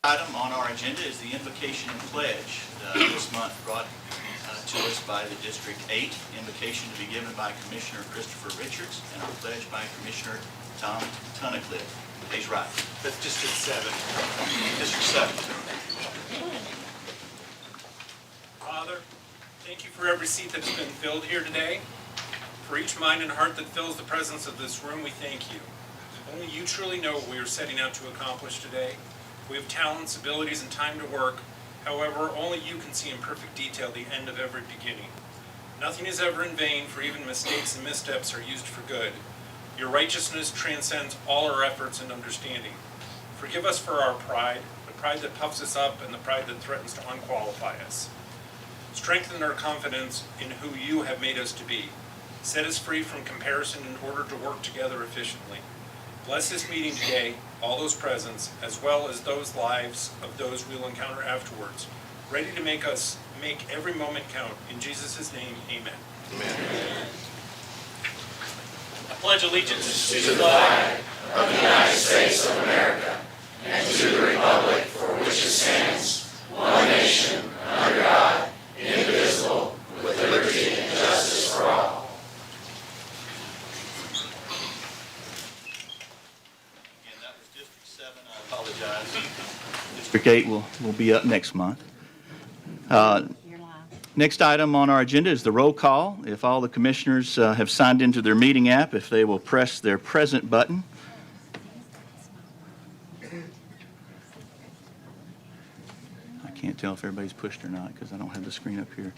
Item on our agenda is the invocation and pledge. This month brought to us by the District 8. Invocation to be given by Commissioner Christopher Richards and our pledge by Commissioner Tom Tunnicliffe. Please rise. That's District 7. District 7. Father, thank you for every seat that's been filled here today. For each mind and heart that fills the presence of this room, we thank you. Only you truly know what we are setting out to accomplish today. We have talents, abilities, and time to work. However, only you can see in perfect detail the end of every beginning. Nothing is ever in vain, for even mistakes and missteps are used for good. Your righteousness transcends all our efforts and understanding. Forgive us for our pride, the pride that puffs us up and the pride that threatens to unqualify us. Strengthen our confidence in who you have made us to be. Set us free from comparison in order to work together efficiently. Bless this meeting today, all those present, as well as those lives of those we will encounter afterwards, ready to make every moment count. In Jesus' name, amen. Amen. I pledge allegiance To the flag of the United States of America and to the republic for which it stands, one nation, under God, indivisible, with liberty and justice for all. Again, that was District 7. I apologize. District 8 will be up next month. Next item on our agenda is the roll call. If all the commissioners have signed into their meeting app, if they will press their present button. I can't tell if everybody's pushed or not because I don't have the screen up here.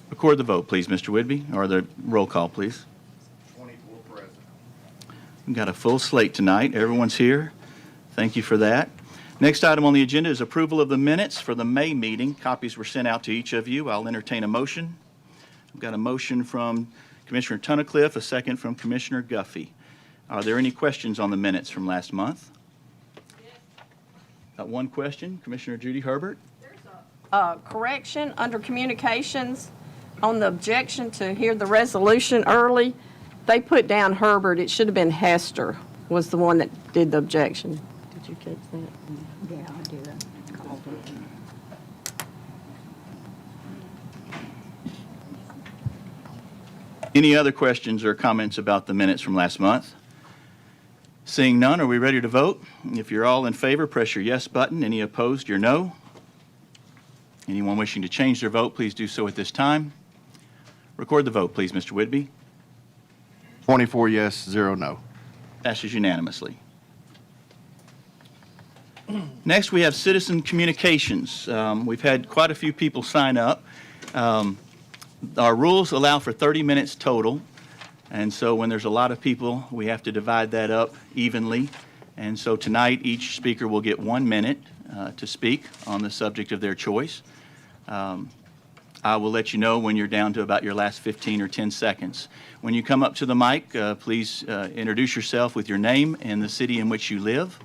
Record the vote, please, Mr. Whidbey, or the roll call, please. 24 present. We've got a full slate tonight. Everyone's here. Thank you for that. Next item on the agenda is approval of the minutes for the May meeting. Copies were sent out to each of you. I'll entertain a motion. I've got a motion from Commissioner Tunnicliffe, a second from Commissioner Guffey. Are there any questions on the minutes from last month? Got one question. Commissioner Judy Herbert. Correction under communications on the objection to hear the resolution early. They put down Herbert. It should have been Hester was the one that did the objection. Did you catch that? Yeah, I did. Called it. Any other questions or comments about the minutes from last month? Seeing none, are we ready to vote? If you're all in favor, press your yes button. Any opposed, your no. Anyone wishing to change their vote, please do so at this time. Record the vote, please, Mr. Whidbey. 24 yes, 0 no. Passes unanimously. Next, we have citizen communications. We've had quite a few people sign up. Our rules allow for 30 minutes total, and so when there's a lot of people, we have to divide that up evenly. And so tonight, each speaker will get 1 minute to speak on the subject of their choice. I will let you know when you're down to about your last 15 or 10 seconds. When you come up to the mic, please introduce yourself with your name and the city in which you live.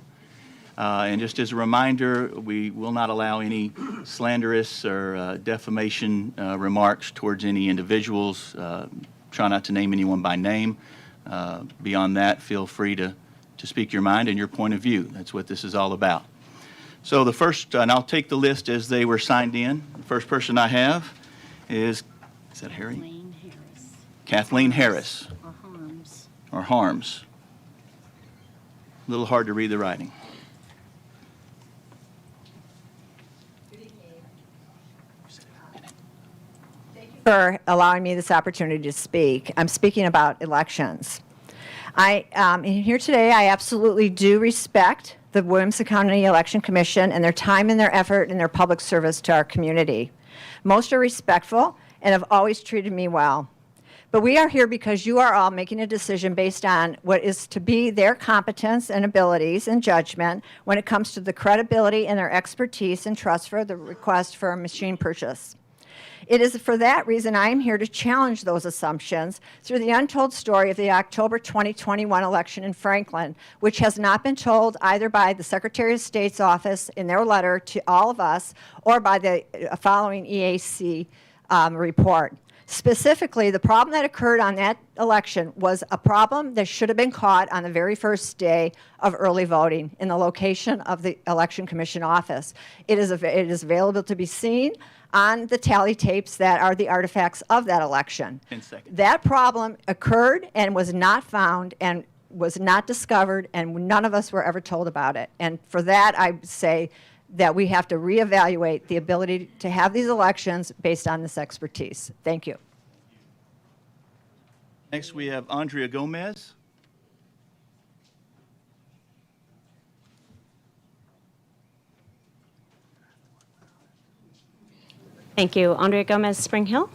And just as a reminder, we will not allow any slanderous or defamation remarks towards any individuals. Try not to name anyone by name. Beyond that, feel free to speak your mind and your point of view. That's what this is all about. So the first, and I'll take the list as they were signed in. The first person I have is that Harry? Kathleen Harris. Kathleen Harris. Or Harms. Or Harms. A little hard to read the writing. For allowing me this opportunity to speak. I'm speaking about elections. Here today, I absolutely do respect the Williamson County Election Commission and their time and their effort and their public service to our community. Most are respectful and have always treated me well. But we are here because you are all making a decision based on what is to be their competence and abilities and judgment when it comes to the credibility and their expertise and trust for the request for a machine purchase. It is for that reason I am here to challenge those assumptions through the untold story of the October 2021 election in Franklin, which has not been told either by the Secretary of State's office in their letter to all of us or by the following EAC report. Specifically, the problem that occurred on that election was a problem that should have been caught on the very first day of early voting in the location of the Election Commission office. It is available to be seen on the tally tapes that are the artifacts of that election. 10 seconds. That problem occurred and was not found and was not discovered, and none of us were ever told about it. And for that, I say that we have to reevaluate the ability to have these elections based on this expertise. Thank you. Next, we have Andrea Gomez. Thank you. Andrea Gomez, Spring Hill.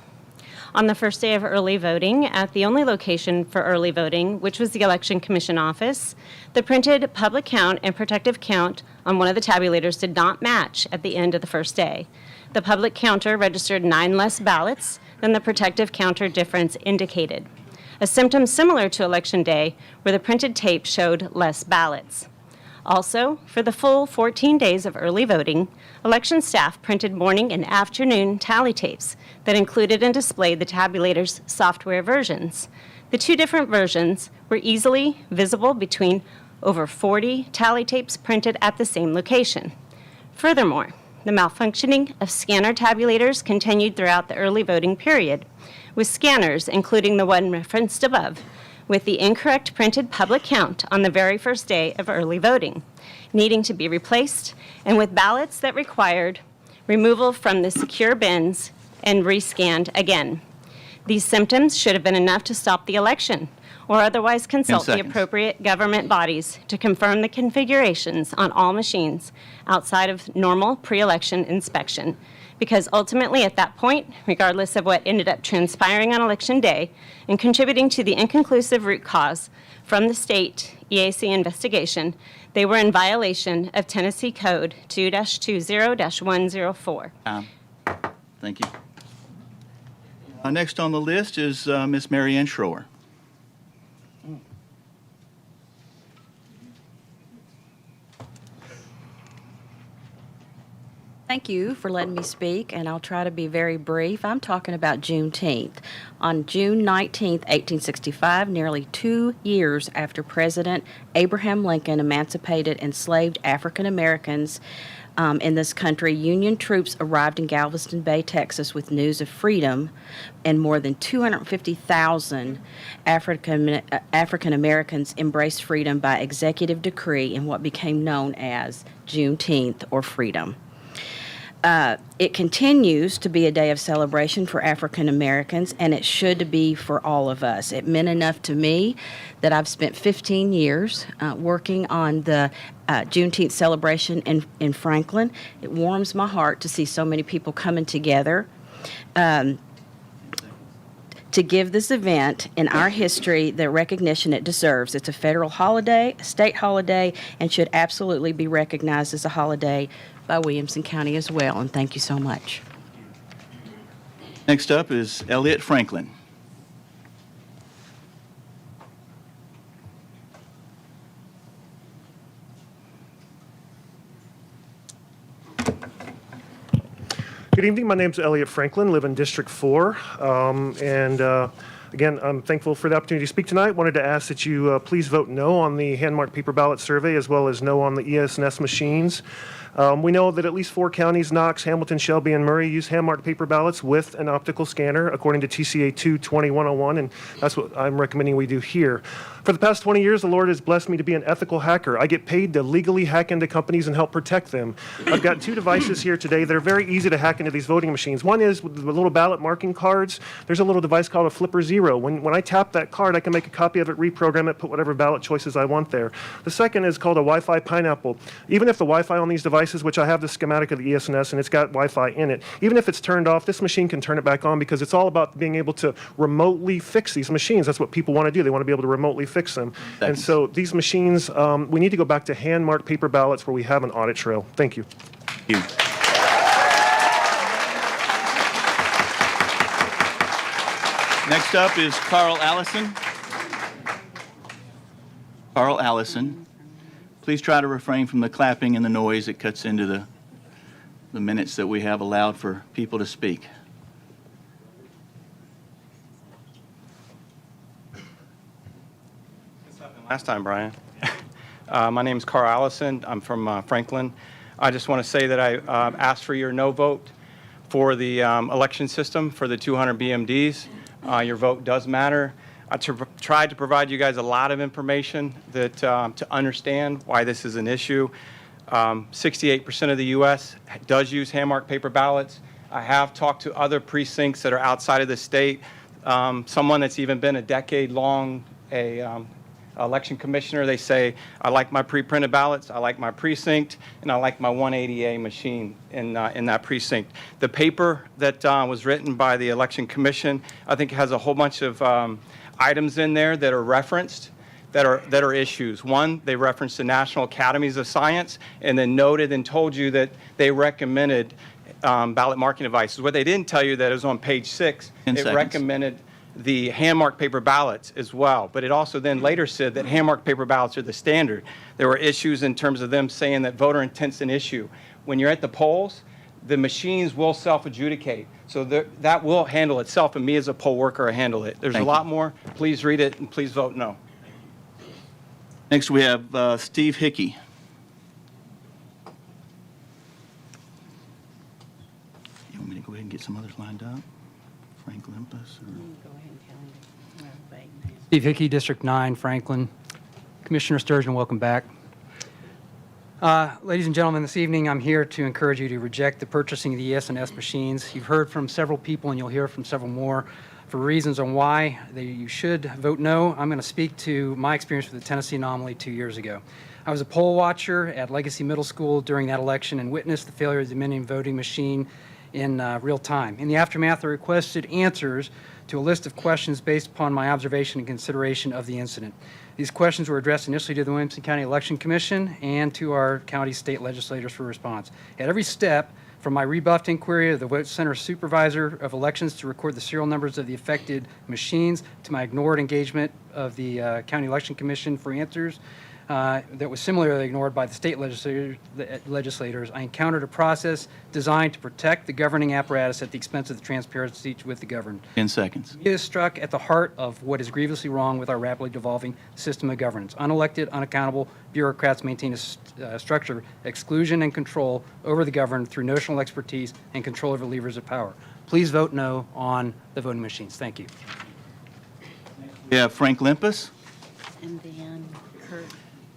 On the first day of early voting, at the only location for early voting, which was the Election Commission office, the printed public count and protective count on one of the tabulators did not match at the end of the first day. The public counter registered 9 less ballots than the protective counter difference indicated, a symptom similar to Election Day, where the printed tape showed less ballots. Also, for the full 14 days of early voting, election staff printed morning and afternoon tally tapes that included and displayed the tabulator's software versions. The 2 different versions were easily visible between over 40 tally tapes printed at the same location. Furthermore, the malfunctioning of scanner tabulators continued throughout the early voting period, with scanners, including the one referenced above, with the incorrect printed public count on the very first day of early voting, needing to be replaced, and with ballots that required removal from the secure bins and rescanned again. These symptoms should have been enough to stop the election, or otherwise consult the 10 seconds. appropriate government bodies to confirm the configurations on all machines outside of normal pre-election inspection. Because ultimately, at that point, regardless of what ended up transpiring on Election Day and contributing to the inconclusive root cause from the state EAC investigation, they were in violation of Tennessee Code 2-20-104. Thank you. Next on the list is Miss Mary Ann Schroer. Thank you for letting me speak, and I'll try to be very brief. I'm talking about Juneteenth. On June 19, 1865, nearly 2 years after President Abraham Lincoln emancipated enslaved African Americans in this country, Union troops arrived in Galveston Bay, Texas, with news of freedom, and more than 250,000 African Americans embraced freedom by executive decree in what became known as Juneteenth, or freedom. It continues to be a day of celebration for African Americans, and it should be for all of us. It meant enough to me that I've spent 15 years working on the Juneteenth celebration in Franklin. It warms my heart to see so many people coming together to give this event in our history the recognition it deserves. It's a federal holiday, a state holiday, and should absolutely be recognized as a holiday by Williamson County as well, and thank you so much. Next up is Elliot Franklin. Good evening. My name's Elliot Franklin, live in District 4. Again, I'm thankful for the opportunity to speak tonight. Wanted to ask that you please vote no on the hand-marked paper ballot survey, as well as no on the ES&S machines. We know that at least 4 counties, Knox, Hamilton, Shelby, and Murray, use hand-marked paper ballots with an optical scanner, according to TCA 2-2101, and that's what I'm recommending we do here. For the past 20 years, the Lord has blessed me to be an ethical hacker. I get paid to legally hack into companies and help protect them. I've got 2 devices here today that are very easy to hack into these voting machines. One is with the little ballot marking cards. There's a little device called a Flipper Zero. When I tap that card, I can make a copy of it, reprogram it, put whatever ballot choices I want there. The second is called a Wi-Fi Pineapple. Even if the Wi-Fi on these devices, which I have the schematic of the ES&S and it's got Wi-Fi in it, even if it's turned off, this machine can turn it back on, because it's all about being able to remotely fix these machines. That's what people want to do. They want to be able to remotely fix them. And so these machines, we need to go back to hand-marked paper ballots where we have an audit trail. Thank you. Thank you. Next up is Carl Allison. Carl Allison. Please try to refrain from the clapping and the noise. It cuts into the minutes that we have allowed for people to speak. Last time, Brian. My name is Carl Allison. I'm from Franklin. I just want to say that I asked for your no vote for the election system for the 200 BMDs. Your vote does matter. I tried to provide you guys a lot of information that to understand why this is an issue. 68% of the U.S. does use hand-marked paper ballots. I have talked to other precincts that are outside of the state. Someone that's even been a decade-long election commissioner, they say, I like my pre-printed ballots, I like my precinct, and I like my 180A machine in that precinct. The paper that was written by the election commission, I think has a whole bunch of items in there that are referenced that are issues. One, they referenced the National Academies of Science and then noted and told you that they recommended ballot marking devices. What they didn't tell you that is on page 6, it recommended the hand-marked paper ballots as well. But it also then later said that hand-marked paper ballots are the standard. There were issues in terms of them saying that voter intent's an issue. When you're at the polls, the machines will self-adjudicate. So that will handle itself, and me as a poll worker will handle it. There's a lot more. Please read it, and please vote no. Next, we have Steve Hickey. You want me to go ahead and get some others lined up? Frank Limpus? Steve Hickey, District 9, Franklin. Commissioner Sturgeon, welcome back. Ladies and gentlemen, this evening I'm here to encourage you to reject the purchasing of the ES&S machines. You've heard from several people and you'll hear from several more for reasons on why you should vote no. I'm going to speak to my experience with the Tennessee anomaly 2 years ago. I was a poll watcher at Legacy Middle School during that election and witnessed the failure of the Dominion voting machine in real time. In the aftermath, I requested answers to a list of questions based upon my observation and consideration of the incident. These questions were addressed initially to the Williamson County Election Commission and to our county state legislators for response. At every step, from my rebuffed inquiry of the Vote Center Supervisor of Elections to record the serial numbers of the affected machines, to my ignored engagement of the County Election Commission for answers that was similarly ignored by the state legislators, I encountered a process designed to protect the governing apparatus at the expense of the transparency with the governed. 10 seconds. It is struck at the heart of what is grievously wrong with our rapidly devolving system of governance. Unelected, unaccountable bureaucrats maintain a structure of exclusion and control over the governed through notional expertise and control over levers of power. Please vote no on the voting machines. Thank you. We have Frank Limpus. And then Kurt.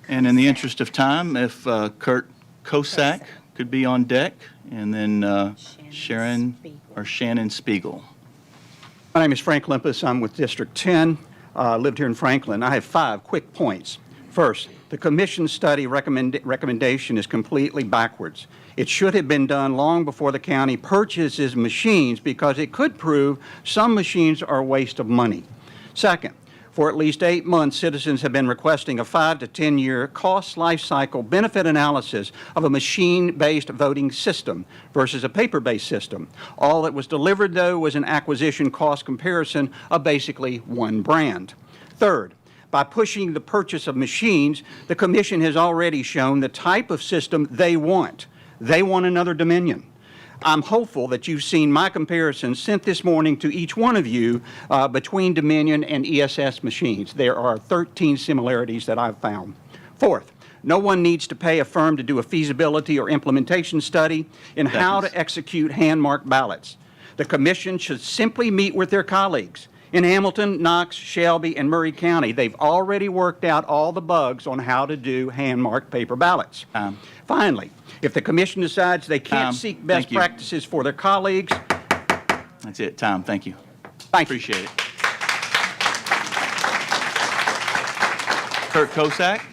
And in the interest of time, if Kurt Kosak could be on deck, and then Shannon Spiegel. My name is Frank Limpus. I'm with District 10. Lived here in Franklin. I have 5 quick points. First, the commission study recommendation is completely backwards. It should have been done long before the county purchases machines because it could prove some machines are a waste of money. Second, for at least 8 months, citizens have been requesting a 5 to 10 year cost life cycle benefit analysis of a machine-based voting system versus a paper-based system. All that was delivered, though, was an acquisition cost comparison of basically one brand. Third, by pushing the purchase of machines, the Commission has already shown the type of system they want. They want another Dominion. I'm hopeful that you've seen my comparisons sent this morning to each one of you between Dominion and ESS machines. There are 13 similarities that I've found. Fourth, no one needs to pay a firm to do a feasibility or implementation study in how to execute hand-marked ballots. The Commission should simply meet with their colleagues. In Hamilton, Knox, Shelby, and Murray County, they've already worked out all the bugs on how to do hand-marked paper ballots. Finally, if the Commission decides they can't seek best practices for their colleagues... That's it. Time. Thank you. Thank you. Appreciate it. Kurt Kosak.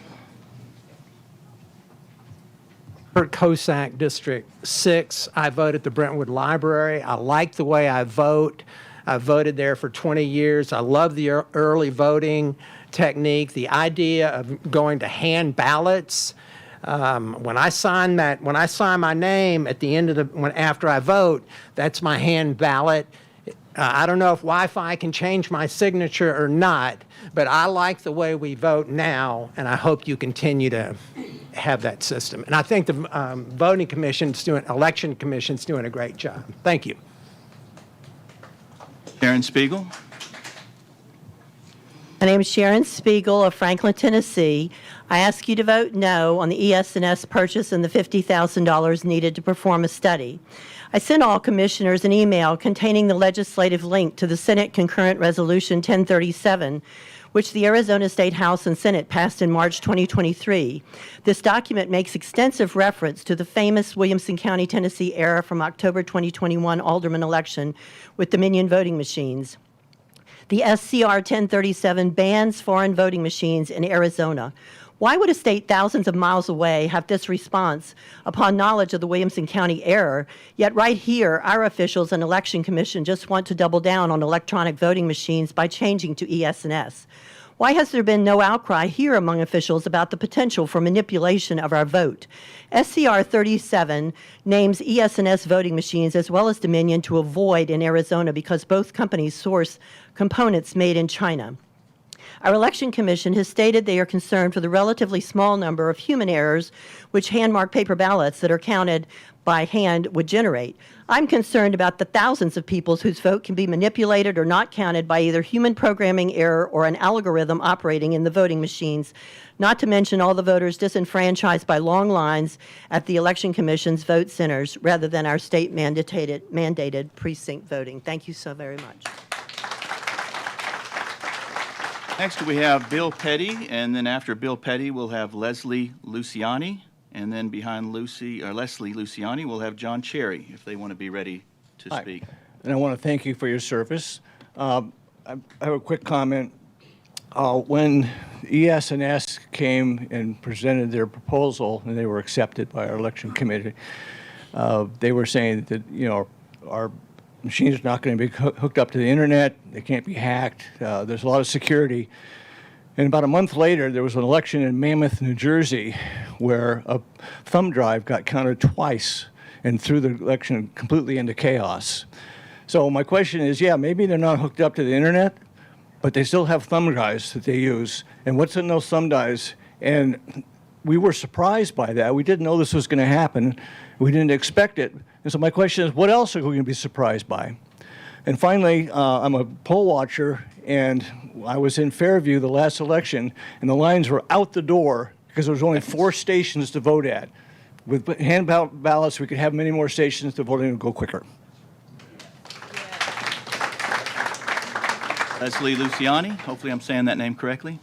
Kurt Kosak, District 6. I vote at the Brentwood Library. I like the way I vote. I voted there for 20 years. I love the early voting technique, the idea of going to hand ballots. When I sign my name at the end of after I vote, that's my hand ballot. I don't know if Wi-Fi can change my signature or not, but I like the way we vote now, and I hope you continue to have that system. And I think the election commission's doing a great job. Thank you. Aaron Spiegel. My name is Sharon Spiegel of Franklin, Tennessee. I ask you to vote no on the ES&S purchase and the $50,000 needed to perform a study. I sent all commissioners an email containing the legislative link to the Senate Concurrent Resolution 1037, which the Arizona State House and Senate passed in March 2023. This document makes extensive reference to the famous Williamson County, Tennessee error from October 2021 alderman election with Dominion voting machines. The SCR 1037 bans foreign voting machines in Arizona. Why would a state thousands of miles away have this response upon knowledge of the Williamson County error, yet right here, our officials and Election Commission just want to double down on electronic voting machines by changing to ES&S? Why has there been no outcry here among officials about the potential for manipulation of our vote? SCR 37 names ES&S voting machines as well as Dominion to avoid in Arizona because both companies source components made in China. Our Election Commission has stated they are concerned for the relatively small number of human errors which hand-marked paper ballots that are counted by hand would generate. I'm concerned about the thousands of people whose vote can be manipulated or not counted by either human programming error or an algorithm operating in the voting machines, not to mention all the voters disenfranchised by long lines at the Election Commission's vote centers rather than our state mandated precinct voting. Thank you so very much. Next, we have Bill Petty, and then after Bill Petty, we'll have Leslie Luciani, and then behind Leslie Luciani, we'll have John Cherry, if they want to be ready to speak. And I want to thank you for your service. I have a quick comment. When ES&S came and presented their proposal, and they were accepted by our election committee, they were saying that, our machines are not going to be hooked up to the internet. They can't be hacked. There's a lot of security. And about a month later, there was an election in Mammoth, New Jersey, where a thumb drive got counted twice and threw the election completely into chaos. So my question is, yeah, maybe they're not hooked up to the internet, but they still have thumb drives that they use. And what's in those thumb drives? And we were surprised by that. We didn't know this was going to happen. We didn't expect it. And so my question is, what else are we going to be surprised by? And finally, I'm a poll watcher, and I was in Fairview the last election, and the lines were out the door because there was only 4 stations to vote at. With hand ballots, we could have many more stations. The voting would go quicker. Leslie Luciani, hopefully I'm saying that name correctly.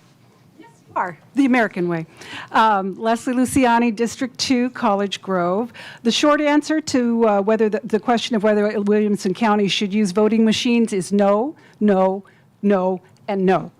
The American way. Leslie Luciani, District 2, College Grove. The short answer to whether the question of whether Williamson County should use voting machines is no, no, no, and no.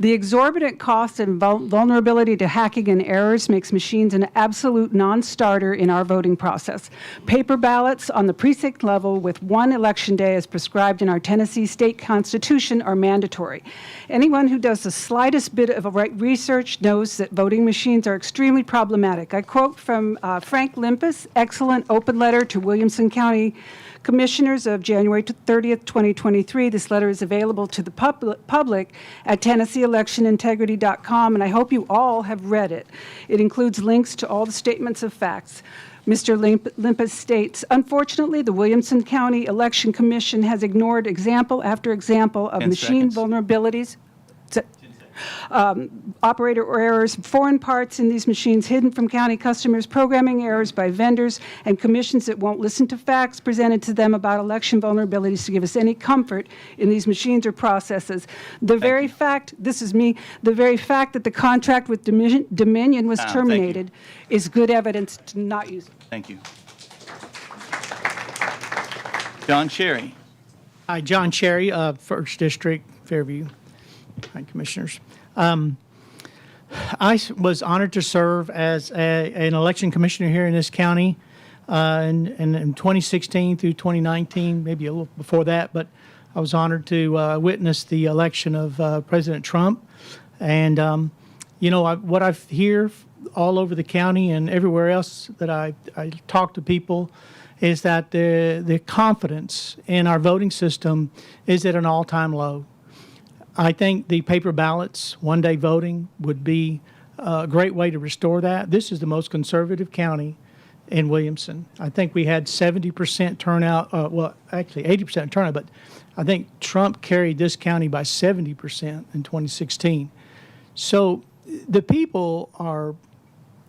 The exorbitant cost and vulnerability to hacking and errors makes machines an absolute non-starter in our voting process. Paper ballots on the precinct level with one election day as prescribed in our Tennessee state constitution are mandatory. Anyone who does the slightest bit of research knows that voting machines are extremely problematic. I quote from Frank Limpus' excellent open letter to Williamson County Commissioners of January 30th, 2023. This letter is available to the public at TennesseeElectionIntegrity.com, and I hope you all have read it. It includes links to all the statements of facts. Mr. Limpus states, unfortunately, the Williamson County Election Commission has ignored example after example of machine vulnerabilities, operator errors, foreign parts in these machines hidden from county customers, programming errors by vendors, and commissions that won't listen to facts presented to them about election vulnerabilities to give us any comfort in these machines or processes. The very fact, this is me, the very fact that the contract with Dominion was terminated is good evidence to not use it. Thank you. John Cherry. Hi, John Cherry, 1st District, Fairview. Hi, Commissioners. I was honored to serve as an election commissioner here in this county in 2016 through 2019, maybe a little before that, but I was honored to witness the election of President Trump. And, what I hear all over the county and everywhere else that I talk to people is that the confidence in our voting system is at an all-time low. I think the paper ballots, one-day voting, would be a great way to restore that. This is the most conservative county in Williamson. I think we had 70% turnout, well, actually 80% turnout, but I think Trump carried this county by 70% in 2016. So the people are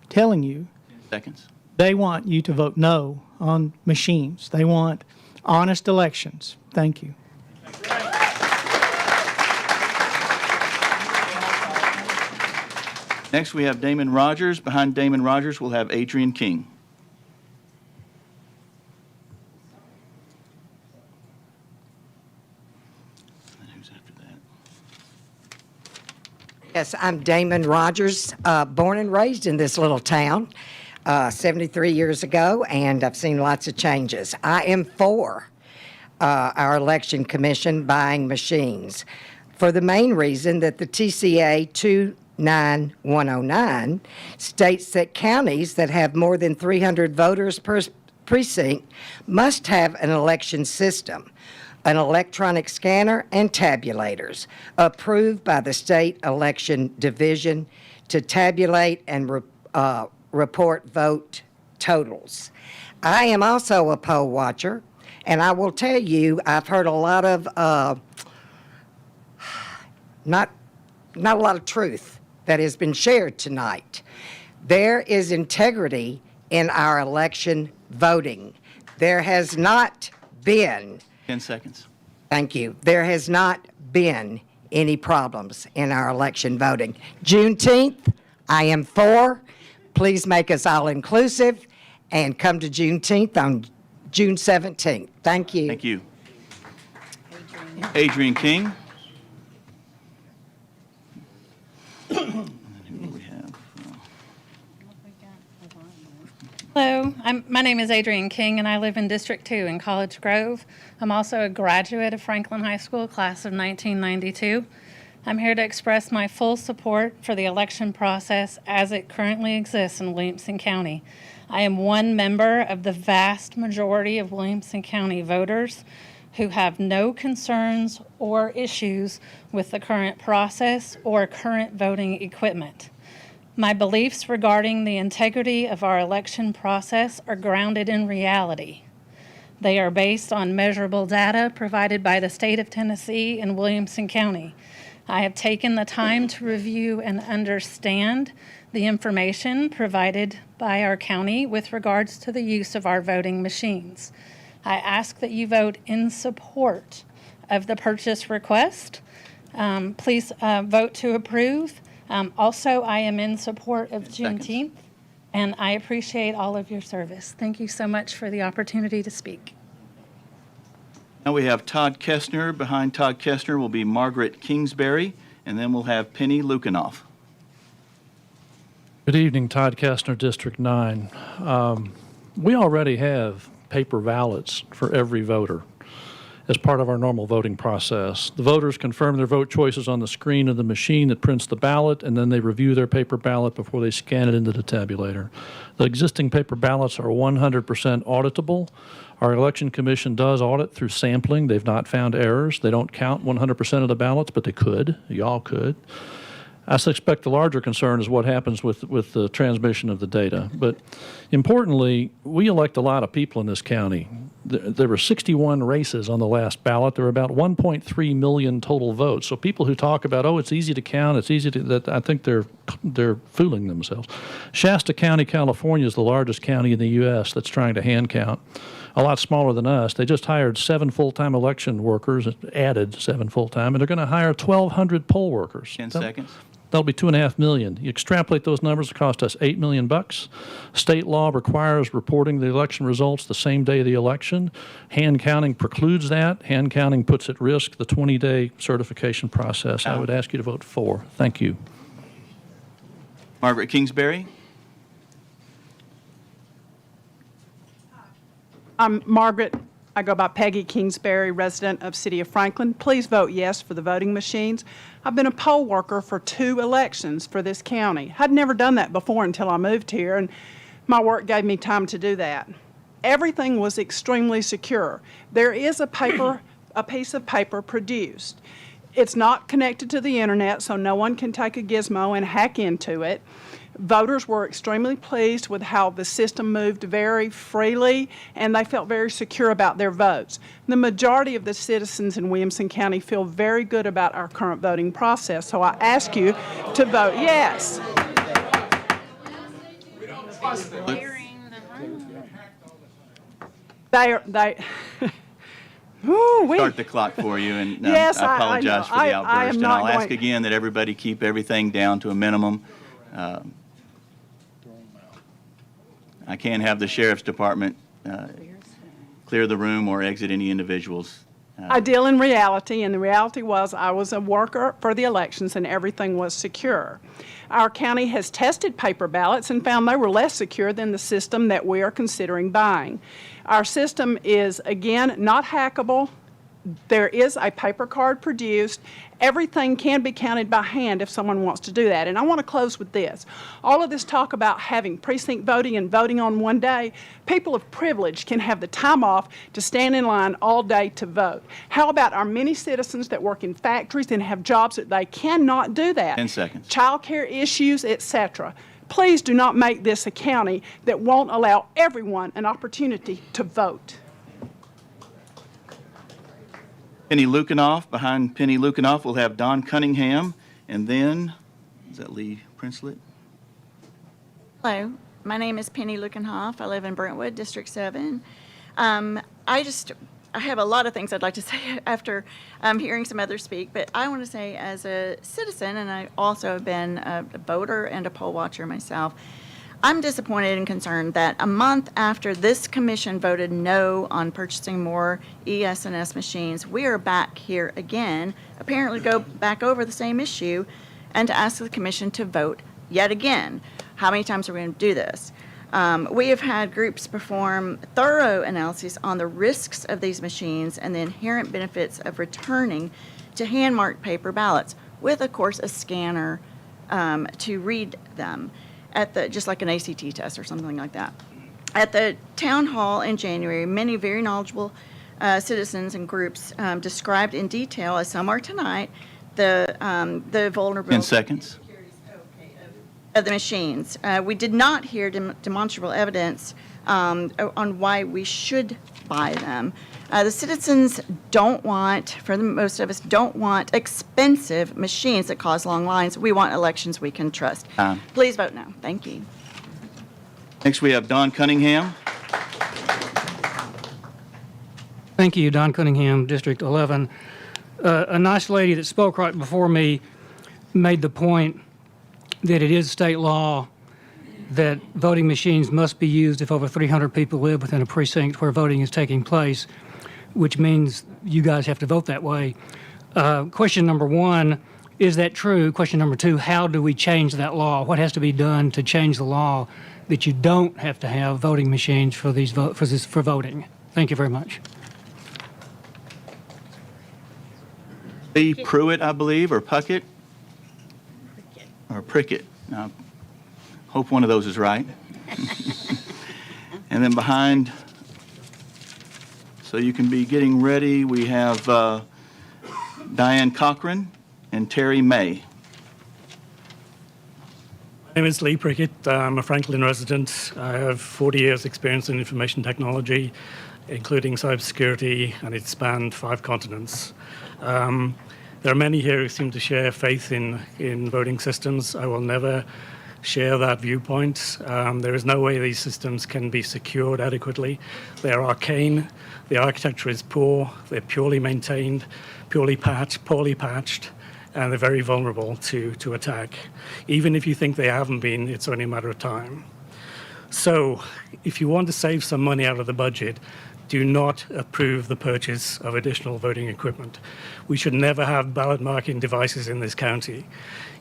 telling you Seconds. they want you to vote no on machines. They want honest elections. Thank you. Next, we have Damon Rogers. Behind Damon Rogers, we'll have Adrian King. And who's after that? Yes, I'm Damon Rogers, born and raised in this little town 73 years ago, and I've seen lots of changes. I am for our election commission buying machines for the main reason that the TCA 29109 states that counties that have more than 300 voters per precinct must have an election system, an electronic scanner, and tabulators approved by the State Election Division to tabulate and report vote totals. I am also a poll watcher, and I will tell you, I've heard a lot of, not a lot of truth that has been shared tonight. There is integrity in our election voting. There has not been 10 seconds. Thank you. There has not been any problems in our election voting. Juneteenth, I am for. Please make us all inclusive and come to Juneteenth on June 17th. Thank you. Thank you. Adrian King. And who do we have? Hello, my name is Adrian King, and I live in District 2 in College Grove. I'm also a graduate of Franklin High School, class of 1992. I'm here to express my full support for the election process as it currently exists in Williamson County. I am one member of the vast majority of Williamson County voters who have no concerns or issues with the current process or current voting equipment. My beliefs regarding the integrity of our election process are grounded in reality. They are based on measurable data provided by the state of Tennessee and Williamson County. I have taken the time to review and understand the information provided by our county with regards to the use of our voting machines. I ask that you vote in support of the purchase request. Please vote to approve. Also, I am in support of Juneteenth, and I appreciate all of your service. Thank you so much for the opportunity to speak. Now we have Todd Kestner. Behind Todd Kestner will be Margaret Kingsbury, and then we'll have Penny Lukanoff. Good evening, Todd Kestner, District 9. We already have paper ballots for every voter as part of our normal voting process. The voters confirm their vote choices on the screen of the machine that prints the ballot, and then they review their paper ballot before they scan it into the tabulator. The existing paper ballots are 100% auditable. Our election commission does audit through sampling. They've not found errors. They don't count 100% of the ballots, but they could. Y'all could. I suspect the larger concern is what happens with the transmission of the data. But importantly, we elect a lot of people in this county. There were 61 races on the last ballot. There were about 1.3 million total votes. So people who talk about, oh, it's easy to count, it's easy to, that I think they're fooling themselves. Shasta County, California is the largest county in the U.S. that's trying to hand count. A lot smaller than us. They just hired 7 full-time election workers, added 7 full-time, and they're going to hire 1,200 poll workers. 10 seconds. That'll be $2.5 million. You extrapolate those numbers, it cost us $8 million. State law requires reporting the election results the same day of the election. Hand counting precludes that. Hand counting puts at risk the 20-day certification process. I would ask you to vote for. Thank you. Margaret Kingsbury. I'm Margaret. I go by Peggy Kingsbury, resident of City of Franklin. Please vote yes for the voting machines. I've been a poll worker for 2 elections for this county. I'd never done that before until I moved here, and my work gave me time to do that. Everything was extremely secure. There is a piece of paper produced. It's not connected to the internet, so no one can take a gizmo and hack into it. Voters were extremely pleased with how the system moved very freely, and they felt very secure about their votes. The majority of the citizens in Williamson County feel very good about our current voting process, so I ask you to vote yes. They Start the clock for you, and Yes, I I apologize know. for the I am outburst. And not I'll ask going- again that everybody keep everything down to a minimum. I can't have the sheriff's department clear the room or exit any individuals. I deal in reality, and the reality was I was a worker for the elections and everything was secure. Our county has tested paper ballots and found they were less secure than the system that we are considering buying. Our system is, again, not hackable. There is a paper card produced. Everything can be counted by hand if someone wants to do that. And I want to close with this. All of this talk about having precinct voting and voting on one day, people of privilege can have the time off to stand in line all day to vote. How about our many citizens that work in factories and have jobs that they cannot do that? 10 seconds. Child care issues, etc. Please do not make this a county that won't allow everyone an opportunity to vote. Penny Lukenoff. Behind Penny Lukenoff, we'll have Don Cunningham, and then, is that Lee Princelet? Hello, my name is Penny Lukenhoff. I live in Brentwood, District 7. I have a lot of things I'd like to say after hearing some others speak, but I want to say as a citizen, and I also have been a voter and a poll watcher myself, I'm disappointed and concerned that a month after this commission voted no on purchasing more ES&S machines, we are back here again, apparently go back over the same issue, and to ask the commission to vote yet again. How many times are we going to do this? We have had groups perform thorough analyses on the risks of these machines and the inherent benefits of returning to hand-marked paper ballots with, of course, a scanner to read them. Just like an ACT test or something like that. At the town hall in January, many very knowledgeable citizens and groups described in detail, as some are tonight, the vulnerability 10 seconds. of the machines. We did not hear demonstrable evidence on why we should buy them. The citizens don't want, for the most of us, don't want expensive machines that cause long lines. We want elections we can trust. Please vote no. Thank you. Next, we have Don Cunningham. Thank you, Don Cunningham, District 11. A nice lady that spoke right before me made the point that it is state law that voting machines must be used if over 300 people live within a precinct where voting is taking place, which means you guys have to vote that way. Question number one, is that true? Question number two, how do we change that law? What has to be done to change the law that you don't have to have voting machines for voting? Thank you very much. Lee Pruitt, I believe, or Puckett? Or Prickett. Now, hope one of those is right. And then behind, so you can be getting ready, we have Diane Cochran and Terry May. My name is Lee Prickett. I'm a Franklin resident. I have 40 years experience in information technology, including cybersecurity, and it's spanned 5 continents. There are many here who seem to share faith in voting systems. I will never share that viewpoint. There is no way these systems can be secured adequately. They're arcane. The architecture is poor. They're poorly maintained, poorly patched, and they're very vulnerable to attack. Even if you think they haven't been, it's only a matter of time. So if you want to save some money out of the budget, do not approve the purchase of additional voting equipment. We should never have ballot marking devices in this county.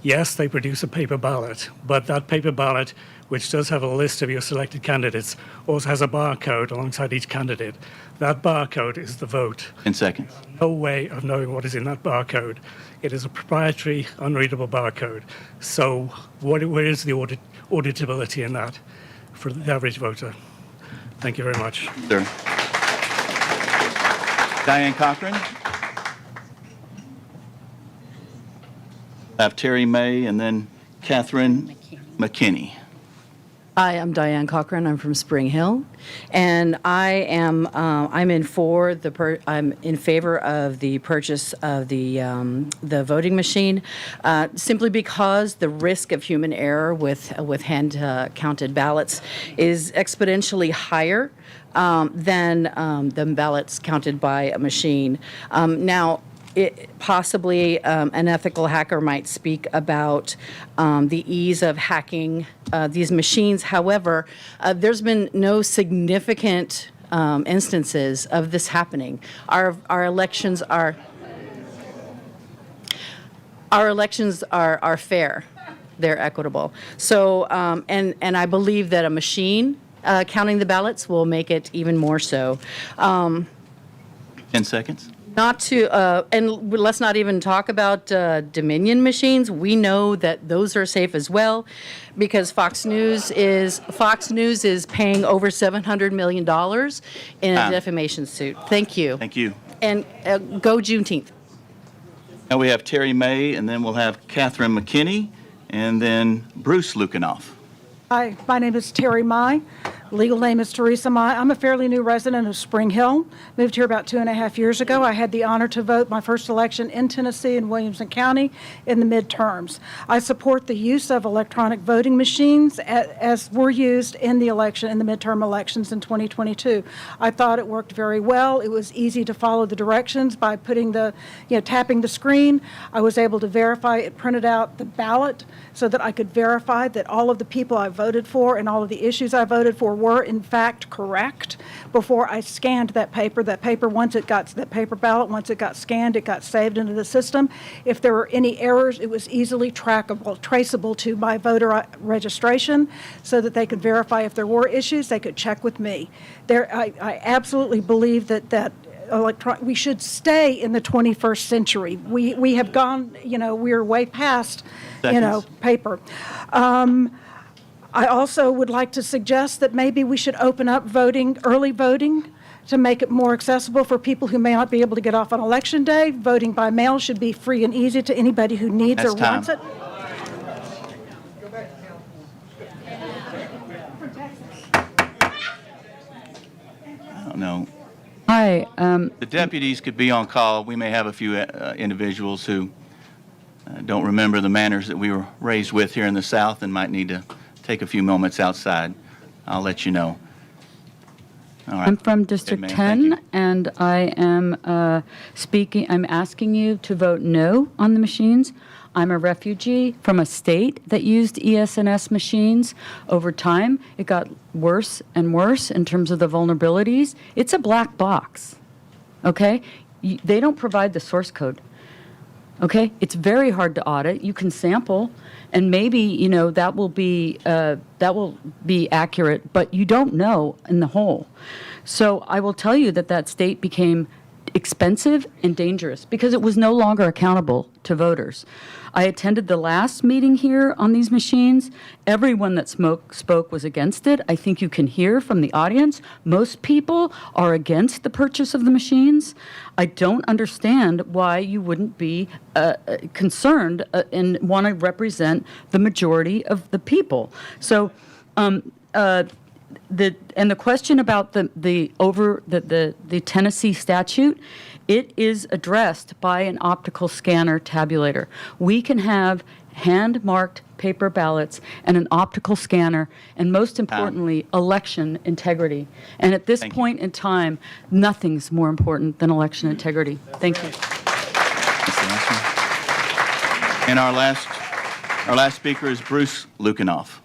Yes, they produce a paper ballot, but that paper ballot, which does have a list of your selected candidates, also has a barcode alongside each candidate. That barcode is the vote. 10 seconds. No way of knowing what is in that barcode. It is a proprietary, unreadable barcode. So where is the auditability in that for the average voter? Thank you very much. Sir. Diane Cochran. I have Terry May and then Catherine McKinney. Hi, I'm Diane Cochran. I'm from Spring Hill, and I'm in favor of the purchase of the voting machine, simply because the risk of human error with hand counted ballots is exponentially higher than the ballots counted by a machine. Now, possibly an ethical hacker might speak about the ease of hacking these machines. However, there's been no significant instances of this happening. Our elections are fair. They're equitable. So, and I believe that a machine counting the ballots will make it even more so. 10 seconds. Not to, and let's not even talk about Dominion machines. We know that those are safe as well, because Fox News is paying over $700 million in a defamation suit. Thank you. Thank you. And go Juneteenth. Now we have Terry May, and then we'll have Catherine McKinney, and then Bruce Lukenoff. Hi, my name is Terry Mai. Legal name is Teresa Mai. I'm a fairly new resident of Spring Hill. Moved here about 2.5 years ago. I had the honor to vote my first election in Tennessee in Williamson County in the midterms. I support the use of electronic voting machines as were used in the midterm elections in 2022. I thought it worked very well. It was easy to follow the directions by tapping the screen. I was able to verify it, printed out the ballot so that I could verify that all of the people I voted for and all of the issues I voted for were in fact correct before I scanned that paper. That paper ballot, once it got scanned, it got saved into the system. If there were any errors, it was easily traceable to my voter registration, so that they could verify if there were issues, they could check with me. I absolutely believe that we should stay in the 21st century. We have gone, we're way past, paper. I also would like to suggest that maybe we should open up early voting, to make it more accessible for people who may not be able to get off on Election Day. Voting by mail should be free and easy to anybody who needs or wants it. I don't know. Hi. The deputies could be on call. We may have a few individuals who don't remember the manners that we were raised with here in the South and might need to take a few moments outside. I'll let you know. All right. I'm from District Okay, ma'am, thank 10, and I am I'm asking you to vote no on the machines. I'm a refugee from a state that used ES&S machines. Over time, it got worse and worse in terms of the vulnerabilities. It's a black box, okay? They don't provide the source code, okay? It's very hard to audit. You can sample, and maybe, that will be accurate, but you don't know in the whole. So I will tell you that state became expensive and dangerous because it was no longer accountable to voters. I attended the last meeting here on these machines. Everyone that spoke was against it. I think you can hear from the audience, most people are against the purchase of the machines. I don't understand why you wouldn't be concerned and want to represent the majority of the people. So, the question about the Tennessee statute, it is addressed by an optical scanner tabulator. We can have hand-marked paper ballots and an optical scanner, and most importantly, election integrity. And at this point in time, nothing's more important than election integrity. Thank you. And our last speaker is Bruce Lukenoff.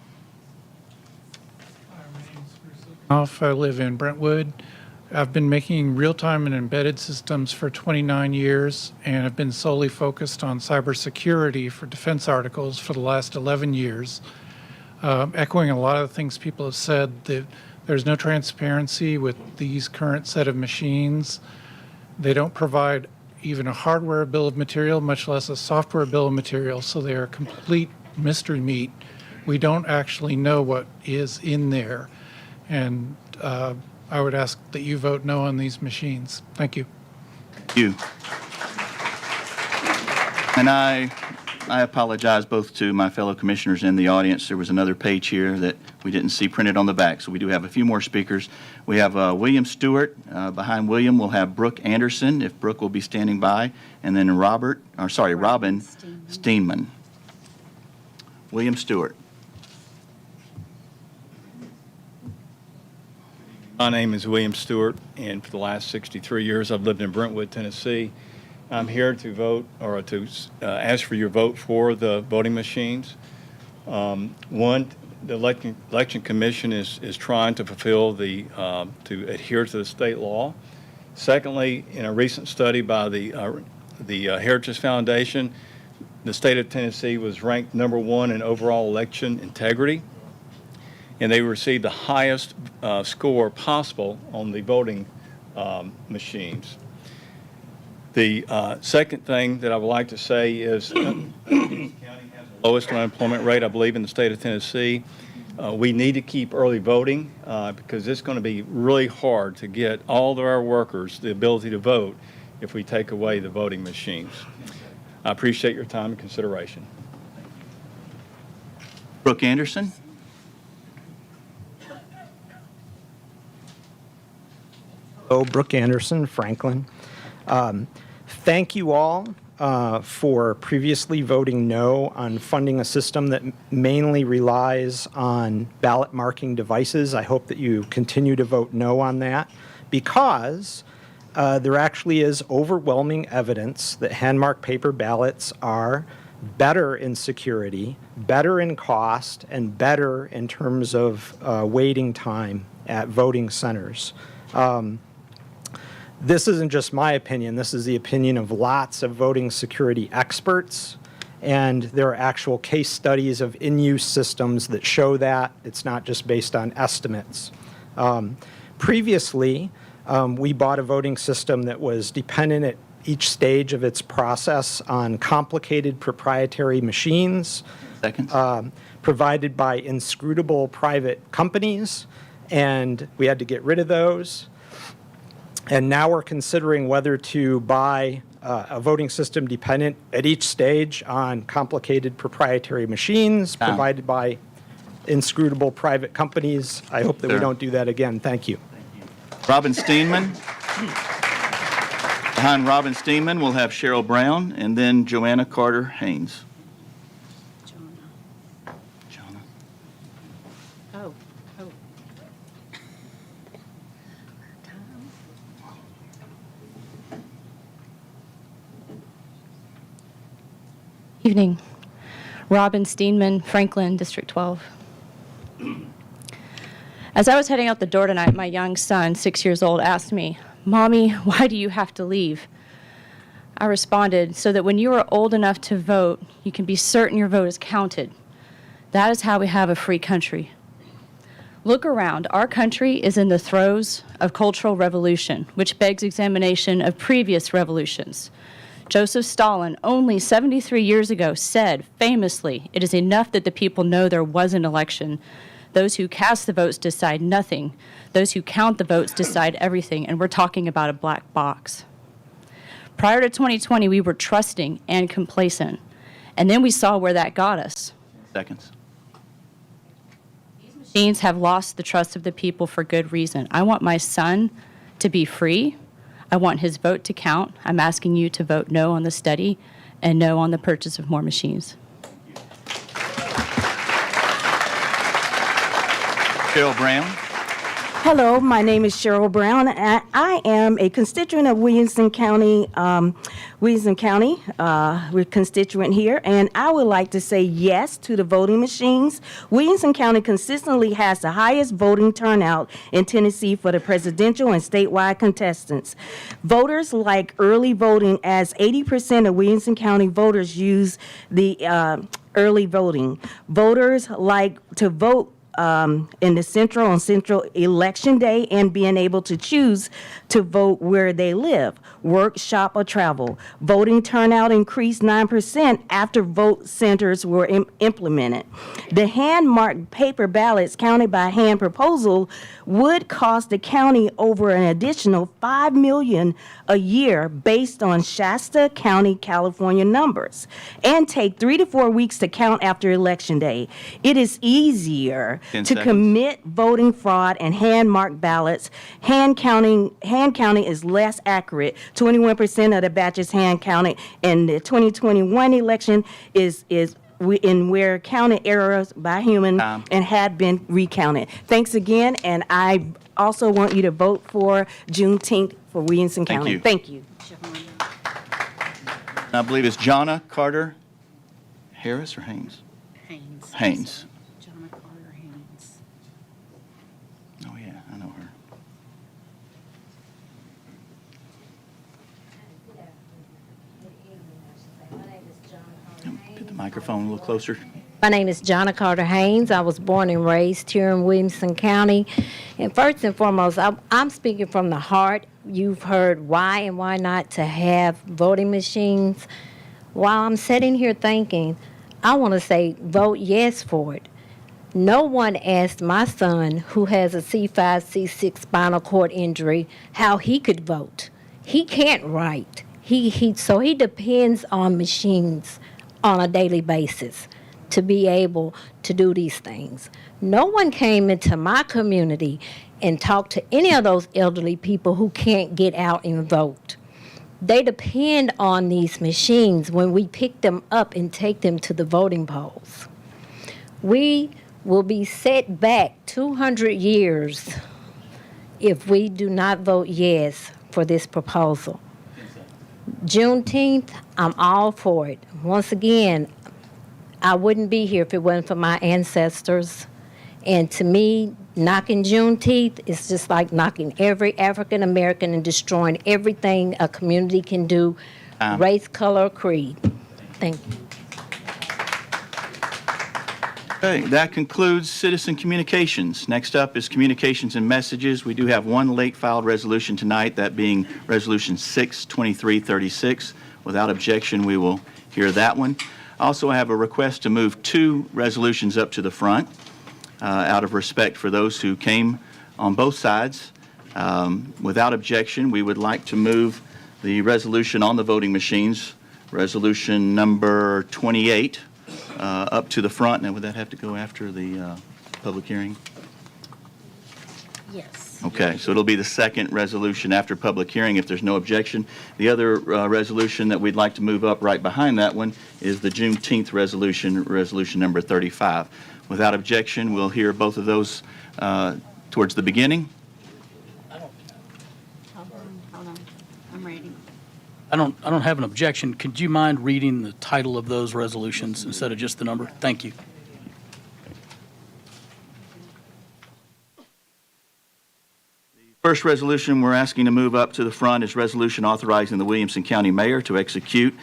I live in Brentwood. I've been making real-time and embedded systems for 29 years, and have been solely focused on cybersecurity for defense articles for the last 11 years. Echoing a lot of the things people have said, that there's no transparency with these current set of machines. They don't provide even a hardware bill of material, much less a software bill of material, so they are complete mystery meat. We don't actually know what is in there. And I would ask that you vote no on these machines. Thank you. Thank you. And I I apologize both to my fellow commissioners and the audience. There was another page here that we didn't see printed on the back, so we do have a few more speakers. We have William Stewart. Behind William, we'll have Brooke Anderson, if Brooke will be standing by, and then Robin Steenman. William Stewart. My name is William Stewart, and for the last 63 years, I've lived in Brentwood, Tennessee. I'm here to vote, or to ask for your vote for the voting machines. One, the Election Commission is trying to fulfill to adhere to the state law. Secondly, in a recent study by the Heritage Foundation, the state of Tennessee was ranked #1 in overall election integrity, and they received the highest score possible on the voting machines. The second thing that I would like to say is the county has the lowest unemployment rate, I believe, in the state of Tennessee. We need to keep early voting because it's going to be really hard to get all of our workers the ability to vote if we take away the voting machines. I appreciate your time and consideration. Brooke Anderson. Hello, Brooke Anderson, Franklin. Thank you all for previously voting no on funding a system that mainly relies on ballot marking devices. I hope that you continue to vote no on that because there actually is overwhelming evidence that hand-marked paper ballots are better in security, better in cost, and better in terms of waiting time at voting centers. This isn't just my opinion. This is the opinion of lots of voting security experts, and there are actual case studies of in-use systems that show that. It's not just based on estimates. Previously, we bought a voting system that was dependent at each stage of its process on complicated proprietary machines provided by inscrutable private companies, and we had to get rid of those. And now we're considering whether to buy a voting system dependent at each stage on complicated proprietary machines provided by inscrutable private companies. I hope that we don't do that again. Thank you. Robin Steenman. Behind Robin Steenman, we'll have Cheryl Brown and then Joanna Carter Haynes. Evening. Robin Steenman, Franklin, District 12. As I was heading out the door tonight, my young son, 6 years old, asked me, "Mommy, why do you have to leave?" I responded, "So that when you are old enough to vote, you can be certain your vote is counted. That is how we have a free country." Look around. Our country is in the throes of cultural revolution, which begs examination of previous revolutions. Joseph Stalin, only 73 years ago, said famously, "It is enough that the people know there was an election. Those who cast the votes decide nothing. Those who count the votes decide everything." And we're talking about a black box. Prior to 2020, we were trusting and complacent. And then we saw where that got us. Seconds. These machines have lost the trust of the people for good reason. I want my son to be free. I want his vote to count. I'm asking you to vote no on the study and no on the purchase of more machines. Cheryl Brown. Hello, my name is Cheryl Brown, and I am a constituent of Williamson County. We're constituent here, and I would like to say yes to the voting machines. Williamson County consistently has the highest voting turnout in Tennessee for the presidential and statewide contestants. Voters like early voting, as 80% of Williamson County voters use the early voting. Voters like to vote in the central on central election day and being able to choose to vote where they live, work, shop, or travel. Voting turnout increased 9% after vote centers were implemented. The hand-marked paper ballots counted by hand proposal would cost the county over an additional $5 million a year based on Shasta County, California numbers, and take 3 to 4 weeks to count after Election Day. It is easier 10 to seconds. commit voting fraud and hand-marked ballots. Hand counting is less accurate. 21% of the batches hand counted in the 2021 election is in where counted errors by human and had been recounted. Thanks again, and I also want you to vote for Juneteenth for Williamson Thank County. you. Thank you. I believe it's Jonna Carter Harris or Haynes? Haynes. Haynes. Jonna Carter Haynes. Oh, yeah, I know her. Get the microphone a little closer. My name is Jonna Carter Haynes. I was born and raised here in Williamson County. And first and foremost, I'm speaking from the heart. You've heard why and why not to have voting machines. While I'm sitting here thinking, I want to say vote yes for it. No one asked my son, who has a C5, C6 spinal cord injury, how he could vote. He can't write. So he depends on machines on a daily basis to be able to do these things. No one came into my community and talked to any of those elderly people who can't get out and vote. They depend on these machines when we pick them up and take them to the voting polls. We will be set back 200 years if we do not vote yes for this proposal. Juneteenth, I'm all for it. Once again, I wouldn't be here if it wasn't for my ancestors. And to me, knocking Juneteenth is just like knocking every African American and destroying everything a community can do, race, color, creed. Thank you. Okay, that concludes citizen communications. Next up is communications and messages. We do have one late filed resolution tonight, that being Resolution 62336. Without objection, we will hear that one. Also, I have a request to move 2 resolutions up to the front out of respect for those who came on both sides. Without objection, we would like to move the resolution on the voting machines, resolution number 28, up to the front. Now, would that have to go after the public hearing? Yes. Okay, so it'll be the second resolution after public hearing if there's no objection. The other resolution that we'd like to move up right behind that one is the Juneteenth resolution, resolution number 35. Without objection, we'll hear both of those towards the beginning. Hold on. I'm ready. I don't have an objection. Could you mind reading the title of those resolutions instead of just the number? Thank you. First resolution we're asking to move up to the front is resolution authorizing the Williamson County Mayor to execute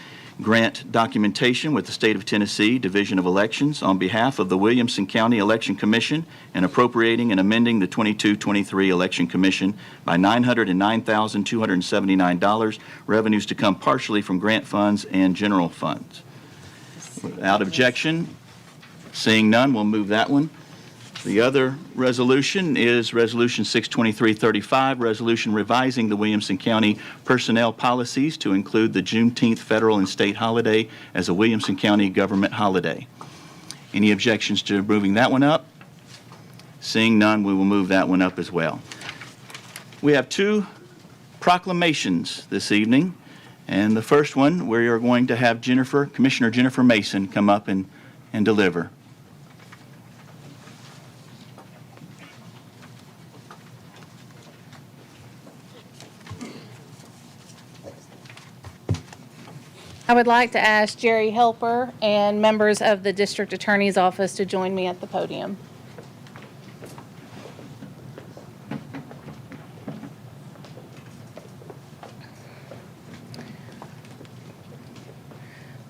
grant documentation with the State of Tennessee Division of Elections on behalf of the Williamson County Election Commission and appropriating and amending the 22-23 Election Commission by $909,279, revenues to come partially from grant funds and general funds. Without objection, seeing none, we'll move that one. The other resolution is Resolution 62335, resolution revising the Williamson County personnel policies to include the Juneteenth federal and state holiday as a Williamson County government holiday. Any objections to moving that one up? Seeing none, we will move that one up as well. We have 2 proclamations this evening, and the first one we are going to have Commissioner Jennifer Mason come up and deliver. I would like to ask Jerry Helper and members of the District Attorney's Office to join me at the podium.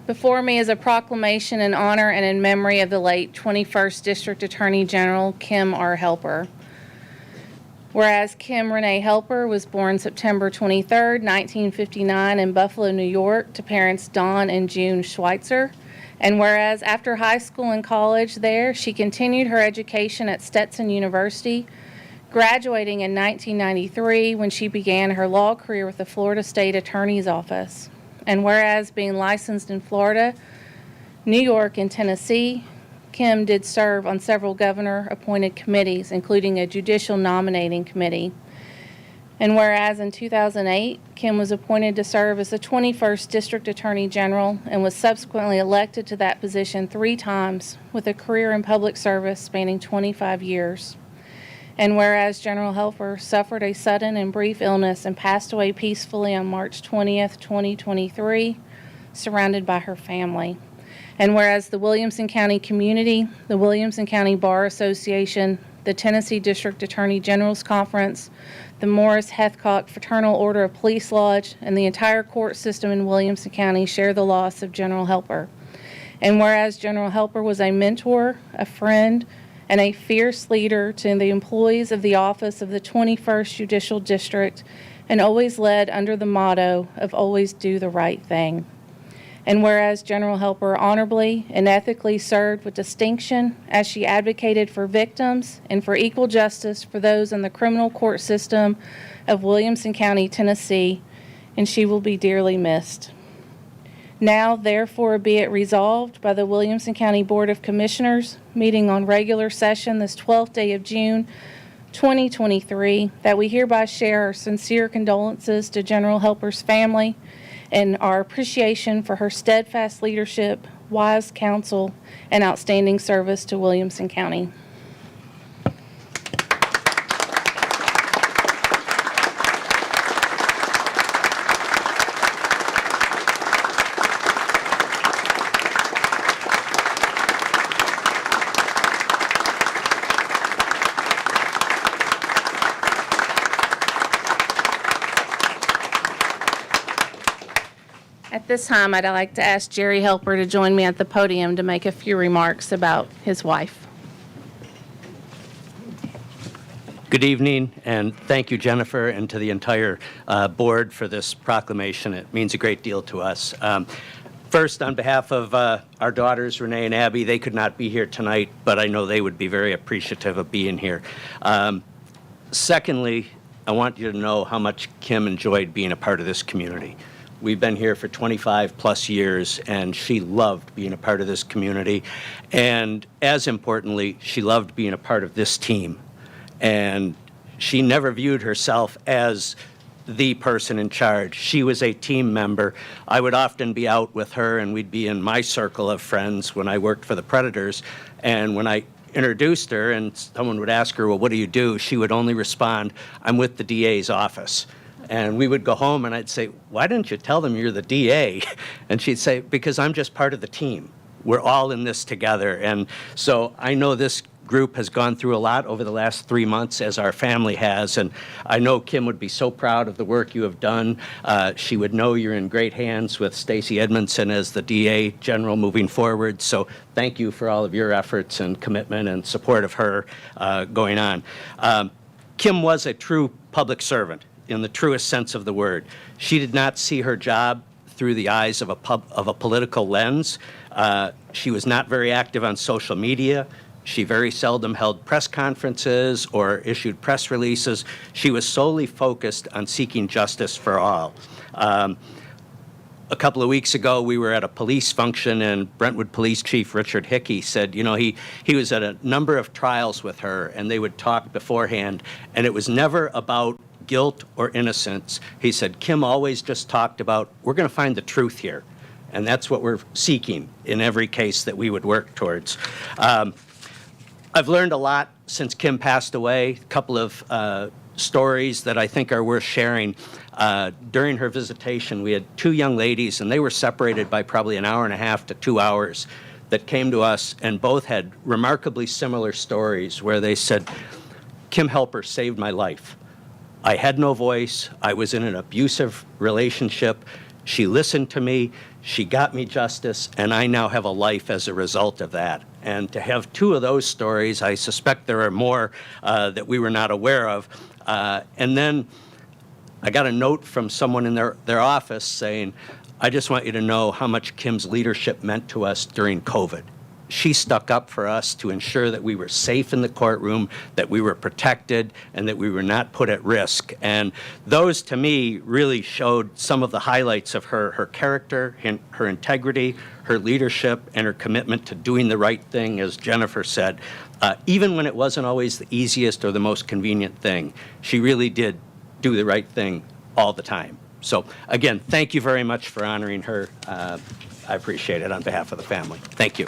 Before me is a proclamation in honor and in memory of the late 21st District Attorney General Kim R. Helper. Whereas Kim Renee Helper was born September 23, 1959 in Buffalo, New York, to parents Don and June Schweitzer. And whereas after high school and college there, she continued her education at Stetson University, graduating in 1993 when she began her law career with the Florida State Attorney's Office. And whereas being licensed in Florida, New York, and Tennessee, Kim did serve on several governor-appointed committees, including a judicial nominating committee. And whereas in 2008, Kim was appointed to serve as the 21st District Attorney General and was subsequently elected to that position 3 times with a career in public service spanning 25 years. And whereas General Helper suffered a sudden and brief illness and passed away peacefully on March 20th, 2023, surrounded by her family. And whereas the Williamson County community, the Williamson County Bar Association, the Tennessee District Attorney General's Conference, the Morris Hethcock Fraternal Order of Police Lodge, and the entire court system in Williamson County share the loss of General Helper. And whereas General Helper was a mentor, a friend, and a fierce leader to the employees of the office of the 21st Judicial District, and always led under the motto of always do the right thing. And whereas General Helper honorably and ethically served with distinction as she advocated for victims and for equal justice for those in the criminal court system of Williamson County, Tennessee, and she will be dearly missed. Now, therefore, be it resolved by the Williamson County Board of Commissioners, meeting on regular session this 12th day of June, 2023, that we hereby share our sincere condolences to General Helper's family and our appreciation for her steadfast leadership, wise counsel, and outstanding service to Williamson County. At this time, I'd like to ask Jerry Helper to join me at the podium to make a few remarks about his wife. Good evening, and thank you, Jennifer, and to the entire board for this proclamation. It means a great deal to us. First, on behalf of our daughters, Renee and Abby, they could not be here tonight, but I know they would be very appreciative of being here. Secondly, I want you to know how much Kim enjoyed being a part of this community. We've been here for 25 plus years, and she loved being a part of this community. And as importantly, she loved being a part of this team. And she never viewed herself as the person in charge. She was a team member. I would often be out with her, and we'd be in my circle of friends when I worked for the Predators. And when I introduced her and someone would ask her, well, what do you do? She would only respond, I'm with the DA's office. And we would go home and I'd say, why didn't you tell them you're the DA? And she'd say, because I'm just part of the team. We're all in this together. And so I know this group has gone through a lot over the last 3 months, as our family has. And I know Kim would be so proud of the work you have done. She would know you're in great hands with Stacey Edmondson as the DA General moving forward. So thank you for all of your efforts and commitment and support of her going on. Kim was a true public servant in the truest sense of the word. She did not see her job through the eyes of a political lens. She was not very active on social media. She very seldom held press conferences or issued press releases. She was solely focused on seeking justice for all. A couple of weeks ago, we were at a police function, and Brentwood Police Chief Richard Hickey said, you know, he was at a number of trials with her, and they would talk beforehand, and it was never about guilt or innocence. He said, Kim always just talked about, we're going to find the truth here. And that's what we're seeking in every case that we would work towards. I've learned a lot since Kim passed away. A couple of stories that I think are worth sharing. During her visitation, we had 2 young ladies, and they were separated by probably an hour and a half to 2 hours, that came to us, and both had remarkably similar stories where they said, Kim Helper saved my life. I had no voice. I was in an abusive relationship. She listened to me, she got me justice, and I now have a life as a result of that. And to have two of those stories, I suspect there are more that we were not aware of. And then I got a note from someone in their office saying, I just want you to know how much Kim's leadership meant to us during COVID. She stuck up for us to ensure that we were safe in the courtroom, that we were protected, and that we were not put at risk. And those, to me, really showed some of the highlights of her character, her integrity, her leadership, and her commitment to doing the right thing, as Jennifer said. Even when it wasn't always the easiest or the most convenient thing, she really did do the right thing all the time. So, again, thank you very much for honoring her. I appreciate it on behalf of the family. Thank you.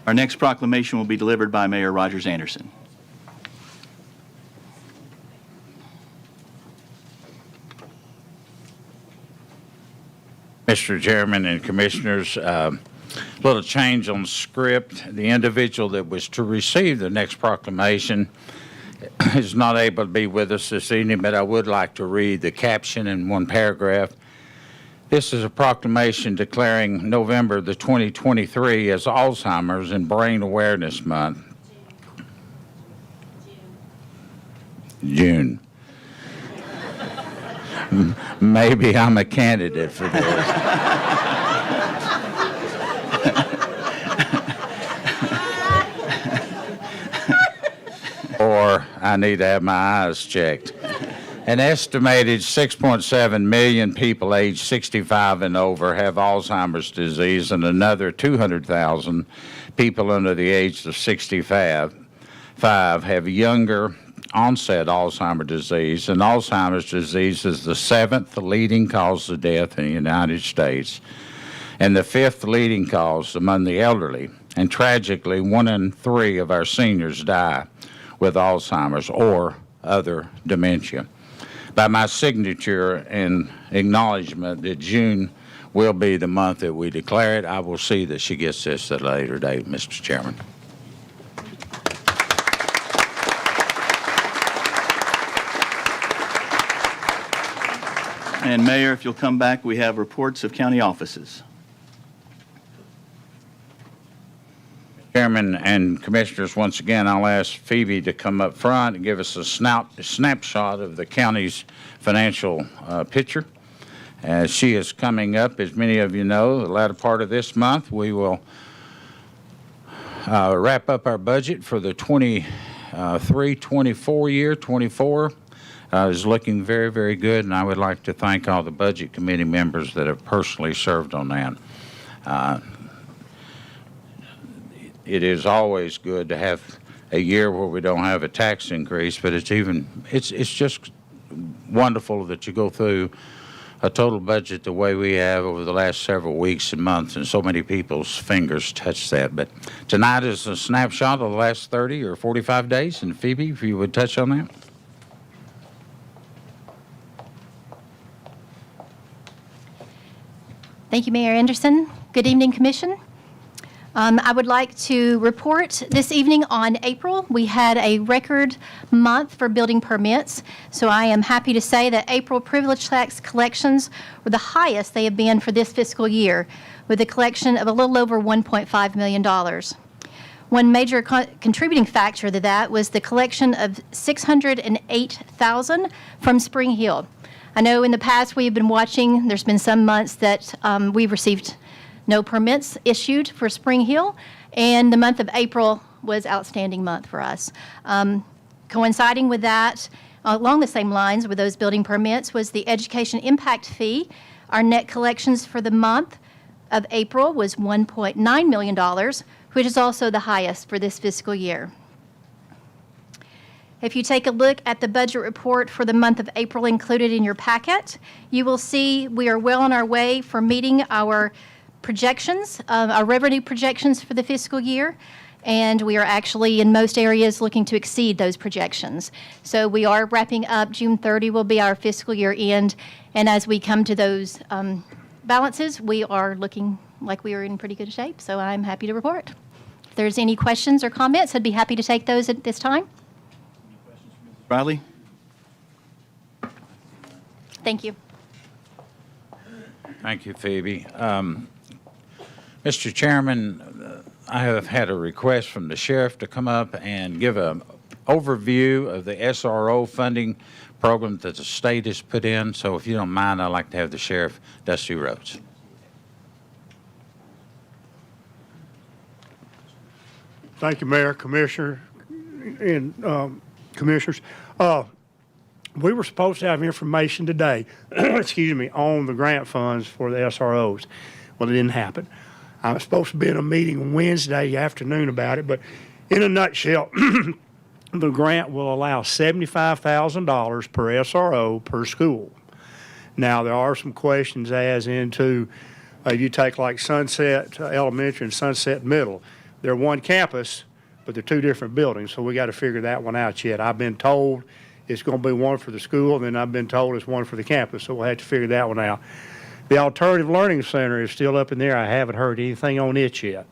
Our next proclamation will be delivered by Mayor Rogers Anderson. Mr. Chairman and Commissioners, a little change on script. The individual that was to receive the next proclamation is not able to be with us this evening, but I would like to read the caption in one paragraph. This is a proclamation declaring November the 2023 as Alzheimer's and Brain Awareness Month. June. Maybe I'm a candidate for this. Or I need to have my eyes checked. An estimated 6.7 million people aged 65 and over have Alzheimer's disease, and another 200,000 people under the age of 65 have younger onset Alzheimer's disease. And Alzheimer's disease is the 7th leading cause of death in the United States and the 5th leading cause among the elderly. And tragically, 1 in 3 of our seniors die with Alzheimer's or other dementia. By my signature and acknowledgement that June will be the month that we declare it, I will see that she gets this at a later date, Mr. Chairman. And Mayor, if you'll come back, we have reports of county offices. Chairman and Commissioners, once again, I'll ask Phoebe to come up front and give us a snapshot of the county's financial picture. As she is coming up, as many of you know, the latter part of this month, we will wrap up our budget for the 23-24 year. 24 is looking very, very good, and I would like to thank all the Budget Committee members that have personally served on that. It is always good to have a year where we don't have a tax increase, but it's just wonderful that you go through a total budget the way we have over the last several weeks and months, and so many people's fingers touch that. But tonight is a snapshot of the last 30 or 45 days, and Phoebe, if you would touch on that. Thank you, Mayor Anderson. Good evening, Commission. I would like to report this evening on April. We had a record month for building permits, so I am happy to say that April privilege tax collections were the highest they have been for this fiscal year, with a collection of a little over $1.5 million. One major contributing factor to that was the collection of $608,000 from Spring Hill. I know in the past we've been watching, there's been some months that we've received no permits issued for Spring Hill, and the month of April was outstanding month for us. Coinciding with that, along the same lines with those building permits, was the education impact fee. Our net collections for the month of April was $1.9 million, which is also the highest for this fiscal year. If you take a look at the budget report for the month of April included in your packet, you will see we are well on our way for meeting our projections, our revenue projections for the fiscal year, and we are actually in most areas looking to exceed those projections. So we are wrapping up. June 30 will be our fiscal year end, and as we come to those balances, we are looking like we are in pretty good shape, so I'm happy to report. If there's any questions or comments, I'd be happy to take those at this time. Riley? Thank you. Thank you, Phoebe. Mr. Chairman, I have had a request from the sheriff to come up and give an overview of the SRO funding program that the state has put in. So if you don't mind, I'd like to have the sheriff, Dusty Rhodes. Thank you, Mayor, Commissioner, and Commissioners. We were supposed to have information today, excuse me, on the grant funds for the SROs. Well, it didn't happen. I was supposed to be in a meeting Wednesday afternoon about it, but in a nutshell, the grant will allow $75,000 per SRO per school. Now, there are some questions as into, you take like Sunset Elementary and Sunset Middle. They're one campus, but they're two different buildings, so we got to figure that one out yet. I've been told it's going to be one for the school, and then I've been told it's one for the campus, so we'll have to figure that one out. The Alternative Learning Center is still up in there. I haven't heard anything on it yet.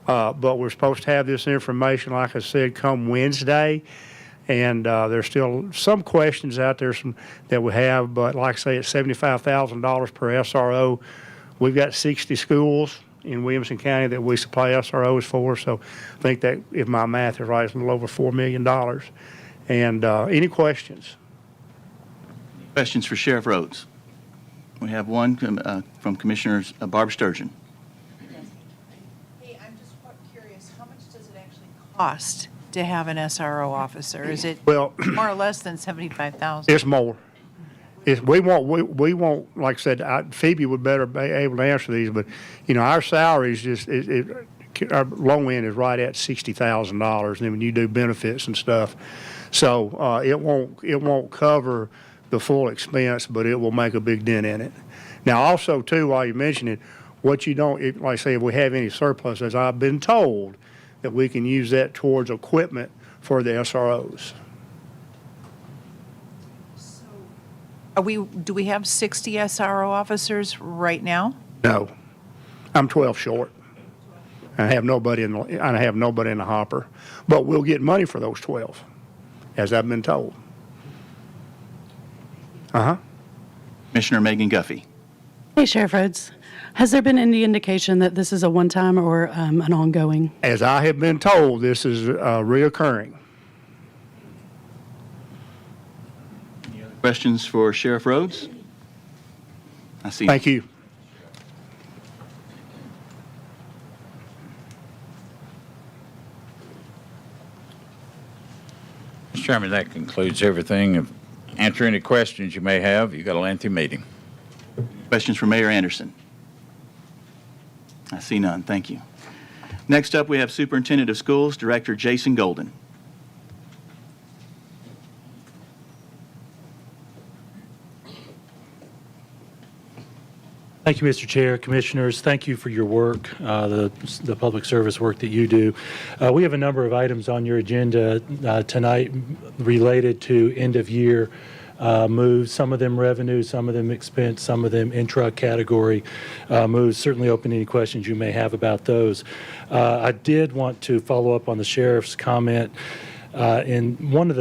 But we're supposed to have this information, like I said, come Wednesday, and there's still some questions out there that we have, but like I say, it's $75,000 per SRO. We've got 60 schools in Williamson County that we supply SROs for, so I think that, if my math is right, it's a little over $4 million. And any questions? Questions for Sheriff Rhodes? We have one from Commissioner Barbara Sturgeon. Hey, I'm just curious, how much does it actually cost to have an SRO officer? Is it more or less than $75,000? It's more. We won't, like I said, Phoebe would better be able to answer these, but, you know, our salaries just, our low end is right at $60,000, and then when you do benefits and stuff. So it won't cover the full expense, but it will make a big dent in it. Now, also, too, while you mention it, what you don't, like I say, if we have any surpluses, I've been told that we can use that towards equipment for the SROs. Do we have 60 SRO officers right now? No, I'm 12 short. I have nobody in the hopper, but we'll get money for those 12, as I've been told. Commissioner Megan Guffey. Hey, Sheriff Rhodes. Has there been any indication that this is a one-time or an ongoing? As I have been told, this is reoccurring. Questions for Sheriff Rhodes? I see. Thank you. Mr. Chairman, that concludes everything. Answer any questions you may have. You've got a lengthy meeting. Questions for Mayor Anderson? I see none. Thank you. Next up, we have Superintendent of Schools, Director Jason Golden. Thank you, Mr. Chair, Commissioners. Thank you for your work, the public service work that you do. We have a number of items on your agenda tonight related to end-of-year moves, some of them revenue, some of them expense, some of them intra-category moves. Certainly open any questions you may have about those. I did want to follow up on the Sheriff's comment. In one of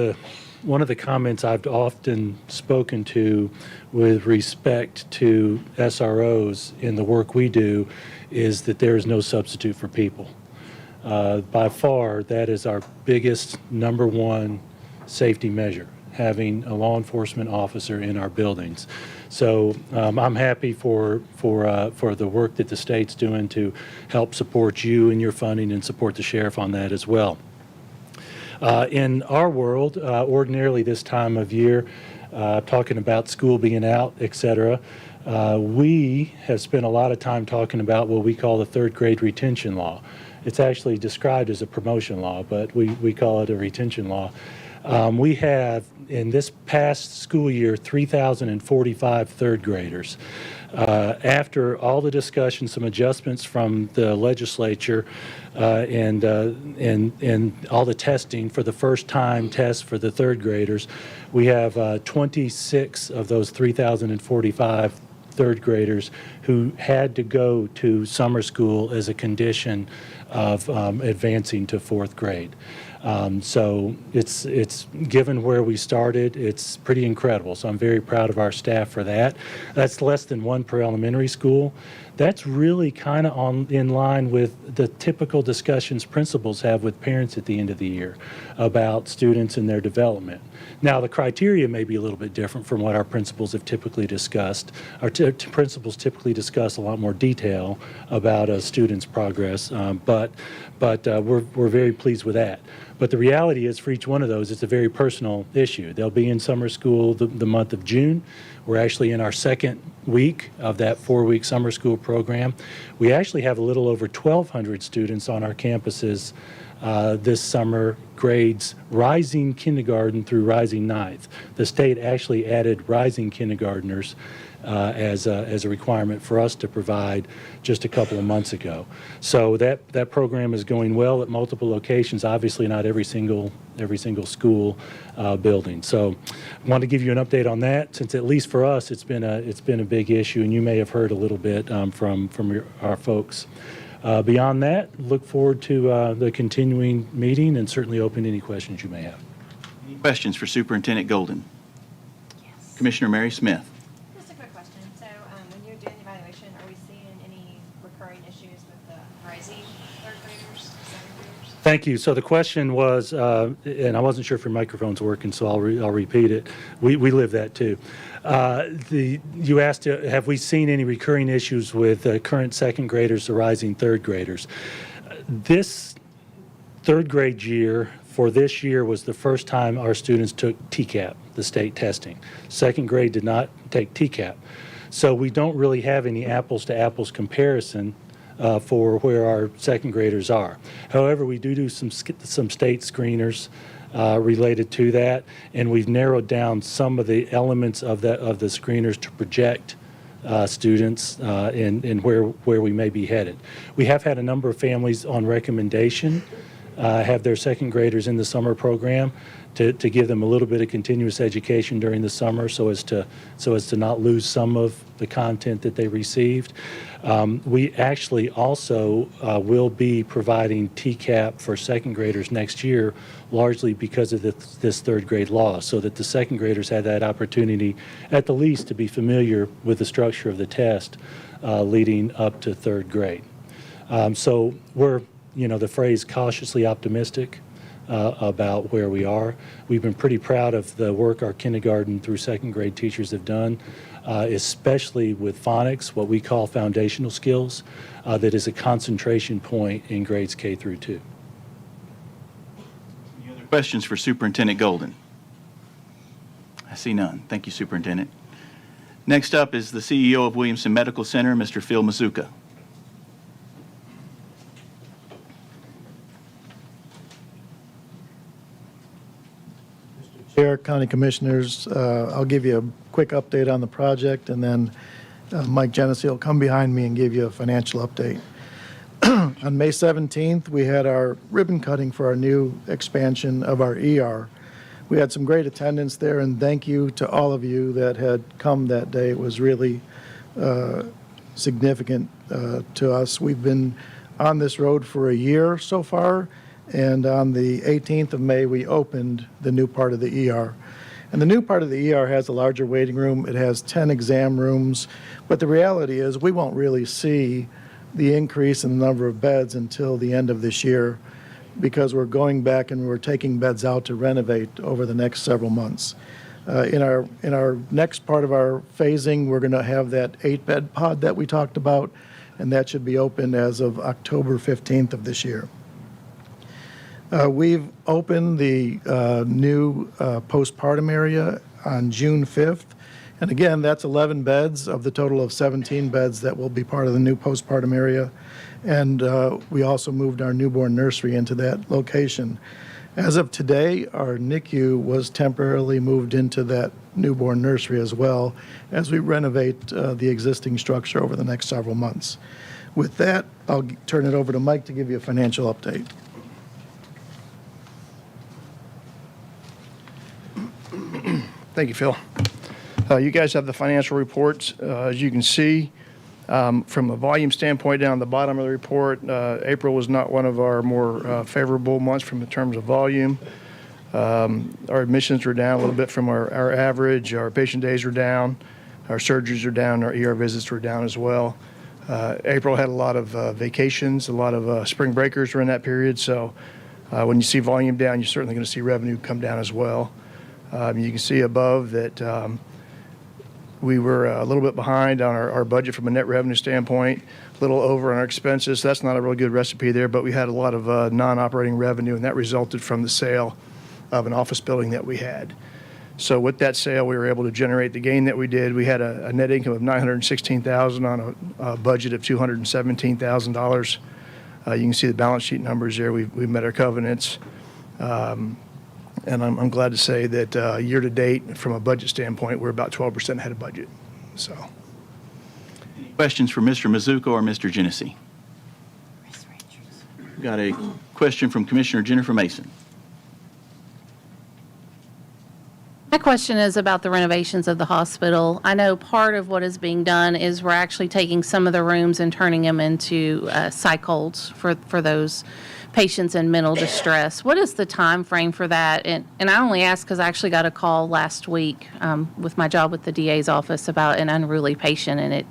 the comments I've often spoken to with respect to SROs in the work we do is that there is no substitute for people. By far, that is our biggest number one safety measure, having a law enforcement officer in our buildings. So I'm happy for the work that the state's doing to help support you in your funding and support the sheriff on that as well. In our world, ordinarily this time of year, talking about school being out, et cetera, We have spent a lot of time talking about what we call the third grade retention law. It's actually described as a promotion law, but we call it a retention law. We have, in this past school year, 3,045 third graders. After all the discussion, some adjustments from the legislature, and all the testing for the first time tests for the third graders, we have 26 of those 3,045 third graders who had to go to summer school as a condition of advancing to fourth grade. So it's given where we started, it's pretty incredible. So I'm very proud of our staff for that. That's less than one per elementary school. That's really kind of in line with the typical discussions principals have with parents at the end of the year about students and their development. Now, the criteria may be a little bit different from what our principals have typically discussed. Our principals typically discuss a lot more detail about a student's progress, but we're very pleased with that. But the reality is, for each one of those, it's a very personal issue. They'll be in summer school the month of June. We're actually in our second week of that 4-week summer school program. We actually have a little over 1,200 students on our campuses this summer, grades rising kindergarten through rising ninth. The state actually added rising kindergartners as a requirement for us to provide just a couple of months ago. So that program is going well at multiple locations, obviously not every single school building. So I want to give you an update on that, since at least for us it's been a big issue, and you may have heard a little bit from our folks. Beyond that, look forward to the continuing meeting and certainly open any questions you may have. Any questions for Superintendent Golden? Yes. Commissioner Mary Smith. Just a quick question. So when you're doing the evaluation, are we seeing any recurring issues with the rising third graders, second graders? Thank you. So the question was, and I wasn't sure if your microphone's working, so I'll repeat it. We live that too. You asked, have we seen any recurring issues with current second graders or rising third graders? This third grade year for this year was the first time our students took TCAP, the state testing. Second grade did not take TCAP. So we don't really have any apples to apples comparison for where our second graders are. However, we do some state screeners related to that, and we've narrowed down some of the elements of the screeners to project students in where we may be headed. We have had a number of families on recommendation have their second graders in the summer program to give them a little bit of continuous education during the summer so as to not lose some of the content that they received. We actually also will be providing TCAP for second graders next year, largely because of this third grade law, so that the second graders had that opportunity at the least to be familiar with the structure of the test leading up to third grade. So we're, the phrase cautiously optimistic about where we are. We've been pretty proud of the work our kindergarten through second grade teachers have done, especially with phonics, what we call foundational skills, that is a concentration point in grades K through 2. Any other questions for Superintendent Golden? I see none. Thank you, Superintendent. Next up is the CEO of Williamson Medical Center, Mr. Phil Mazuka. Chair, County Commissioners, I'll give you a quick update on the project, and then Mike Genesee will come behind me and give you a financial update. On May 17th, we had our ribbon cutting for our new expansion of our ER. We had some great attendance there, and thank you to all of you that had come that day. It was really significant to us. We've been on this road for a year so far, and on the 18th of May, we opened the new part of the ER. And the new part of the ER has a larger waiting room. It has 10 exam rooms. But the reality is we won't really see the increase in the number of beds until the end of this year, because we're going back and we're taking beds out to renovate over the next several months. In our next part of our phasing, we're going to have that 8-bed pod that we talked about, and that should be open as of October 15th of this year. We've opened the new postpartum area on June 5th, And again, that's 11 beds of the total of 17 beds that will be part of the new postpartum area. And we also moved our newborn nursery into that location. As of today, our NICU was temporarily moved into that newborn nursery as well as we renovate the existing structure over the next several months. With that, I'll turn it over to Mike to give you a financial update. Thank you, Phil. You guys have the financial reports. As you can see, from a volume standpoint down the bottom of the report, April was not one of our more favorable months in terms of volume. Our admissions were down a little bit from our average. Our patient days were down. Our surgeries are down. Our ER visits were down as well. April had a lot of vacations. A lot of spring breakers were in that period. So when you see volume down, you're certainly going to see revenue come down as well. You can see above that we were a little bit behind on our budget from a net revenue standpoint, a little over on our expenses. That's not a real good recipe there, but we had a lot of non-operating revenue, and that resulted from the sale of an office building that we had. So with that sale, we were able to generate the gain that we did. We had a net income of $916,000 on a budget of $217,000. You can see the balance sheet numbers there. We met our covenants. And I'm glad to say that year to date, from a budget standpoint, we're about 12% ahead of budget. So, Questions for Mr. Mizuko or Mr. Genesee? We've got a question from Commissioner Jennifer Mason. My question is about the renovations of the hospital. I know part of what is being done is we're actually taking some of the rooms and turning them into psych holds for those patients in mental distress. What is the time frame for that? And I only ask because I actually got a call last week with my job with the DA's office about an unruly patient, and it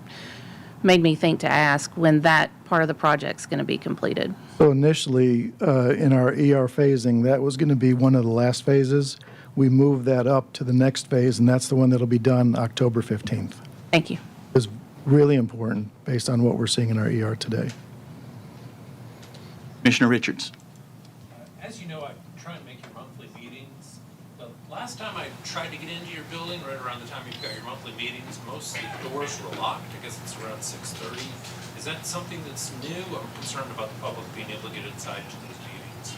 made me think to ask when that part of the project's going to be completed. So initially, in our ER phasing, that was going to be one of the last phases. We moved that up to the next phase, and that's the one that'll be done October 15th. Thank you. It's really important based on what we're seeing in our ER today. Commissioner Richards. As you know, I try and make your monthly meetings. The last time I tried to get into your building, right around the time you've got your monthly meetings, most of the doors were locked. I guess it's around 6:30. Is that something that's new? I'm concerned about the public being able to get inside to those meetings.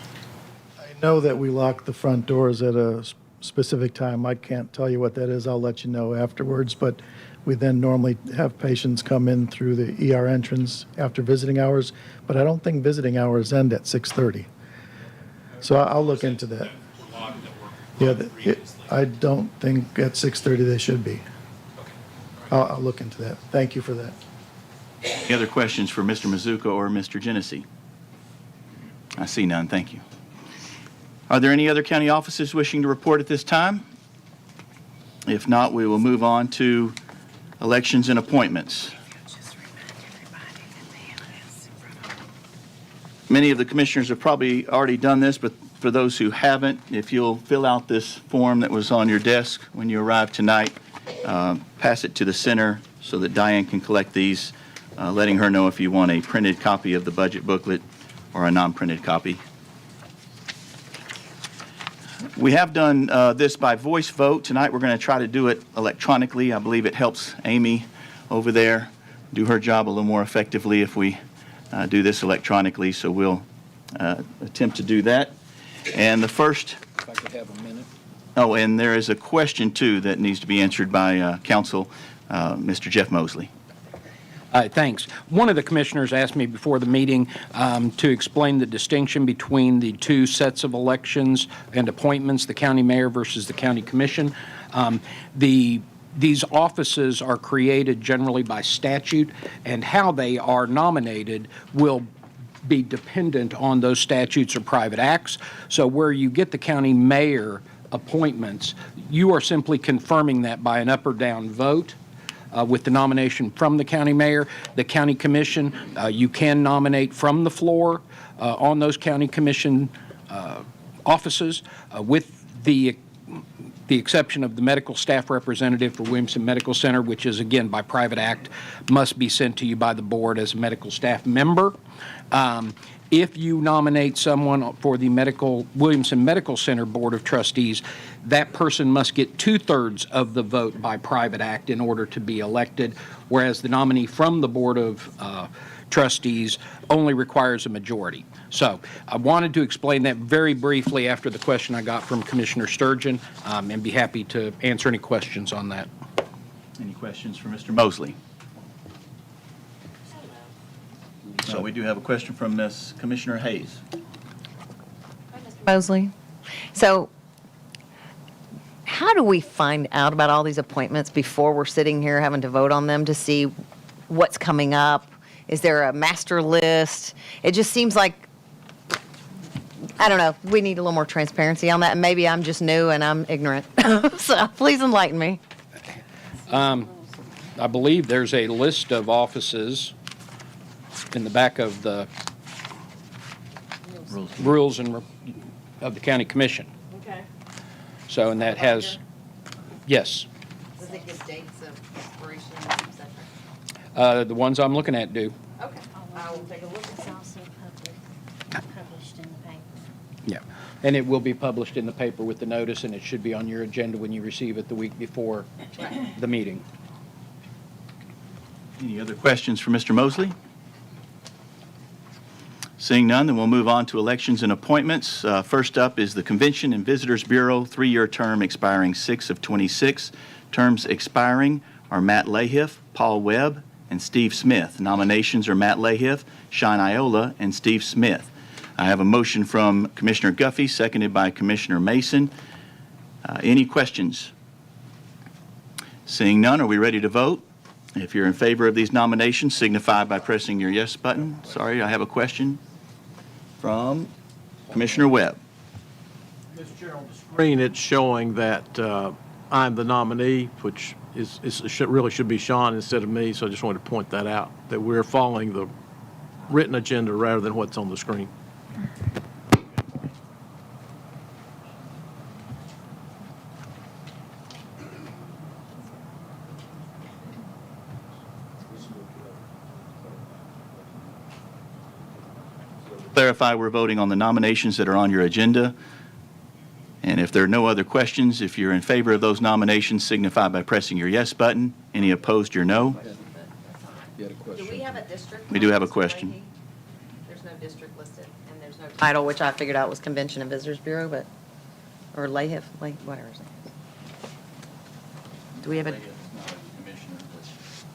I know that we lock the front doors at a specific time. I can't tell you what that is. I'll let you know afterwards. But we then normally have patients come in through the ER entrance after visiting hours. But I don't think visiting hours end at 6:30. So I'll look into that. Yeah, I don't think at 6:30 they should be. I'll look into that. Thank you for that. Any other questions for Mr. Mizuko or Mr. Genesee? I see none. Thank you. Are there any other county offices wishing to report at this time? If not, we will move on to elections and appointments. Many of the commissioners have probably already done this, but for those who haven't, if you'll fill out this form that was on your desk when you arrived tonight, pass it to the center so that Diane can collect these, letting her know if you want a printed copy of the budget booklet or a non-printed copy. We have done this by voice vote. Tonight we're going to try to do it electronically. I believe it helps Amy over there do her job a little more effectively if we do this electronically, so we'll attempt to do that. And the first... If I could have a minute. Oh, and there is a question, too, that needs to be answered by counsel, Mr. Jeff Mosley. Thanks. One of the commissioners asked me before the meeting to explain the distinction between the two sets of elections and appointments, the county mayor versus the county commission. These offices are created generally by statute, and how they are nominated will be dependent on those statutes or private acts. So where you get the county mayor appointments, you are simply confirming that by an up or down vote. With the nomination from the county mayor. The county commission, you can nominate from the floor on those county commission offices with the the exception of the medical staff representative for Williamson Medical Center, which is, again, by private act, must be sent to you by the board as a medical staff member. If you nominate someone for the Williamson Medical Center Board of Trustees, that person must get 2/3 of the vote by private act in order to be elected, whereas the nominee from the Board of Trustees only requires a majority. So I wanted to explain that very briefly after the question I got from Commissioner Sturgeon, and be happy to answer any questions on that. Any questions for Mr. Mosley? So we do have a question from Ms. Commissioner Hayes. Mosley. So how do we find out about all these appointments before we're sitting here having to vote on them to see what's coming up? Is there a master list? It just seems like, I don't know, we need a little more transparency on that, and maybe I'm just new and I'm ignorant. So please enlighten me. I believe there's a list of offices in the back of the rules and of the county commission. Okay. So, and that has, yes, Does it give dates of expiration, etc.? the ones I'm looking at do. Okay, I will take a look. It's also published in the paper. Yeah, and it will be published in the paper with the notice, and it should be on your agenda when you receive it the week before the meeting. Any other questions for Mr. Mosley? Seeing none, then we'll move on to elections and appointments. First up is the Convention and Visitors Bureau, 3-year term expiring 6 of 26. Terms expiring are Matt Lahiff, Paul Webb, and Steve Smith. Nominations are Matt Lahiff, Sean Iola, and Steve Smith. I have a motion from Commissioner Guffey, seconded by Commissioner Mason. Any questions? Seeing none, are we ready to vote? If you're in favor of these nominations, signify by pressing your yes button. Sorry, I have a question from Commissioner Webb. Mr. Chair, on the screen, it's showing that I'm the nominee, which really should be Sean instead of me, so I just wanted to point that out, that we're following the written agenda rather than what's on the screen. Clarify, we're voting on the nominations that are on your agenda. And if there are no other questions, if you're in favor of those nominations, signify by pressing your yes button. Any opposed, your no. Do we have a district? We do have a question. There's no district listed, and there's no title, which I figured out was Convention and Visitors Bureau, but, or Lahiff, whatever. Do we have a?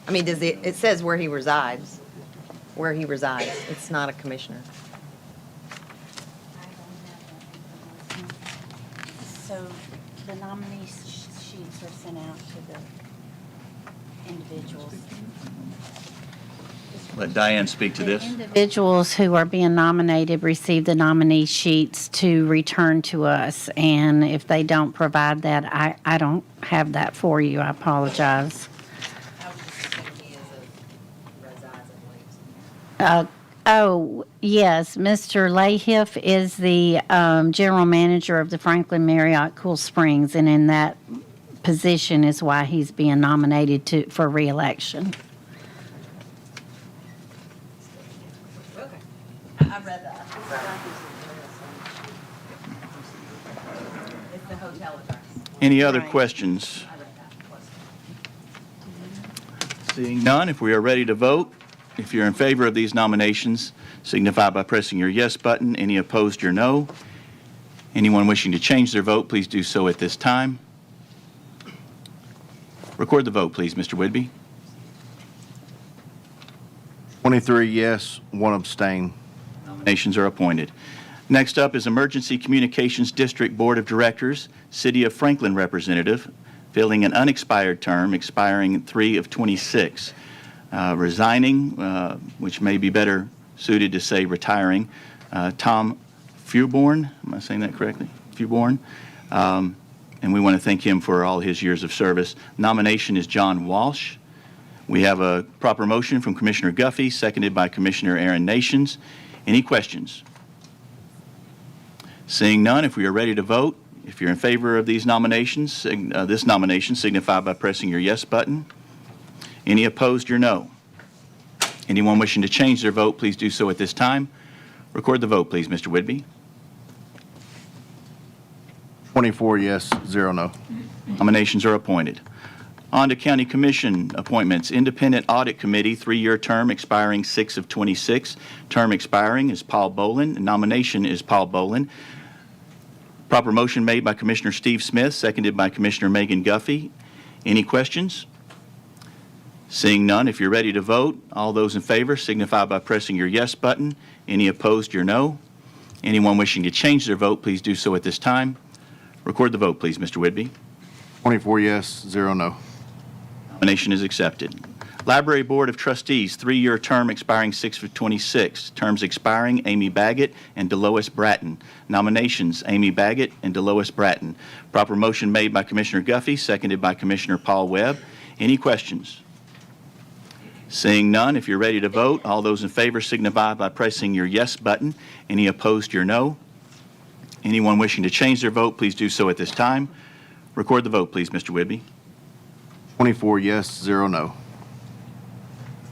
I mean, it says where he resides. Where he resides. It's not a commissioner. So the nominee sheets are sent out to the individuals. Let Diane speak to this. Individuals who are being nominated receive the nominee sheets to return to us, and if they don't provide that, I don't have that for you. I apologize. Oh, yes, Mr. Lahiff is the general manager of the Franklin Marriott Cool Springs, and in that position is why he's being nominated for reelection. I read that. It's the hotel address. Any other questions? Seeing none, if we are ready to vote, if you're in favor of these nominations, signify by pressing your yes button. Any opposed, your no. Anyone wishing to change their vote, please do so at this time. Record the vote, please, Mr. Whidbey. 23 yes, 1 abstain. Nominations are appointed. Next up is Emergency Communications District Board of Directors, City of Franklin representative, filling an unexpired term expiring 3 of 26. Resigning, which may be better suited to say retiring, Tom Feuborn, am I saying that correctly? Feuborn. And we want to thank him for all his years of service. Nomination is John Walsh. We have a proper motion from Commissioner Guffey, seconded by Commissioner Aaron Nations. Any questions? Seeing none, if we are ready to vote, If you're in favor of these nominations, this nomination, signify by pressing your yes button. Any opposed, your no. Anyone wishing to change their vote, please do so at this time. Record the vote, please, Mr. Whitby. 24 yes, 0 no. Nominations are appointed. On to County Commission appointments. Independent Audit Committee, 3-year term expiring 6 of 26. Term expiring is Paul Bolin. Nomination is Paul Bolin. Proper motion made by Commissioner Steve Smith, seconded by Commissioner Megan Guffey. Any questions? Seeing none, if you're ready to vote, all those in favor signify by pressing your yes button. Any opposed, your no. Anyone wishing to change their vote, please do so at this time. Record the vote, please, Mr. Whitby. 24 yes, 0 no. Nomination is accepted. Library Board of Trustees, 3-year term expiring 6 of 26. Terms expiring, Amy Baggett and Delois Bratton. Nominations, Amy Baggett and Delois Bratton. Proper motion made by Commissioner Guffey, seconded by Commissioner Paul Webb. Any questions? Seeing none, if you're ready to vote, all those in favor signify by pressing your yes button. Any opposed, your no. Anyone wishing to change their vote, please do so at this time. Record the vote, please, Mr. Whitby. 24 yes, 0 no.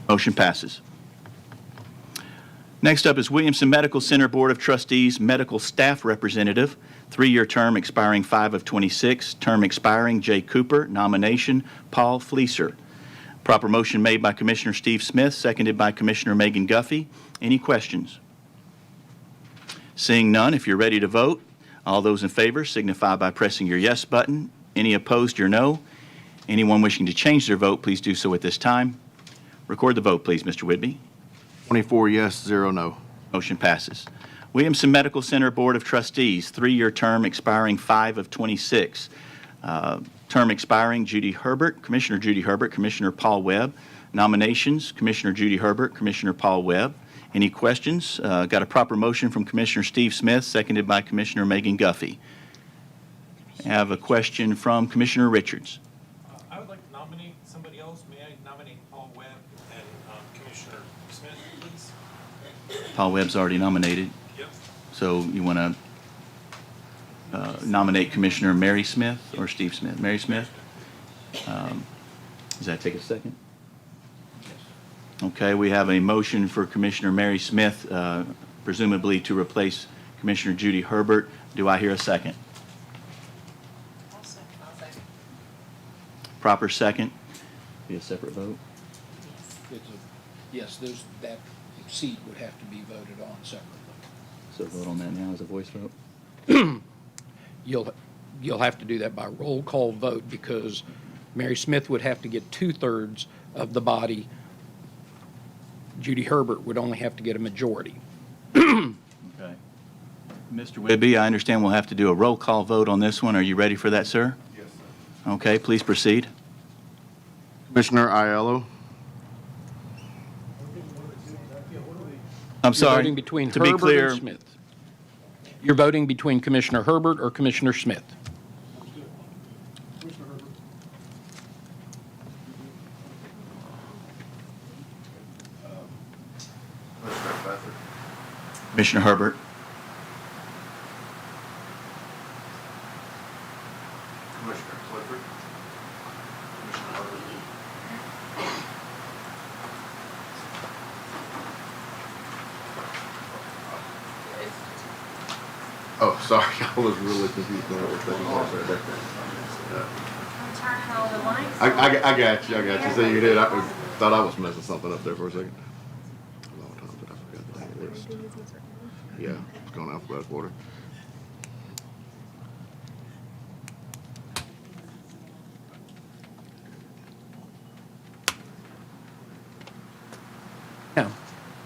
Motion passes. Next up is Williamson Medical Center Board of Trustees Medical Staff Representative, 3-year term expiring 5 of 26. Term expiring, Jay Cooper. Nomination, Paul Fleeser. Proper motion made by Commissioner Steve Smith, seconded by Commissioner Megan Guffey. Any questions? Seeing none, if you're ready to vote, all those in favor signify by pressing your yes button. Any opposed, your no. Anyone wishing to change their vote, please do so at this time. Record the vote, please, Mr. Whitby. 24 yes, 0 no. Motion passes. Williamson Medical Center Board of Trustees, 3-year term expiring 5 of 26. Term expiring, Judy Herbert, Commissioner Judy Herbert, Commissioner Paul Webb. Nominations, Commissioner Judy Herbert, Commissioner Paul Webb. Any questions? Got a proper motion from Commissioner Steve Smith, seconded by Commissioner Megan Guffey. I have a question from Commissioner Richards. I would like to nominate somebody else. May I nominate Paul Webb and Commissioner Smith, please? Paul Webb's already nominated. Yep. So you want to nominate Commissioner Mary Smith or Steve Smith? Mary Smith? Does that take a second? Okay, we have a motion for Commissioner Mary Smith, presumably to replace Commissioner Judy Herbert. Do I hear a second? I'll second. Proper second? Be a separate vote? Yes, that seat would have to be voted on separately. So vote on that now as a voice vote? You'll have to do that by roll call vote because Mary Smith would have to get 2/3 of the body. Judy Herbert would only have to get a majority. Okay. Mr. Whitby, I understand we'll have to do a roll call vote on this one. Are you ready for that, sir? Yes, sir. Okay, please proceed. Commissioner Aiello, I'm You're sorry. voting between To be Herbert clear, and Smith. You're voting between Commissioner Herbert or Commissioner Smith. Commissioner Herbert. Commissioner Clifford, Commissioner Herbert. Oh, sorry, I was really confused on what that was right there. Turning all the lights. I got you. So you did. I thought I was messing something up there for a second. A long time that I forgot the dang list. Yeah, it's going alphabetical order. Yeah.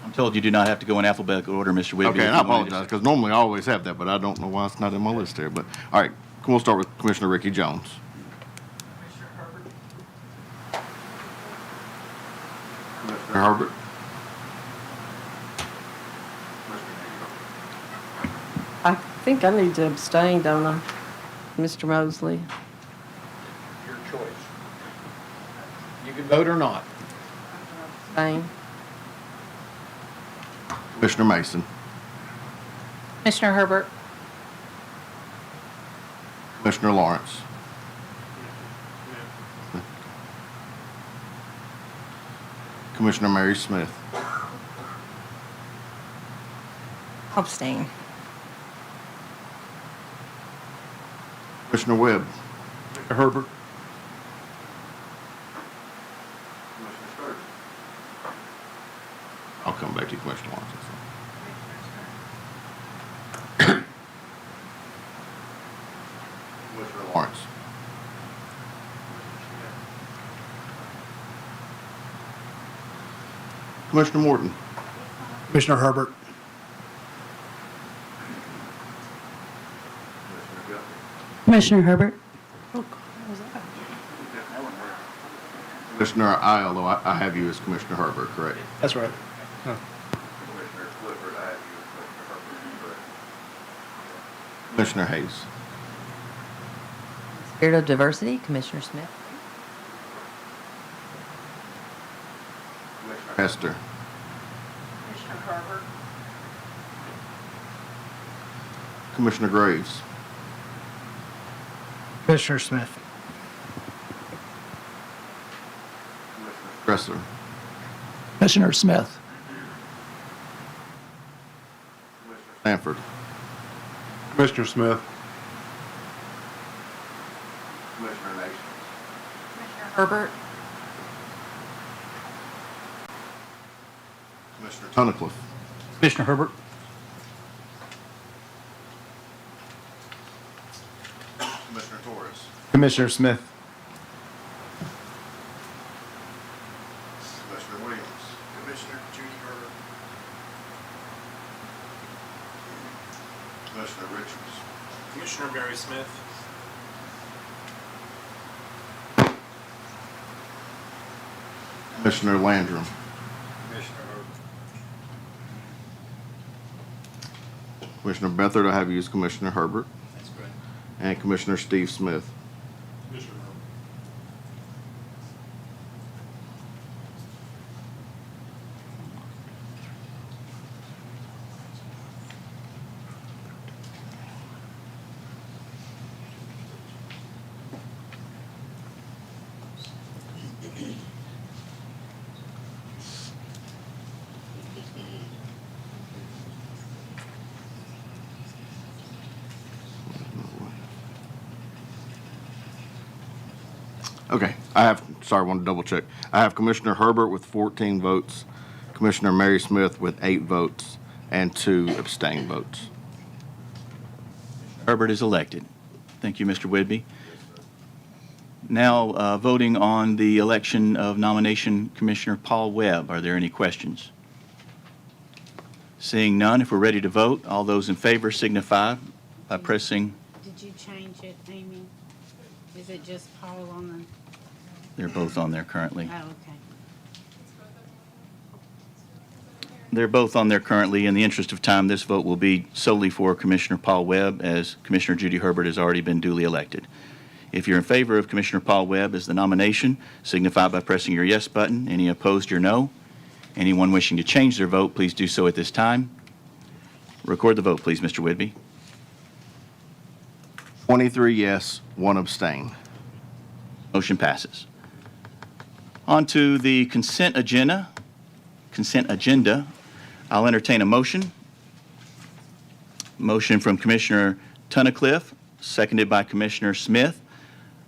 I'm told you do not have to go in alphabetical order, Mr. Whitby. Okay, if and I you wanted to- apologize, because normally I always have that, but I don't know why it's not in my list here. But, all right, we'll start with Commissioner Ricky Jones. Commissioner Herbert. I think I need to abstain, don't I, Mr. Mosley? Your choice. You can vote or not. Abstain. Commissioner Mason. Commissioner Herbert. Commissioner Lawrence. Commissioner Mary Smith. Abstain. Commissioner Webb. Herbert. I'll come back to you, Commissioner Lawrence. Commissioner Lawrence. Commissioner Morton. Commissioner Herbert. Commissioner Herbert. Commissioner I, although I have you as Commissioner Herbert, correct? That's right. Commissioner Hayes. Spirit of diversity, Commissioner Smith. Hester. Commissioner Herbert. Commissioner Graves. Commissioner Smith. Dresser. Commissioner Smith. Sanford. Commissioner Smith. Commissioner Nation. Herbert. Commissioner Tunnicliffe. Commissioner Herbert. Commissioner Torres. Commissioner Smith. Commissioner Williams. Commissioner Judy Herbert. Commissioner Richards. Commissioner Mary Smith. Commissioner Landrum. Commissioner Beathard, I have you as Commissioner Herbert. That's correct. And Commissioner Steve Smith. Okay, I want to double check. I have Commissioner Herbert with 14 votes, Commissioner Mary Smith with 8 votes, and 2 abstain votes. Herbert is elected. Thank you, Mr. Whidbey. Now, voting on the election of nomination Commissioner Paul Webb. Are there any questions? Seeing none, if we're ready to vote, all those in favor signify by pressing. Did you change it, Amy? Is it just Paul on They're both on there currently. the, oh, okay. They're both on there currently. In the interest of time, this vote will be solely for Commissioner Paul Webb, as Commissioner Judy Herbert has already been duly elected. If you're in favor of Commissioner Paul Webb as the nomination, signify by pressing your yes button. Any opposed, your no. Anyone wishing to change their vote, please do so at this time. Record the vote, please, Mr. Whidbey. 23 yes, 1 abstain. Motion passes. On to the consent agenda. I'll entertain a motion. Motion from Commissioner Tunnicliffe, seconded by Commissioner Smith.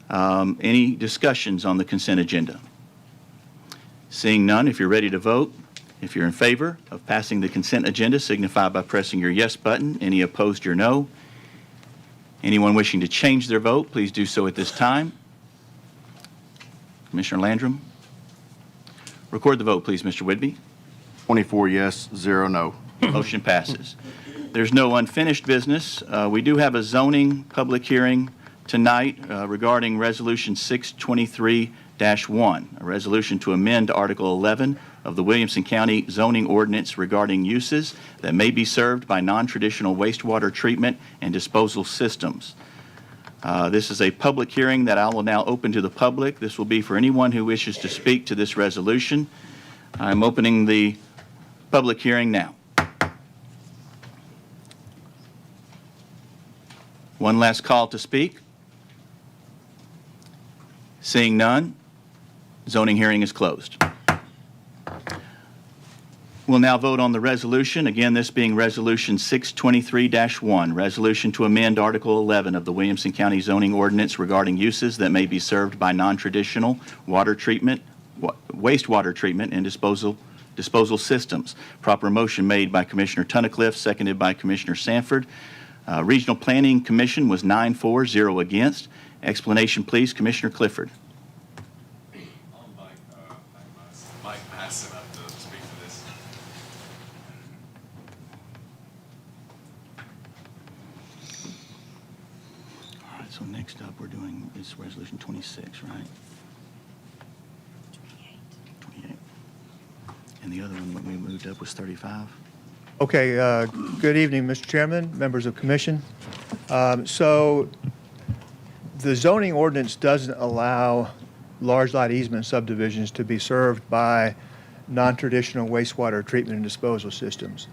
Any discussions on the consent agenda? Seeing none, if you're ready to vote, if you're in favor of passing the consent agenda, signify by pressing your yes button. Any opposed, your no. Anyone wishing to change their vote, please do so at this time. Commissioner Landrum. Record the vote, please, Mr. Whidbey. 24 yes, 0 no. Motion passes. There's no unfinished business. We do have a zoning public hearing tonight regarding Resolution 623-1, a resolution to amend Article 11 of the Williamson County zoning ordinance regarding uses that may be served by non-traditional wastewater treatment and disposal systems. This is a public hearing that I will now open to the public. This will be for anyone who wishes to speak to this resolution. I'm opening the public hearing now. One last call to speak. Seeing none, zoning hearing is closed. We'll now vote on the resolution. Again, this being Resolution 623-1, resolution to amend Article 11 of the Williamson County zoning ordinance regarding uses that may be served by non-traditional water treatment, wastewater treatment, and disposal systems. Proper motion made by Commissioner Tunnicliffe, seconded by Commissioner Sanford. Regional Planning Commission was 9-4, 0 against. Explanation, please, Commissioner Clifford. Mike Masson up to speak to this. All right, so next up we're doing is Resolution 26, right? 28. And the other one that we moved up was 35? Okay, good evening, Mr. Chairman, members of commission. So the zoning ordinance doesn't allow large lot easement subdivisions to be served by non-traditional wastewater treatment and disposal systems.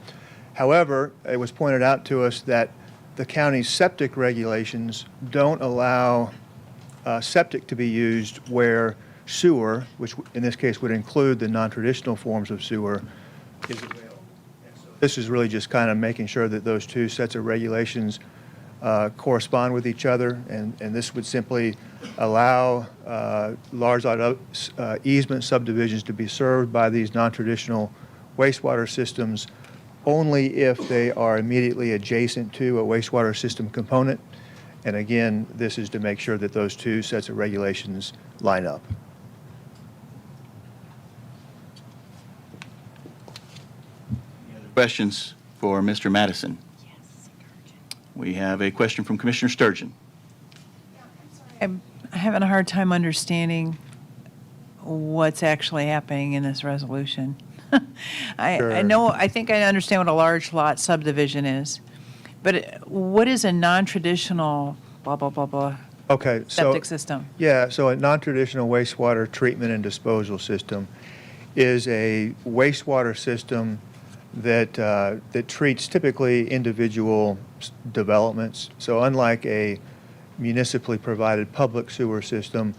However, it was pointed out to us that the county's septic regulations don't allow septic to be used where sewer, which in this case would include the non-traditional forms of sewer, is available. This is really just kind of making sure that those two sets of regulations correspond with each other, and this would simply allow large lot easement subdivisions to be served by these non-traditional wastewater systems only if they are immediately adjacent to a wastewater system component. And again, this is to make sure that those two sets of regulations line up. Questions for Mr. Madison? We have a question from Commissioner Sturgeon. I'm having a hard time understanding what's actually happening in this resolution. I know, I think I understand what a large lot subdivision is, but what is a non-traditional blah, blah, blah, blah Okay, septic system? Yeah, so a non-traditional wastewater treatment and disposal system is a wastewater system that that treats typically individual developments. So unlike a municipally provided public sewer system,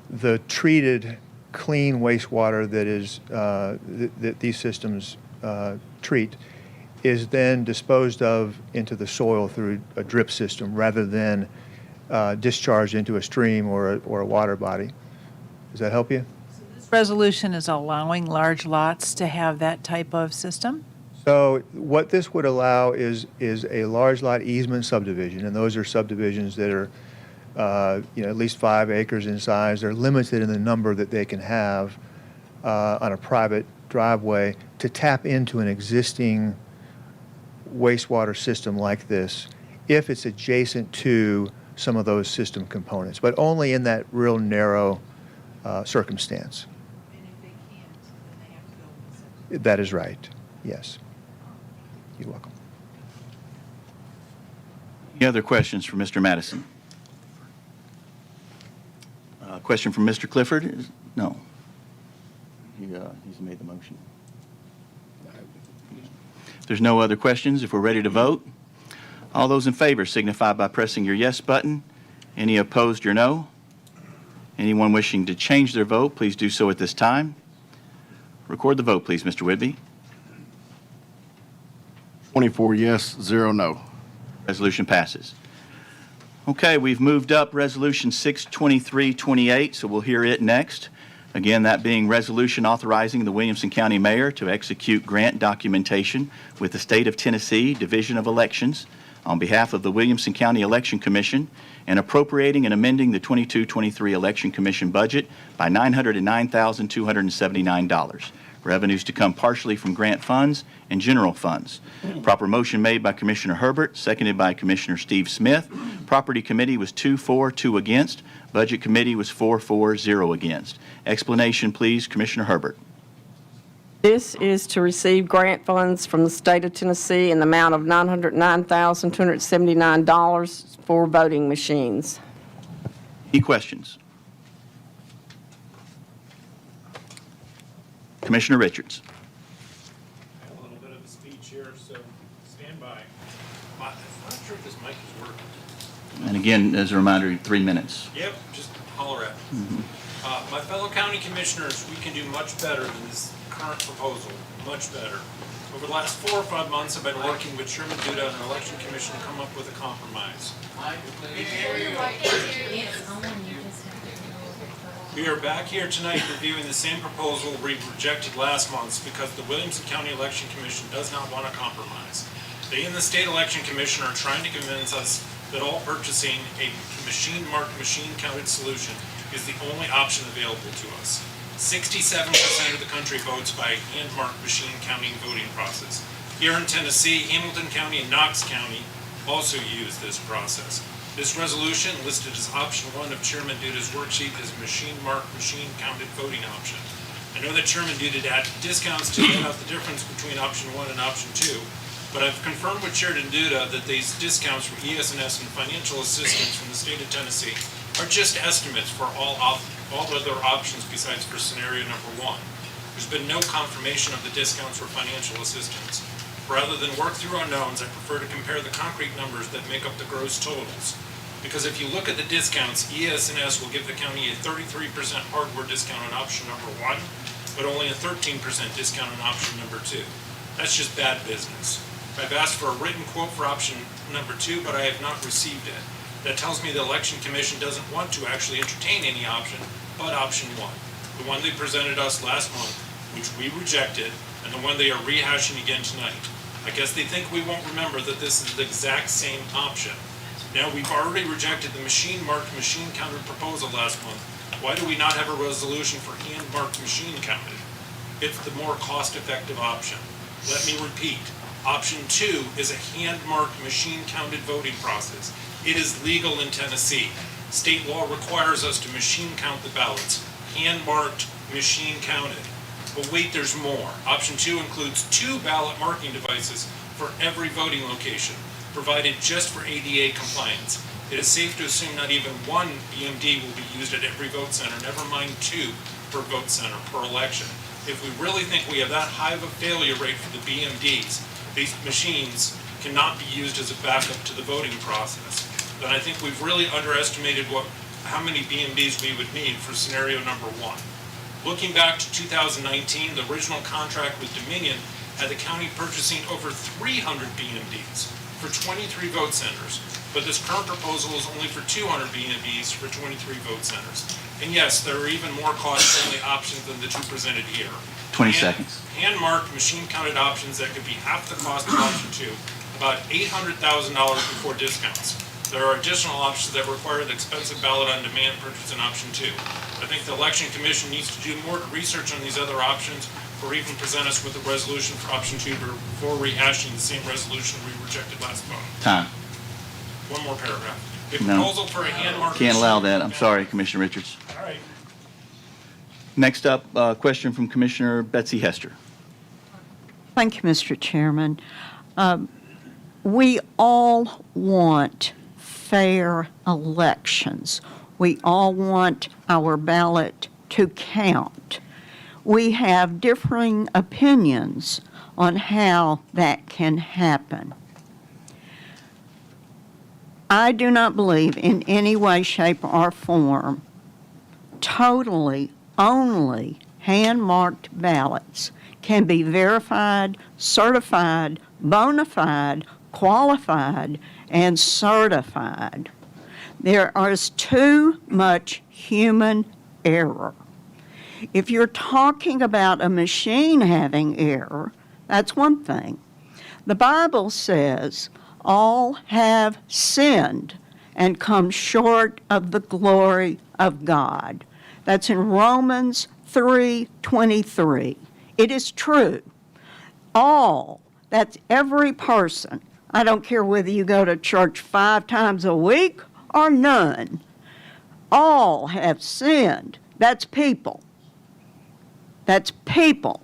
the treated clean wastewater that is that these systems treat is then disposed of into the soil through a drip system rather than discharged into a stream or a water body. Does that help you? This resolution is allowing large lots to have that type of system? So what this would allow is a large lot easement subdivision, and those are subdivisions that are at least 5 acres in size. They're limited in the number that they can have on a private driveway to tap into an existing wastewater system like this if it's adjacent to some of those system components, but only in that real narrow circumstance. And if they can't, then they have to go with the septic. That is right, yes. You're welcome. Any other questions for Mr. Madison? Question from Mr. Clifford? No. He's made the motion. If there's no other questions, if we're ready to vote, all those in favor signify by pressing your yes button. Any opposed, your no. Anyone wishing to change their vote, please do so at this time. Record the vote, please, Mr. Whitby. 24 yes, 0 no. Resolution passes. Okay, we've moved up Resolution 62328, so we'll hear it next. Again, that being resolution authorizing the Williamson County Mayor to execute grant documentation with the State of Tennessee Division of Elections on behalf of the Williamson County Election Commission and appropriating and amending the 22-23 Election Commission budget by $909,279. Revenues to come partially from grant funds and general funds. Proper motion made by Commissioner Herbert, seconded by Commissioner Steve Smith. Property Committee was 2-4, 2 against. Budget Committee was 4-4, 0 against. Explanation, please, Commissioner Herbert. This is to receive grant funds from the state of Tennessee in the amount of $909,279 for voting machines. Any questions? Commissioner Richards. I have a little bit of a speech here, so stand by. I'm not sure if this mic is working. And again, as a reminder, 3 minutes. Yep, just holler at me. My fellow county commissioners, we can do much better than this current proposal, much better. Over the last 4 or 5 months, I've been working with Chairman Duda and our election commission to come up with a compromise. We are back here tonight reviewing the same proposal we rejected last month because the Williamson County Election Commission does not want a compromise. They and the State Election Commission are trying to convince us that all purchasing a machine-marked, machine-counted solution is the only option available to us. 67% of the country votes by hand-marked machine counting voting process. Here in Tennessee, Hamilton County and Knox County also use this process. This resolution, listed as option 1 of Chairman Duda's worksheet, is machine-marked, machine-counted voting option. I know that Chairman Duda had discounts to net out the difference between option 1 and option 2, but I've confirmed with Chairman Duda that these discounts from ES&S and financial assistance from the state of Tennessee are just estimates for all other options besides for scenario number 1. There's been no confirmation of the discounts or financial assistance. Rather than work through unknowns, I prefer to compare the concrete numbers that make up the gross totals. Because if you look at the discounts, ES&S will give the county a 33% hardware discount on option number 1, but only a 13% discount on option number 2. That's just bad business. I've asked for a written quote for option number 2, but I have not received it. That tells me the Election Commission doesn't want to actually entertain any option but option 1, the one they presented us last month, which we rejected, and the one they are rehashing again tonight. I guess they think we won't remember that this is the exact same option. Now, we've already rejected the machine-marked, machine-counted proposal last month. Why do we not have a resolution for hand-marked, machine-counted? It's the more cost-effective option. Let me repeat. Option 2 is a hand-marked, machine-counted voting process. It is legal in Tennessee. State law requires us to machine-count the ballots. Hand-marked, machine-counted. But wait, there's more. Option 2 includes 2 ballot marking devices for every voting location, provided just for ADA compliance. It is safe to assume not even 1 BMD will be used at every vote center, never mind 2 per vote center per election. If we really think we have that high of a failure rate for the BMDs, these machines cannot be used as a backup to the voting process, then I think we've really underestimated how many BMDs we would need for scenario number 1. Looking back to 2019, the original contract with Dominion had the county purchasing over 300 BMDs for 23 vote centers, but this current proposal is only for 200 BMDs for 23 vote centers. And yes, there are even more cost-friendly options than the 2 presented here. 20 seconds. Hand-marked, machine-counted options that could be half the cost of option 2, about $800,000 before discounts. There are additional options that require the expensive ballot on demand purchase in option 2. I think the Election Commission needs to do more research on these other options, or even present us with a resolution for option 2 before rehashing the same resolution we rejected last month. Time. One more paragraph. The No. proposal for a hand-marked. Can't allow that. I'm sorry, Commissioner Richards. All right. Next up, question from Commissioner Betsy Hester. Thank you, Mr. Chairman. We all want fair elections. We all want our ballot to count. We have differing opinions on how that can happen. I do not believe in any way, shape, or form totally only hand-marked ballots can be verified, certified, bona fide, qualified, and certified. There is too much human error. If you're talking about a machine having error, that's one thing. The Bible says, all have sinned and come short of the glory of God. That's in Romans 3:23. It is true. All, that's every person. I don't care whether you go to church 5 times a week or none. All have sinned. That's people. That's people.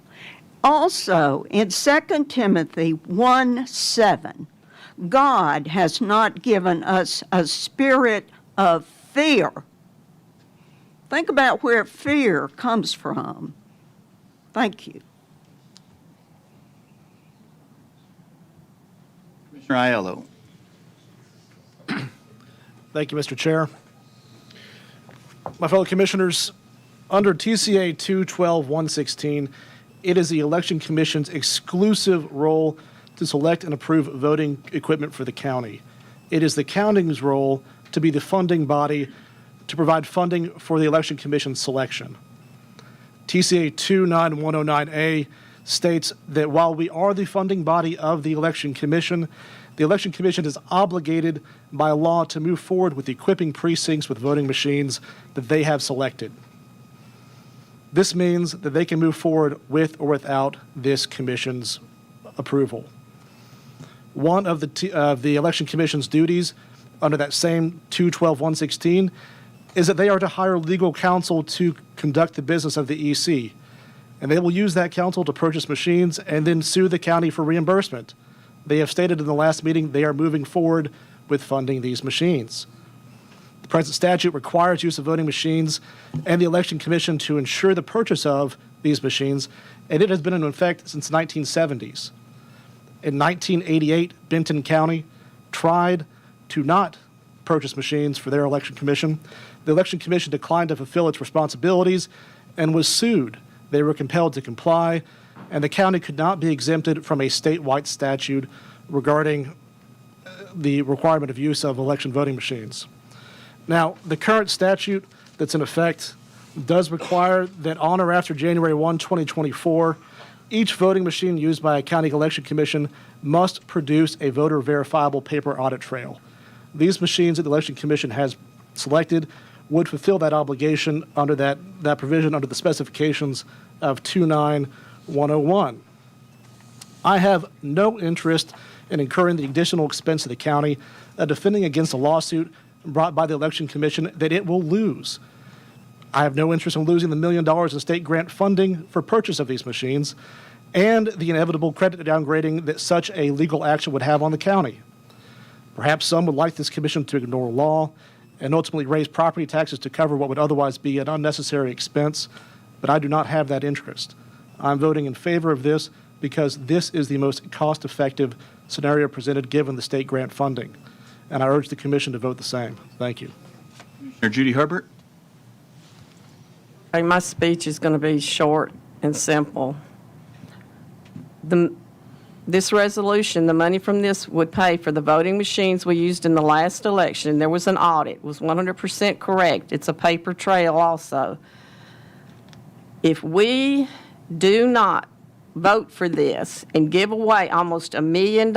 Also, in 2 Timothy 1:7, God has not given us a spirit of fear. Think about where fear comes from. Thank you. Commissioner Aiello. Thank you, Mr. Chair. My fellow commissioners, under TCA 212-116, it is the Election Commission's exclusive role to select and approve voting equipment for the county. It is the county's role to be the funding body to provide funding for the Election Commission's selection. TCA 29109A states that while we are the funding body of the Election Commission is obligated by law to move forward with equipping precincts with voting machines that they have selected. This means that they can move forward with or without this commission's approval. One of the Election Commission's duties under that same 212-116 is that they are to hire legal counsel to conduct the business of the EC. And they will use that counsel to purchase machines and then sue the county for reimbursement. They have stated in the last meeting they are moving forward with funding these machines. The present statute requires use of voting machines and the Election Commission to ensure the purchase of these machines, and it has been in effect since the 1970s. In 1988, Benton County tried to not purchase machines for their Election Commission. The Election Commission declined to fulfill its responsibilities and was sued. They were compelled to comply, and the county could not be exempted from a statewide statute regarding the requirement of use of election voting machines. Now, the current statute that's in effect does require that on or after January 1, 2024, each voting machine used by a county election commission must produce a voter verifiable paper audit trail. These machines that the election commission has selected would fulfill that obligation under that provision under the specifications of 29101. I have no interest in incurring the additional expense of the county defending against a lawsuit brought by the Election Commission that it will lose. I have no interest in losing the $1 million in state grant funding for purchase of these machines and the inevitable credit downgrading that such a legal action would have on the county. Perhaps some would like this commission to ignore law and ultimately raise property taxes to cover what would otherwise be an unnecessary expense, but I do not have that interest. I'm voting in favor of this because this is the most cost-effective scenario presented given the state grant funding, and I urge the commission to vote the same. Thank you. Commissioner Judy Herbert. Okay, my speech is going to be short and simple. This resolution, the money from this would pay for the voting machines we used in the last election. There was an audit. It was 100% correct. It's a paper trail also. If we do not vote for this and give away almost $1 million,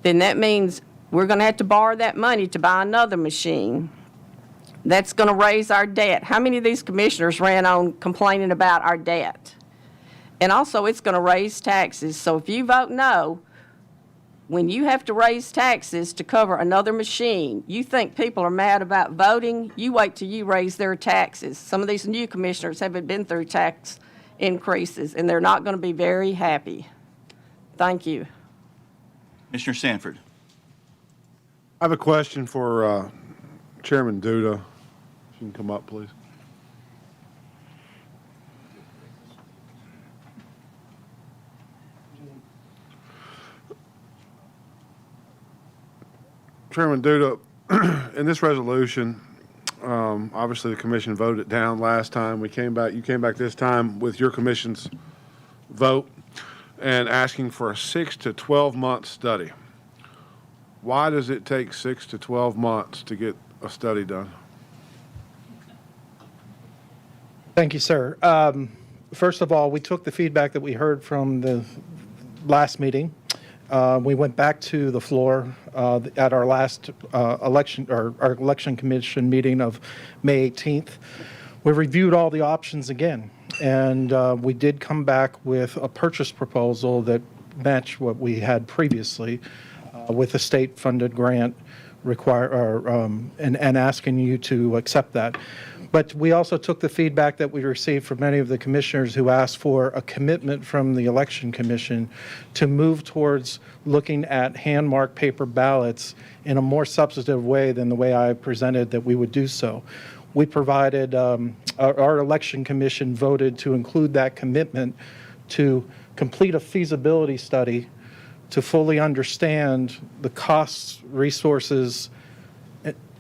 then that means we're going to have to borrow that money to buy another machine. That's going to raise our debt. How many of these commissioners ran on complaining about our debt? And also, it's going to raise taxes. So if you vote no, when you have to raise taxes to cover another machine, you think people are mad about voting, you wait till you raise their taxes. Some of these new commissioners haven't been through tax increases, and they're not going to be very happy. Thank you. Commissioner Sanford. I have a question for Chairman Duda. If you can come up, please. Chairman Duda, in this resolution, obviously the commission voted it down last time. You came back this time with your commission's vote and asking for a 6 to 12 month study. Why does it take 6 to 12 months to get a study done? Thank you, sir. First of all, we took the feedback that we heard from the last meeting. We went back to the floor at our last election, or our election commission meeting of May 18th. We reviewed all the options again, and we did come back with a purchase proposal that matched what we had previously with a state-funded grant and asking you to accept that. But we also took the feedback that we received from many of the commissioners who asked for a commitment from the Election Commission to move towards looking at hand-marked paper ballots in a more substantive way than the way I presented that we would do so. We provided, our Election Commission voted to include that commitment to complete a feasibility study to fully understand the costs, resources,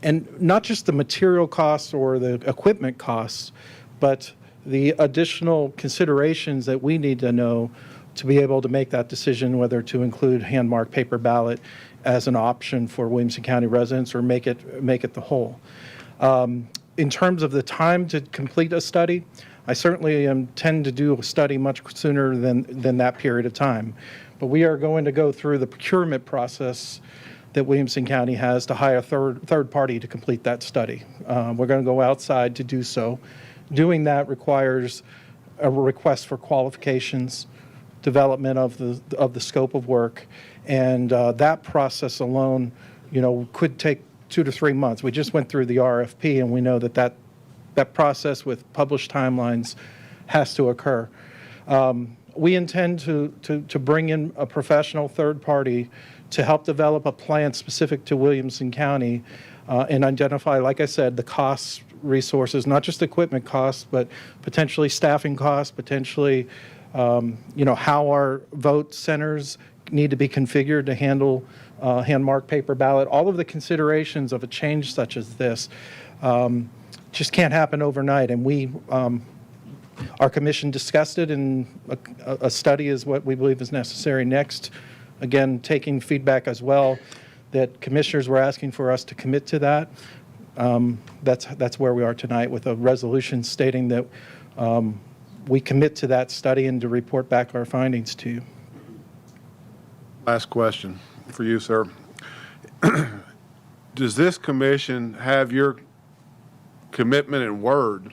And not just the material costs or the equipment costs, but the additional considerations that we need to know to be able to make that decision whether to include hand-marked paper ballot as an option for Williamson County residents or make it the whole. In terms of the time to complete a study, I certainly intend to do a study much sooner than that period of time. But we are going to go through the procurement process that Williamson County has to hire a third party to complete that study. We're going to go outside to do so. Doing that requires a request for qualifications, development of the scope of work, and that process alone, could take 2 to 3 months. We just went through the RFP, and we know that process with published timelines has to occur. We intend to bring in a professional third party to help develop a plan specific to Williamson County and identify, like I said, the costs, resources, not just equipment costs, but potentially staffing costs, potentially, how our vote centers need to be configured to handle hand-marked paper ballot. All of the considerations of a change such as this just can't happen overnight. And our commission discussed it, and a study is what we believe is necessary next. Again, taking feedback as well that commissioners were asking for us to commit to that. That's where we are tonight with a resolution stating that we commit to that study and to report back our findings to you. Last question for you, sir. Does this commission have your commitment and word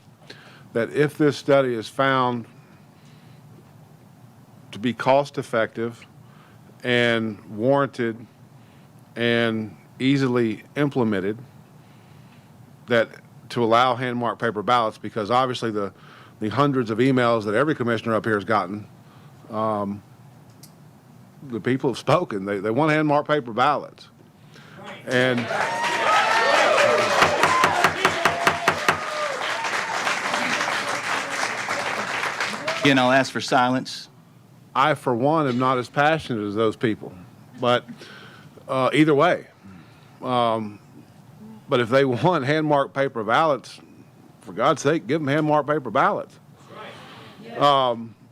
that if this study is found to be cost-effective and warranted and easily implemented, that to allow hand-marked paper ballots, because obviously the hundreds of emails that every commissioner up here has gotten, the people have spoken. They want hand-marked paper ballots. And again, I'll ask for silence. I, for one, am not as passionate as those people. But either way, but if they want hand-marked paper ballots, for God's sake, give them hand-marked paper ballots.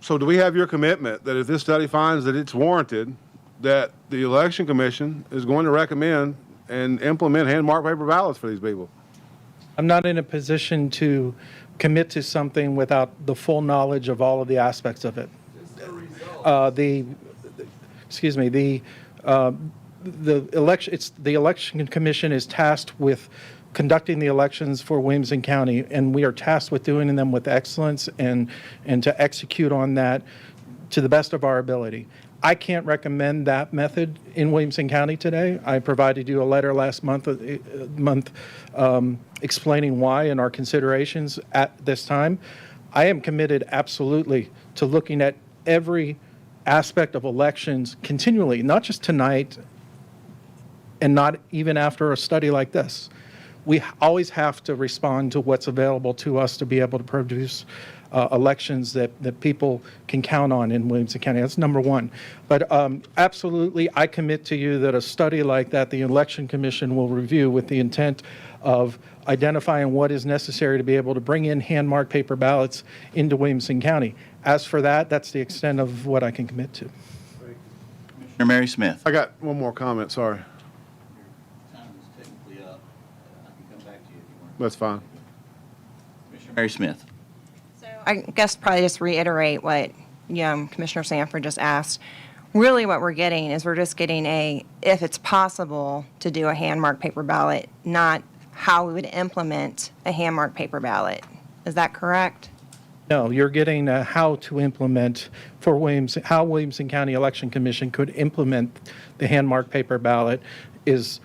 So do we have your commitment that if this study finds that it's warranted, that the Election Commission is going to recommend and implement hand-marked paper ballots for these people? I'm not in a position to commit to something without the full knowledge of all of the aspects of it. The election commission is tasked with conducting the elections for Williamson County, and we are tasked with doing them with excellence and to execute on that to the best of our ability. I can't recommend that method in Williamson County today. I provided you a letter last month explaining why and our considerations at this time. I am committed absolutely to looking at every aspect of elections continually, not just tonight and not even after a study like this. We always have to respond to what's available to us to be able to produce elections that people can count on in Williamson County. That's number one. But absolutely, I commit to you that a study like that, the Election Commission will review with the intent of identifying what is necessary to be able to bring in hand-marked paper ballots into Williamson County. As for that, that's the extent of what I can commit to. Commissioner Mary Smith. I got one more comment, sorry. That's fine. Commissioner Mary Smith. I guess probably just reiterate what Commissioner Sanford just asked. Really what we're getting is we're just getting if it's possible to do a hand-marked paper ballot, not how we would implement a hand-marked paper ballot. Is that correct? No, you're getting how to implement for how Williamson County Election Commission could implement the hand-marked paper ballot is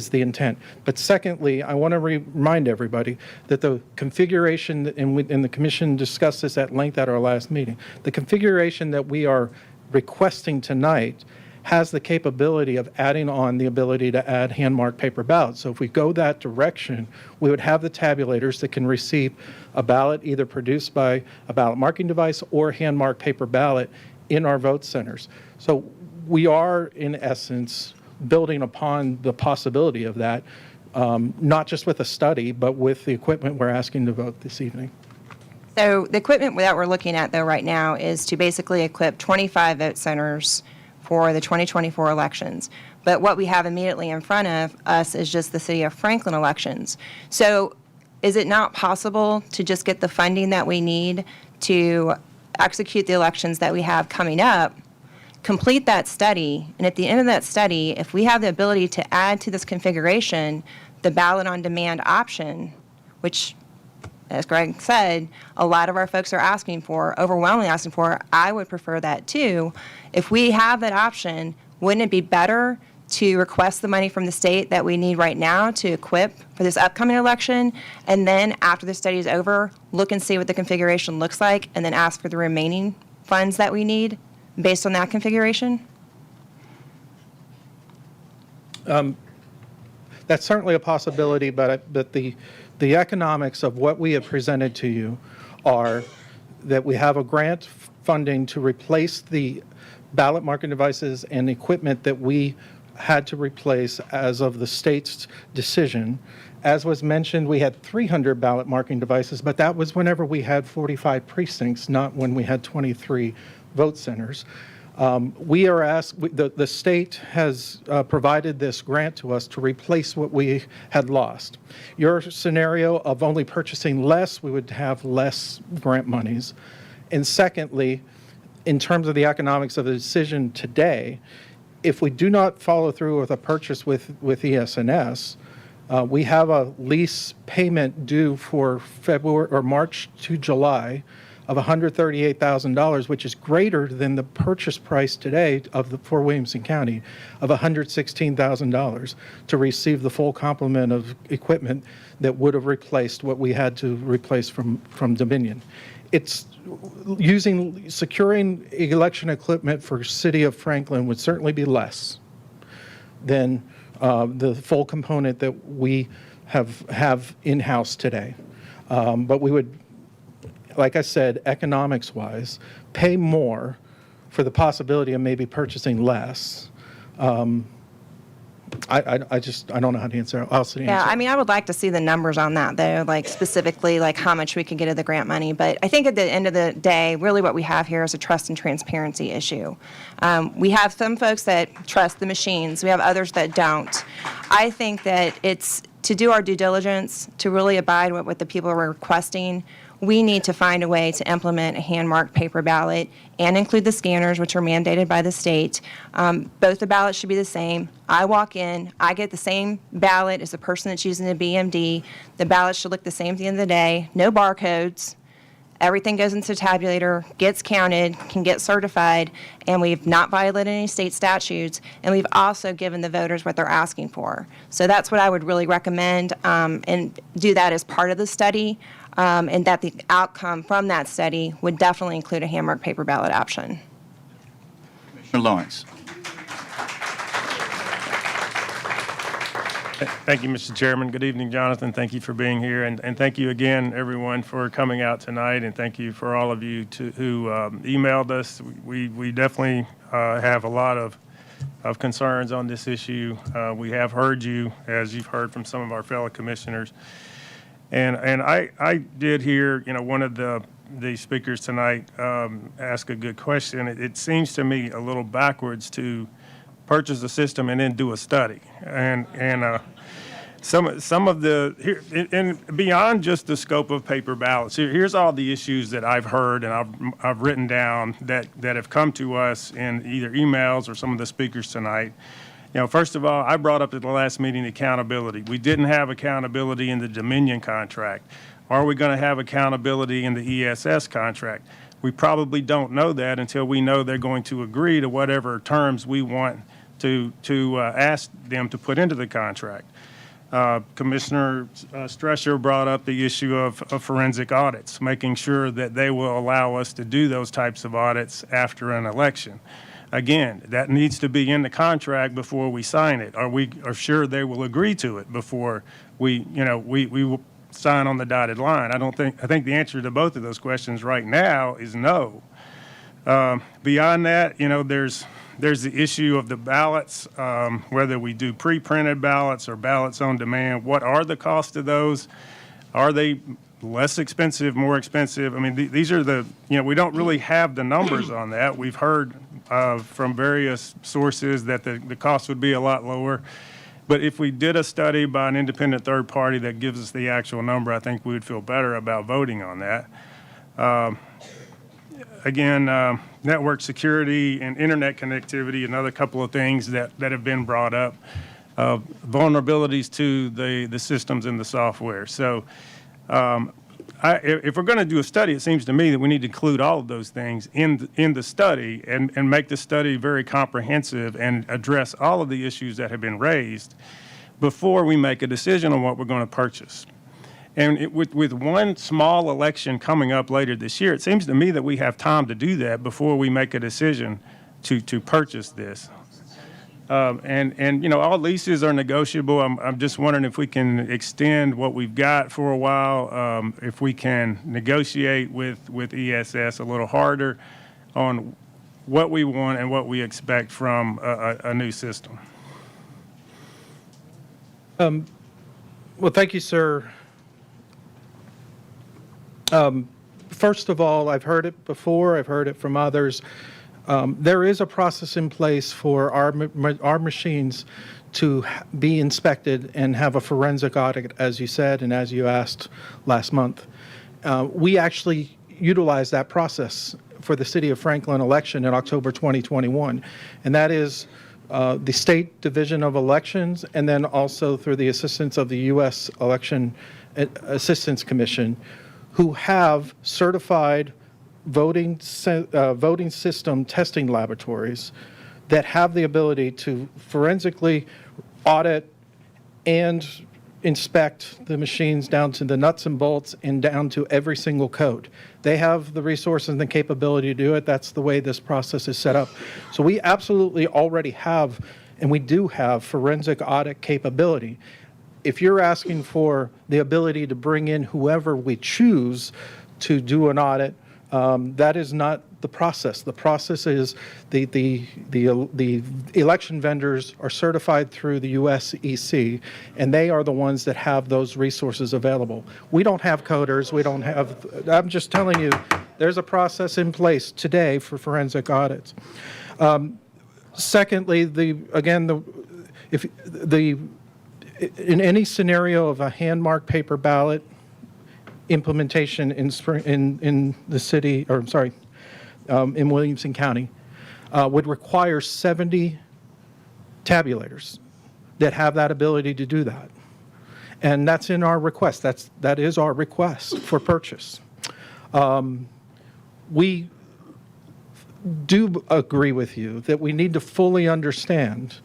the intent. But secondly, I want to remind everybody that the configuration, and the commission discussed this at length at our last meeting, the configuration that we are requesting tonight has the capability of adding on the ability to add hand-marked paper ballots. So if we go that direction, we would have the tabulators that can receive a ballot either produced by a ballot marking device or hand-marked paper ballot in our vote centers. So we are, in essence, building upon the possibility of that. not just with a study, but with the equipment we're asking to vote this evening. So the equipment that we're looking at, though, right now is to basically equip 25 vote centers for the 2024 elections. But what we have immediately in front of us is just the City of Franklin elections. So is it not possible to just get the funding that we need to execute the elections that we have coming up, complete that study, and at the end of that study, if we have the ability to add to this configuration the ballot on demand option, which, as Greg said, a lot of our folks are asking for, overwhelmingly asking for, I would prefer that too. If we have that option, wouldn't it be better to request the money from the state that we need right now to equip for this upcoming election, and then after the study is over, look and see what the configuration looks like, and then ask for the remaining funds that we need based on that configuration? That's certainly a possibility, but the economics of what we have presented to you are that we have a grant funding to replace the ballot marking devices and equipment that we had to replace as of the state's decision. As was mentioned, we had 300 ballot marking devices, but that was whenever we had 45 precincts, not when we had 23 vote centers. We are asked, the state has provided this grant to us to replace what we had lost. Your scenario of only purchasing less, we would have less grant monies. And secondly, in terms of the economics of the decision today, if we do not follow through with a purchase with ES&S, we have a lease payment due for February or March to July of $138,000, which is greater than the purchase price today for Williamson County of $116,000 to receive the full complement of equipment that would have replaced what we had to replace from Dominion. It's securing election equipment for City of Franklin would certainly be less than the full component that we have in-house today. But we would, like I said, economics-wise, pay more for the possibility of maybe purchasing less. I don't know how to answer. I'll answer. Yeah, I mean, I would like to see the numbers on that, though, like specifically like how much we could get of the grant money. But I think at the end of the day, really what we have here is a trust and transparency issue. We have some folks that trust the machines. We have others that don't. I think that it's to do our due diligence, to really abide with what the people are requesting. We need to find a way to implement a hand-marked paper ballot and include the scanners, which are mandated by the state. Both the ballots should be the same. I walk in, I get the same ballot as the person that's using the BMD. The ballot should look the same at the end of the day. No barcodes. Everything goes into the tabulator, gets counted, can get certified, and we've not violated any state statutes, and we've also given the voters what they're asking for. So that's what I would really recommend, and do that as part of the study. And that the outcome from that study would definitely include a hand-marked paper ballot option. Commissioner Lawrence. Thank you, Mr. Chairman. Good evening, Jonathan. Thank you for being here. And thank you again, everyone, for coming out tonight. And thank you for all of you who emailed us. We definitely have a lot of concerns on this issue. We have heard you, as you've heard from some of our fellow commissioners. And I did hear, one of the speakers tonight ask a good question. It seems to me a little backwards to purchase a system and then do a study. And some of the and beyond just the scope of paper ballots, here's all the issues that I've heard and I've written down that have come to us in either emails or some of the speakers tonight. First of all, I brought up at the last meeting accountability. We didn't have accountability in the Dominion contract. Are we going to have accountability in the ESS contract? We probably don't know that until we know they're going to agree to whatever terms we want to ask them to put into the contract. Commissioner Stresser brought up the issue of forensic audits, making sure that they will allow us to do those types of audits after an election. Again, that needs to be in the contract before we sign it. We are sure they will agree to it before we sign on the dotted line? I think the answer to both of those questions right now is no. Beyond that, There's the issue of the ballots, whether we do pre-printed ballots or ballots on demand. What are the costs of those? Are they less expensive, more expensive? I mean, these are the, we don't really have the numbers on that. We've heard from various sources that the cost would be a lot lower. But if we did a study by an independent third party that gives us the actual number, I think we would feel better about voting on that. Again, network security and internet connectivity, another couple of things that have been brought up. Vulnerabilities to the systems and the software. So if we're going to do a study, it seems to me that we need to include all of those things in the study and make the study very comprehensive and address all of the issues that have been raised before we make a decision on what we're going to purchase. And with one small election coming up later this year, it seems to me that we have time to do that before we make a decision to purchase this. And all leases are negotiable. I'm just wondering if we can extend what we've got for a while, if we can negotiate with ESS a little harder on what we want and what we expect from a new system. Well, thank you, sir. First of all, I've heard it before. I've heard it from others. There is a process in place for our machines to be inspected and have a forensic audit, as you said and as you asked last month. We actually utilized that process for the City of Franklin election in October 2021, and that is the State Division of Elections, and then also through the assistance of the U.S. Election Assistance Commission, who have certified voting system testing laboratories that have the ability to forensically audit and inspect the machines down to the nuts and bolts and down to every single code. They have the resources and the capability to do it. That's the way this process is set up. So we absolutely already have, and we do have, forensic audit capability. If you're asking for the ability to bring in whoever we choose to do an audit, that is not the process. The process is the election vendors are certified through the USEC, and they are the ones that have those resources available. We don't have coders. We don't have. I'm just telling you, there's a process in place today for forensic audits. Secondly, in any scenario of a hand-marked paper ballot implementation in the city, or I'm sorry, in Williamson County, would require 70 tabulators that have that ability to do that. And that's in our request. That is our request for purchase. We do agree with you that we need to fully understand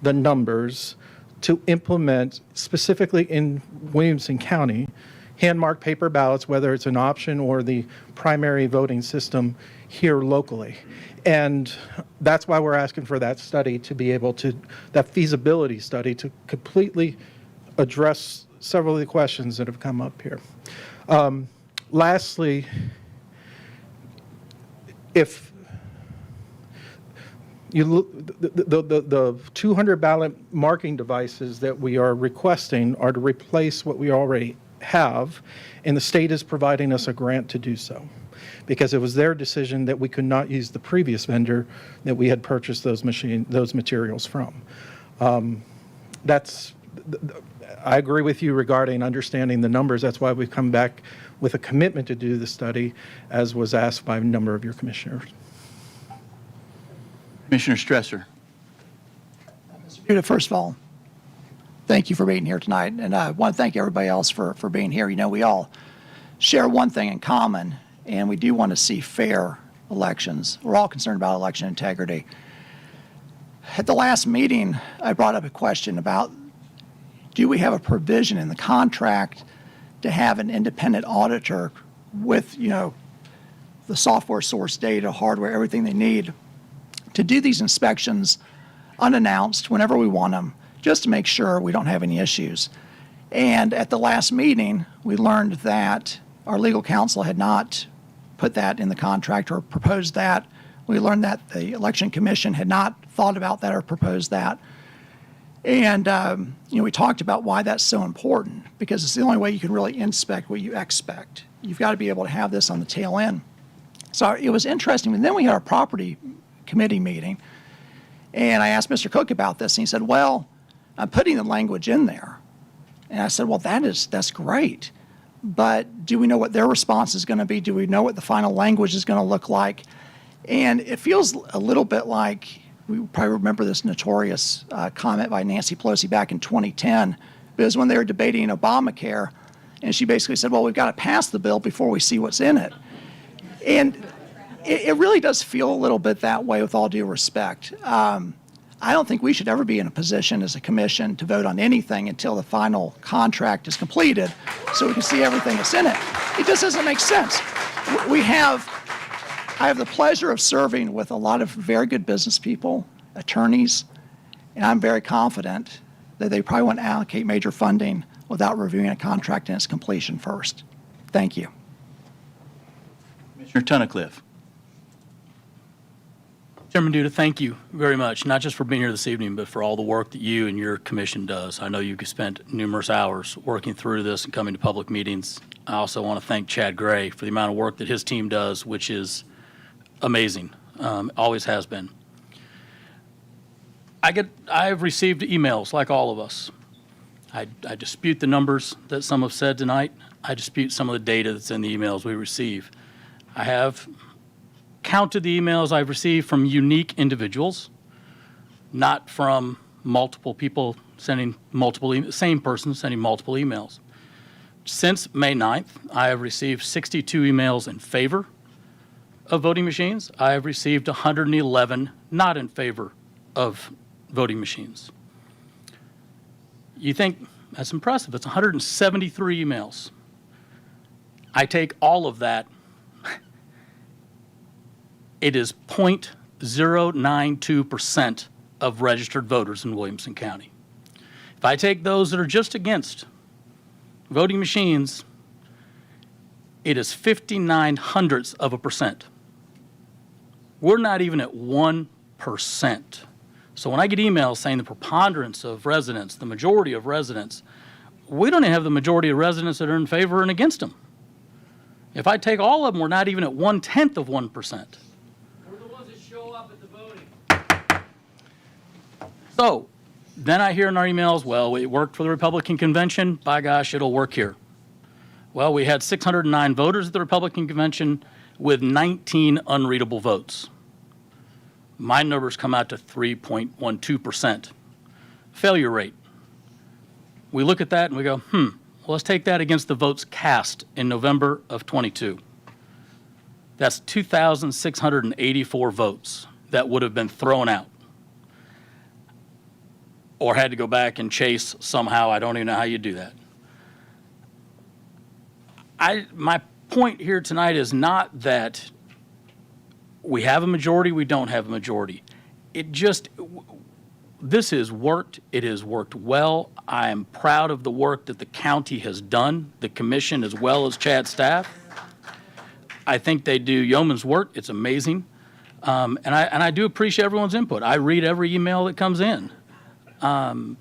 the numbers to implement, specifically in Williamson County, hand-marked paper ballots, whether it's an option or the primary voting system here locally. And that's why we're asking for that study to be able to, that feasibility study to completely address several of the questions that have come up here. Lastly, if you look, the 200 ballot marking devices that we are requesting are to replace what we already have, and the state is providing us a grant to do so, because it was their decision that we could not use the previous vendor that we had purchased those materials from. I agree with you regarding understanding the numbers. That's why we've come back with a commitment to do the study, as was asked by a number of your commissioners. Commissioner Stresser. First of all, thank you for being here tonight, and I want to thank everybody else for being here. You know, we all share one thing in common, and we do want to see fair elections. We're all concerned about election integrity. At the last meeting, I brought up a question about, do we have a provision in the contract to have an independent auditor with, the software source data, hardware, everything they need to do these inspections unannounced whenever we want them, just to make sure we don't have any issues. And at the last meeting, we learned that our legal counsel had not put that in the contract or proposed that We learned that the Election Commission had not thought about that or proposed that. And, we talked about why that's so important, because it's the only way you can really inspect what you expect. You've got to be able to have this on the tail end. So it was interesting. And then we had our property committee meeting, and I asked Mr. Cook about this, and he said, well, I'm putting the language in there. And I said, well, that's great. But do we know what their response is going to be? Do we know what the final language is going to look like? And it feels a little bit like, we probably remember this notorious comment by Nancy Pelosi back in 2010. It was when they were debating Obamacare, and she basically said, well, we've got to pass the bill before we see what's in it. And it really does feel a little bit that way, with all due respect. I don't think we should ever be in a position as a commission to vote on anything until the final contract is completed, so we can see everything that's in it. It just doesn't make sense. I have the pleasure of serving with a lot of very good business people, attorneys, and I'm very confident that they probably won't allocate major funding without reviewing a contract and its completion first. Thank you. Commissioner Tunnicliffe. Chairman Duda, thank you very much, not just for being here this evening, but for all the work that you and your commission does. I know you've spent numerous hours working through this and coming to public meetings. I also want to thank Chad Gray for the amount of work that his team does, which is amazing, always has been. I have received emails like all of us. I dispute the numbers that some have said tonight. I dispute some of the data that's in the emails we receive. I have counted the emails I've received from unique individuals, not from multiple people sending same person sending multiple emails. Since May 9th, I have received 62 emails in favor of voting machines. I have received 111 not in favor of voting machines. You think that's impressive. It's 173 emails. I take all of that. It is 0.092% of registered voters in Williamson County. If I take those that are just against voting machines, it is 0.59%. We're not even at 1%. So when I get emails saying the preponderance of residents, the majority of residents, we don't even have the majority of residents that are in favor and against them. If I take all of them, we're not even at 0.1%. So then I hear in our emails, well, it worked for the Republican convention. By gosh, it'll work here. Well, we had 609 voters at the Republican convention with 19 unreadable votes. My numbers come out to 3.12%. Failure rate. We look at that and we go, well, let's take that against the votes cast in November of 22. That's 2,684 votes that would have been thrown out or had to go back and chase somehow. I don't even know how you do that. My point here tonight is not that we have a majority, we don't have a majority. This has worked. It has worked well. I am proud of the work that the county has done, the commission as well as Chad's staff. I think they do yeoman's work. It's amazing. And I do appreciate everyone's input. I read every email that comes in. And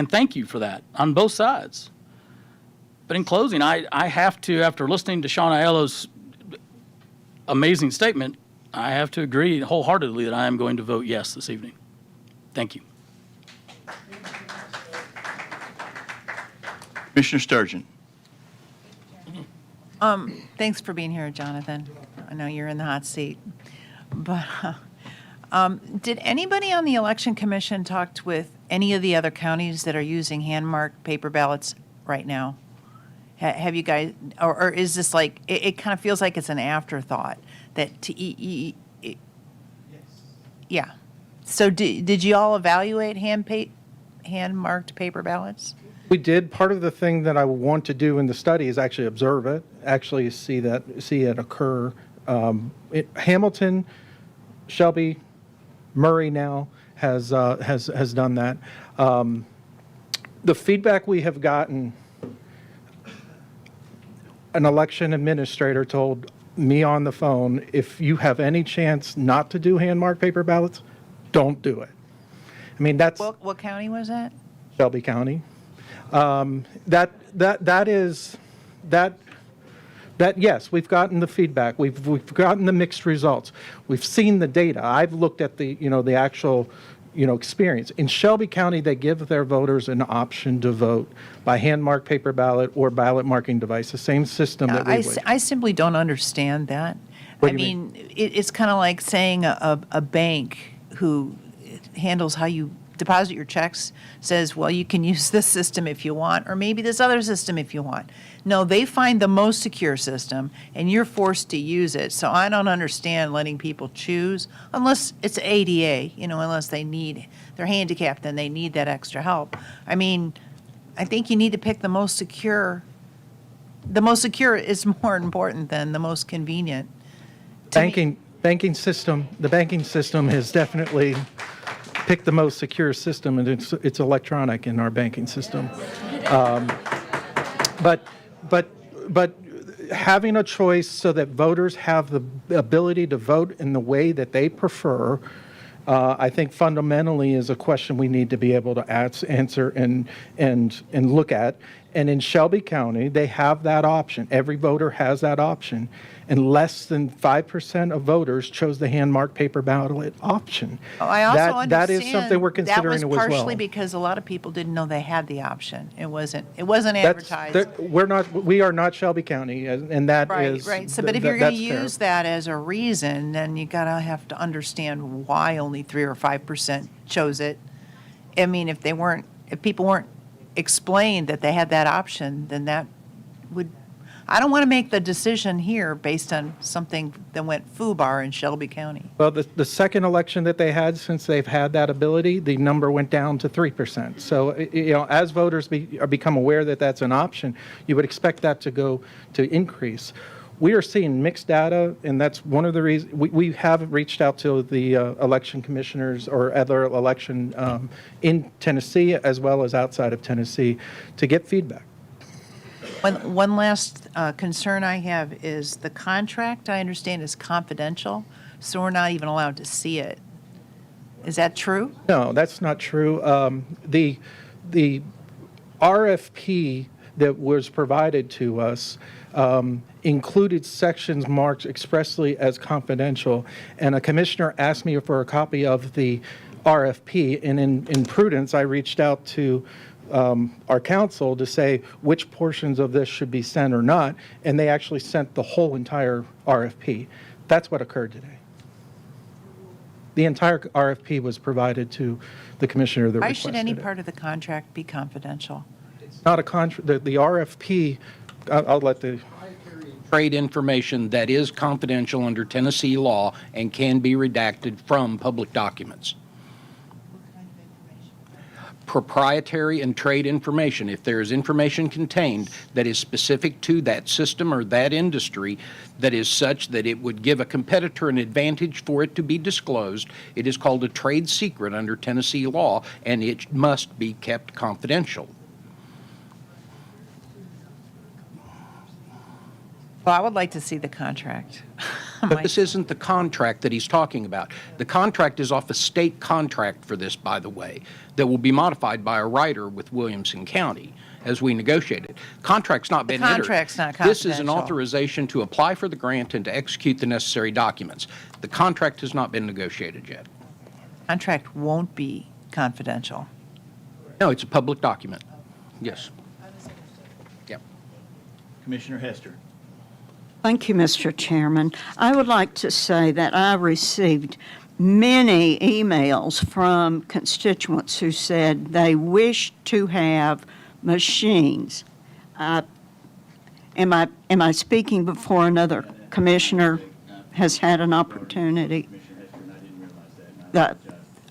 thank you for that on both sides. But in closing, I have to, after listening to Sean Aiello's amazing statement, I have to agree wholeheartedly that I am going to vote yes this evening. Thank you. Commissioner Sturgeon. Thanks for being here, Jonathan. I know you're in the hot seat. But did anybody on the Election Commission talk with any of the other counties that are using hand-marked paper ballots right now? Have you guys, or is this like, it kind of feels like it's an afterthought that to yeah. So did you all evaluate hand-marked paper ballots? We did. Part of the thing that I want to do in the study is actually observe it, actually see it occur. Hamilton, Shelby, Murray now has done that. The feedback we have gotten, an election administrator told me on the phone, if you have any chance not to do hand-marked paper ballots, don't do it. I mean, that's What county was that? Shelby County. Yes, we've gotten the feedback. We've gotten the mixed results. We've seen the data. I've looked at the actual, experience. In Shelby County, they give their voters an option to vote by hand-marked paper ballot or ballot marking device, the same system that we would. I simply don't understand that. What I do you mean, it's kind of like saying a bank who handles how you deposit your checks says, well, you can use this system if you want, or maybe this other system if you want. No, they find the most secure system, and you're forced to use it. So I don't understand letting people choose, unless it's ADA, unless they're handicapped and they need that extra help. I mean, I think you need to pick the most secure. The most secure is more important than the most convenient. Banking system, the banking system has definitely picked the most secure system, and it's electronic in our banking system. But having a choice so that voters have the ability to vote in the way that they prefer, I think fundamentally is a question we need to be able to answer and look at. And in Shelby County, they have that option. Every voter has that option. And less than 5% of voters chose the hand-marked paper ballot option. I also understand that is something we're considering as well. That was partially because a lot of people didn't know they had the option. It wasn't advertised. We are not Shelby County, and that is. Right. So, but if you're going to use that as a reason, then you have to understand why only 3 or 5% chose it. I mean, if people weren't explained that they had that option, then that would. I don't want to make the decision here based on something that went FUBAR in Shelby County. Well, the second election that they had, since they've had that ability, the number went down to 3%. So, as voters become aware that that's an option, you would expect that to increase. We are seeing mixed data, and that's one of the reasons we have reached out to the election commissioners or other election in Tennessee as well as outside of Tennessee to get feedback. One last concern I have is the contract, I understand, is confidential, so we're not even allowed to see it. Is that true? No, that's not true. The RFP that was provided to us included sections marked expressly as confidential, and a commissioner asked me for a copy of the RFP, and in prudence, I reached out to our counsel to say which portions of this should be sent or not, and they actually sent the whole entire RFP. That's what occurred today. The entire RFP was provided to the commissioner that Why requested should any it. part of the contract be confidential? Not a contract. The RFP, I'll let the... Trade information that is confidential under Tennessee law and can be redacted from public documents. Proprietary and trade information. If there is information contained that is specific to that system or that industry that is such that it would give a competitor an advantage for it to be disclosed, it is called a trade secret under Tennessee law, and it must be kept confidential. Well, I would like to see the contract. But this isn't the contract that he's talking about. The contract is off a state contract for this, by the way, that will be modified by a writer with Williamson County as we negotiated. Contract's not been entered. Contract's not This is an confidential. authorization to apply for the grant and to execute the necessary documents. The contract has not been negotiated yet. Contract won't be confidential. No, it's a public document. Yes. Yep. Commissioner Hester. Thank you, Mr. Chairman. I would like to say that I received many emails from constituents who said they wish to have machines. Am I speaking before another commissioner has had an opportunity? I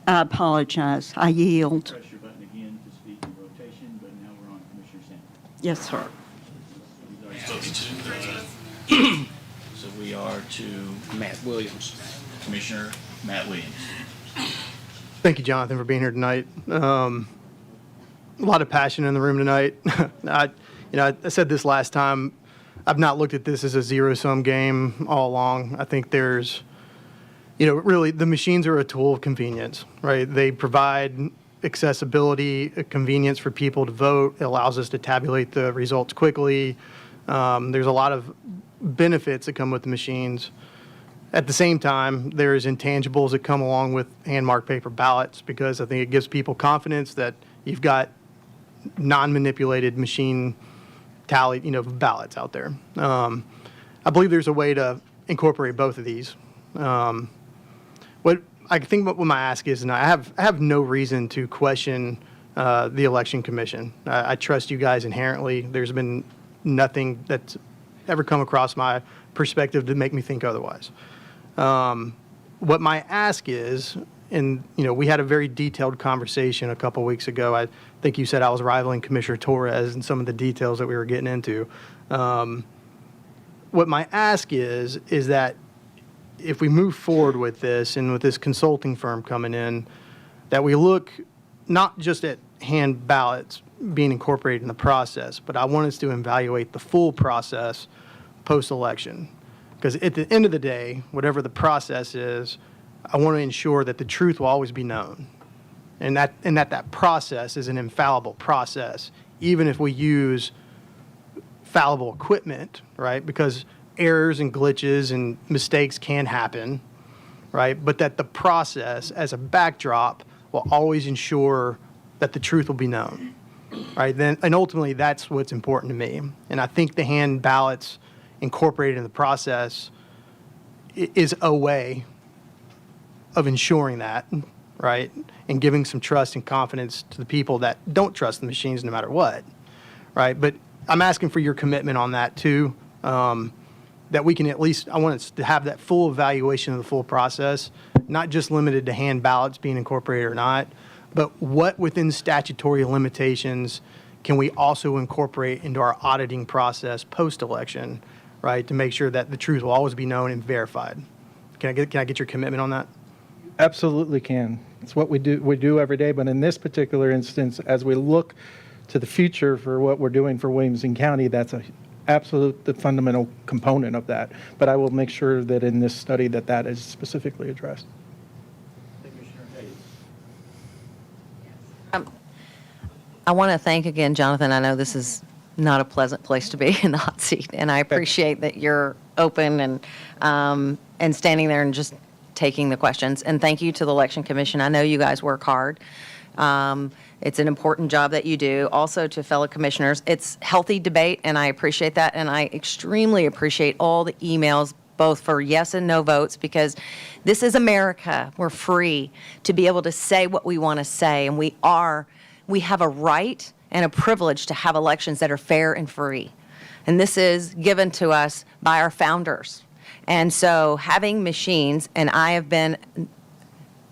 apologize. I yield. Press your button again to speak in rotation, but now we're on Commissioner Sanford. Yes, sir. So we are to Matt Williams. Commissioner Matt Williams. Thank you, Jonathan, for being here tonight. A lot of passion in the room tonight. I said this last time. I've not looked at this as a zero-sum game all along. I think there's, really the machines are a tool of convenience, right? They provide accessibility, convenience for people to vote. It allows us to tabulate the results quickly. There's a lot of benefits that come with the machines. At the same time, there's intangibles that come along with hand-marked paper ballots because I think it gives people confidence that you've got non-manipulated machine tally, ballots out there. I believe there's a way to incorporate both of these. What I think what my ask is, and I have no reason to question the election commission. I trust you guys inherently. There's been nothing that's ever come across my perspective to make me think otherwise. What my ask is, and we had a very detailed conversation a couple weeks ago. I think you said I was rivaling Commissioner Torres in some of the details that we were getting into. What my ask is that if we move forward with this and with this consulting firm coming in, that we look not just at hand ballots being incorporated in the process, but I want us to evaluate the full process post-election. Because at the end of the day, whatever the process is, I want to ensure that the truth will always be known, and that process is an infallible process, even if we use fallible equipment, right? Because errors and glitches and mistakes can happen, right? But that the process as a backdrop will always ensure that the truth will be known, right? And ultimately, that's what's important to me. And I think the hand ballots incorporated in the process is a way of ensuring that, right? And giving some trust and confidence to the people that don't trust the machines no matter what, right? But I'm asking for your commitment on that too, that we can at least, I want us to have that full evaluation of the full process, not just limited to hand ballots being incorporated or not, but what within statutory limitations can we also incorporate into our auditing process post-election, right, to make sure that the truth will always be known and verified. Can I get your commitment on that? Absolutely can. It's what we do every day, but in this particular instance, as we look to the future for what we're doing for Williamson County, that's a absolute fundamental component of that. But I will make sure that in this study that is specifically addressed. I want to thank again, Jonathan. I know this is not a pleasant place to be in the hot seat, and I appreciate that you're open and standing there and just taking the questions. And thank you to the Election Commission. I know you guys work hard. It's an important job that you do. Also to fellow commissioners, it's healthy debate, and I appreciate that. And I extremely appreciate all the emails, both for yes and no votes, because this is America. We're free to be able to say what we want to say, and we have a right and a privilege to have elections that are fair and free. And this is given to us by our founders. And so having machines, and I have been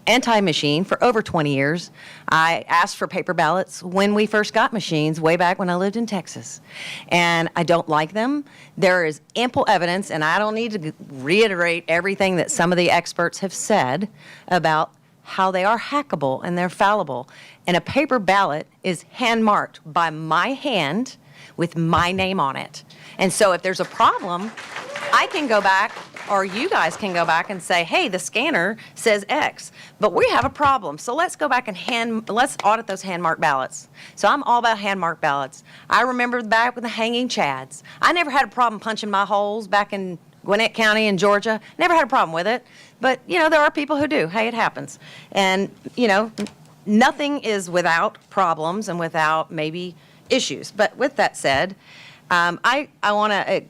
anti-machine for over 20 years. I asked for paper ballots when we first got machines, way back when I lived in Texas. And I don't like them. There is ample evidence, and I don't need to reiterate everything that some of the experts have said about how they are hackable and they're fallible. And a paper ballot is hand-marked by my hand with my name on it. And so if there's a problem, I can go back, or you guys can go back and say, hey, the scanner says X, but we have a problem. So let's go back and let's audit those hand-marked ballots. So I'm all about hand-marked ballots. I remember back with the hanging chads. I never had a problem punching my holes back in Gwinnett County in Georgia. Never had a problem with it. But, there are people who do. Hey, it happens. And, nothing is without problems and without maybe issues. But with that said, I want to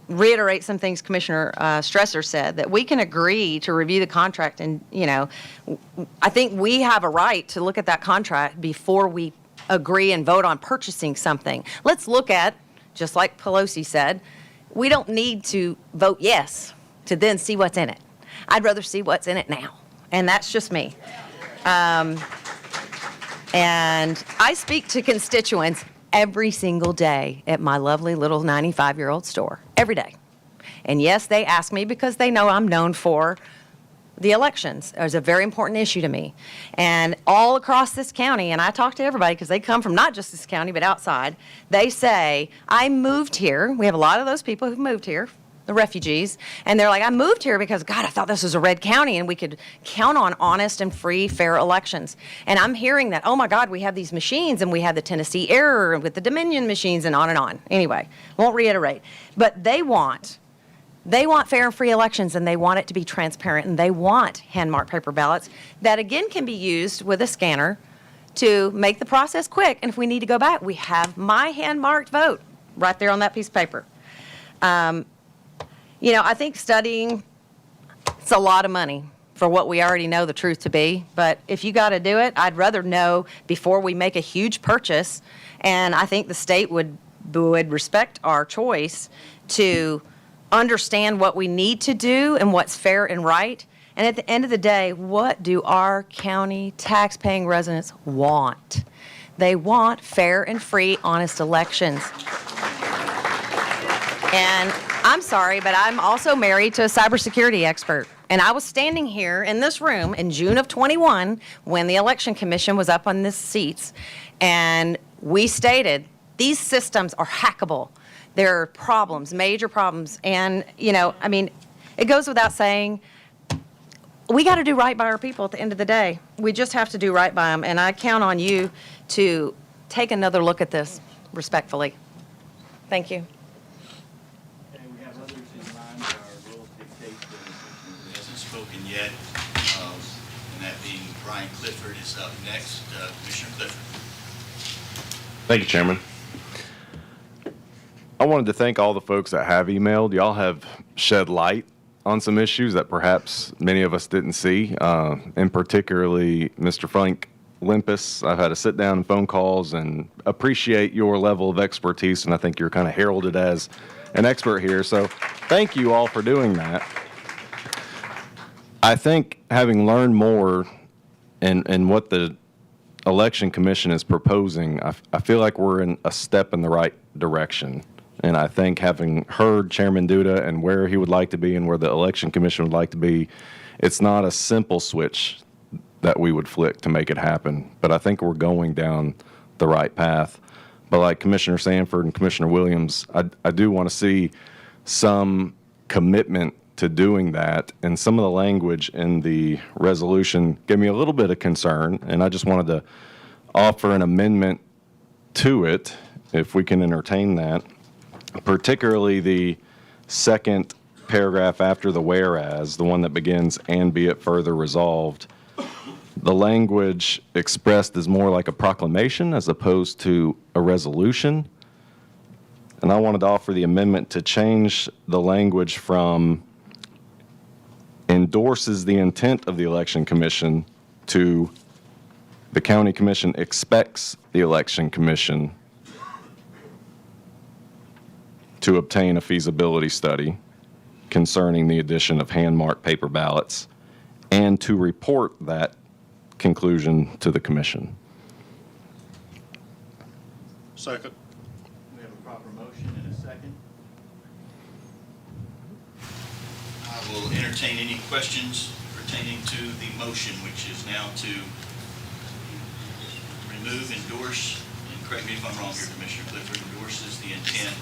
reiterate some things Commissioner Stresser said, that we can agree to review the contract. And, I think we have a right to look at that contract before we agree and vote on purchasing something. Let's look at, just like Pelosi said, we don't need to vote yes to then see what's in it. I'd rather see what's in it now. And that's just me. And I speak to constituents every single day at my lovely little 95-year-old store, every day. And yes, they ask me because they know I'm known for the elections is a very important issue to me. And all across this county, and I talk to everybody because they come from not just this county but outside, they say, I moved here. We have a lot of those people who've moved here, the refugees, and they're like, I moved here because, God, I thought this was a red county and we could count on honest and free, fair elections. And I'm hearing that, oh my God, we have these machines and we have the Tennessee error with the Dominion machines and on and on. Anyway, won't reiterate. But they want fair and free elections, and they want it to be transparent, and they want hand-marked paper ballots that, again, can be used with a scanner to make the process quick. And if we need to go back, we have my hand-marked vote right there on that piece of paper. You know, I think studying, it's a lot of money for what we already know the truth to be. But if you got to do it, I'd rather know before we make a huge purchase. And I think the state would respect our choice to understand what we need to do and what's fair and right. And at the end of the day, what do our county tax-paying residents want? They want fair and free, honest elections. And I'm sorry, but I'm also married to a cybersecurity expert. And I was standing here in this room in June of 21 when the Election Commission was up on these seats. And we stated, these systems are hackable. There are problems, major problems. And, you know, I mean, it goes without saying, we got to do right by our people at the end of the day. We just have to do right by them. And I count on you to take another look at this respectfully. Thank you. We have others in mind. Our rules dictate that who hasn't spoken yet, and that being Brian Clifford is up next. Commissioner Clifford. Thank you, Chairman. I wanted to thank all the folks that have emailed. Y'all have shed light on some issues that perhaps many of us didn't see, and particularly Mr. Frank Limpus. I've had to sit down and phone calls and appreciate your level of expertise, and I think you're kind of heralded as an expert here. So thank you all for doing that. I think having learned more in what the Election Commission is proposing, I feel like we're in a step in the right direction. And I think having heard Chairman Duda and where he would like to be and where the Election Commission would like to be, it's not a simple switch that we would flick to make it happen. But I think we're going down the right path. But like Commissioner Sanford and Commissioner Williams, I do want to see some commitment to doing that. And some of the language in the resolution gave me a little bit of concern, and I just wanted to offer an amendment to it, if we can entertain that. Particularly the second paragraph after the whereas, the one that begins, and be it further resolved. The language expressed is more like a proclamation as opposed to a resolution. And I wanted to offer the amendment to change the language from endorses the intent of the Election Commission to the County Commission expects the Election Commission to obtain a feasibility study concerning the addition of hand-marked paper ballots and to report that conclusion to the commission. Second. We have a proper motion and a second. I will entertain any questions pertaining to the motion, which is now to remove, endorse, and correct me if I'm wrong here, Commissioner Clifford, endorses the intent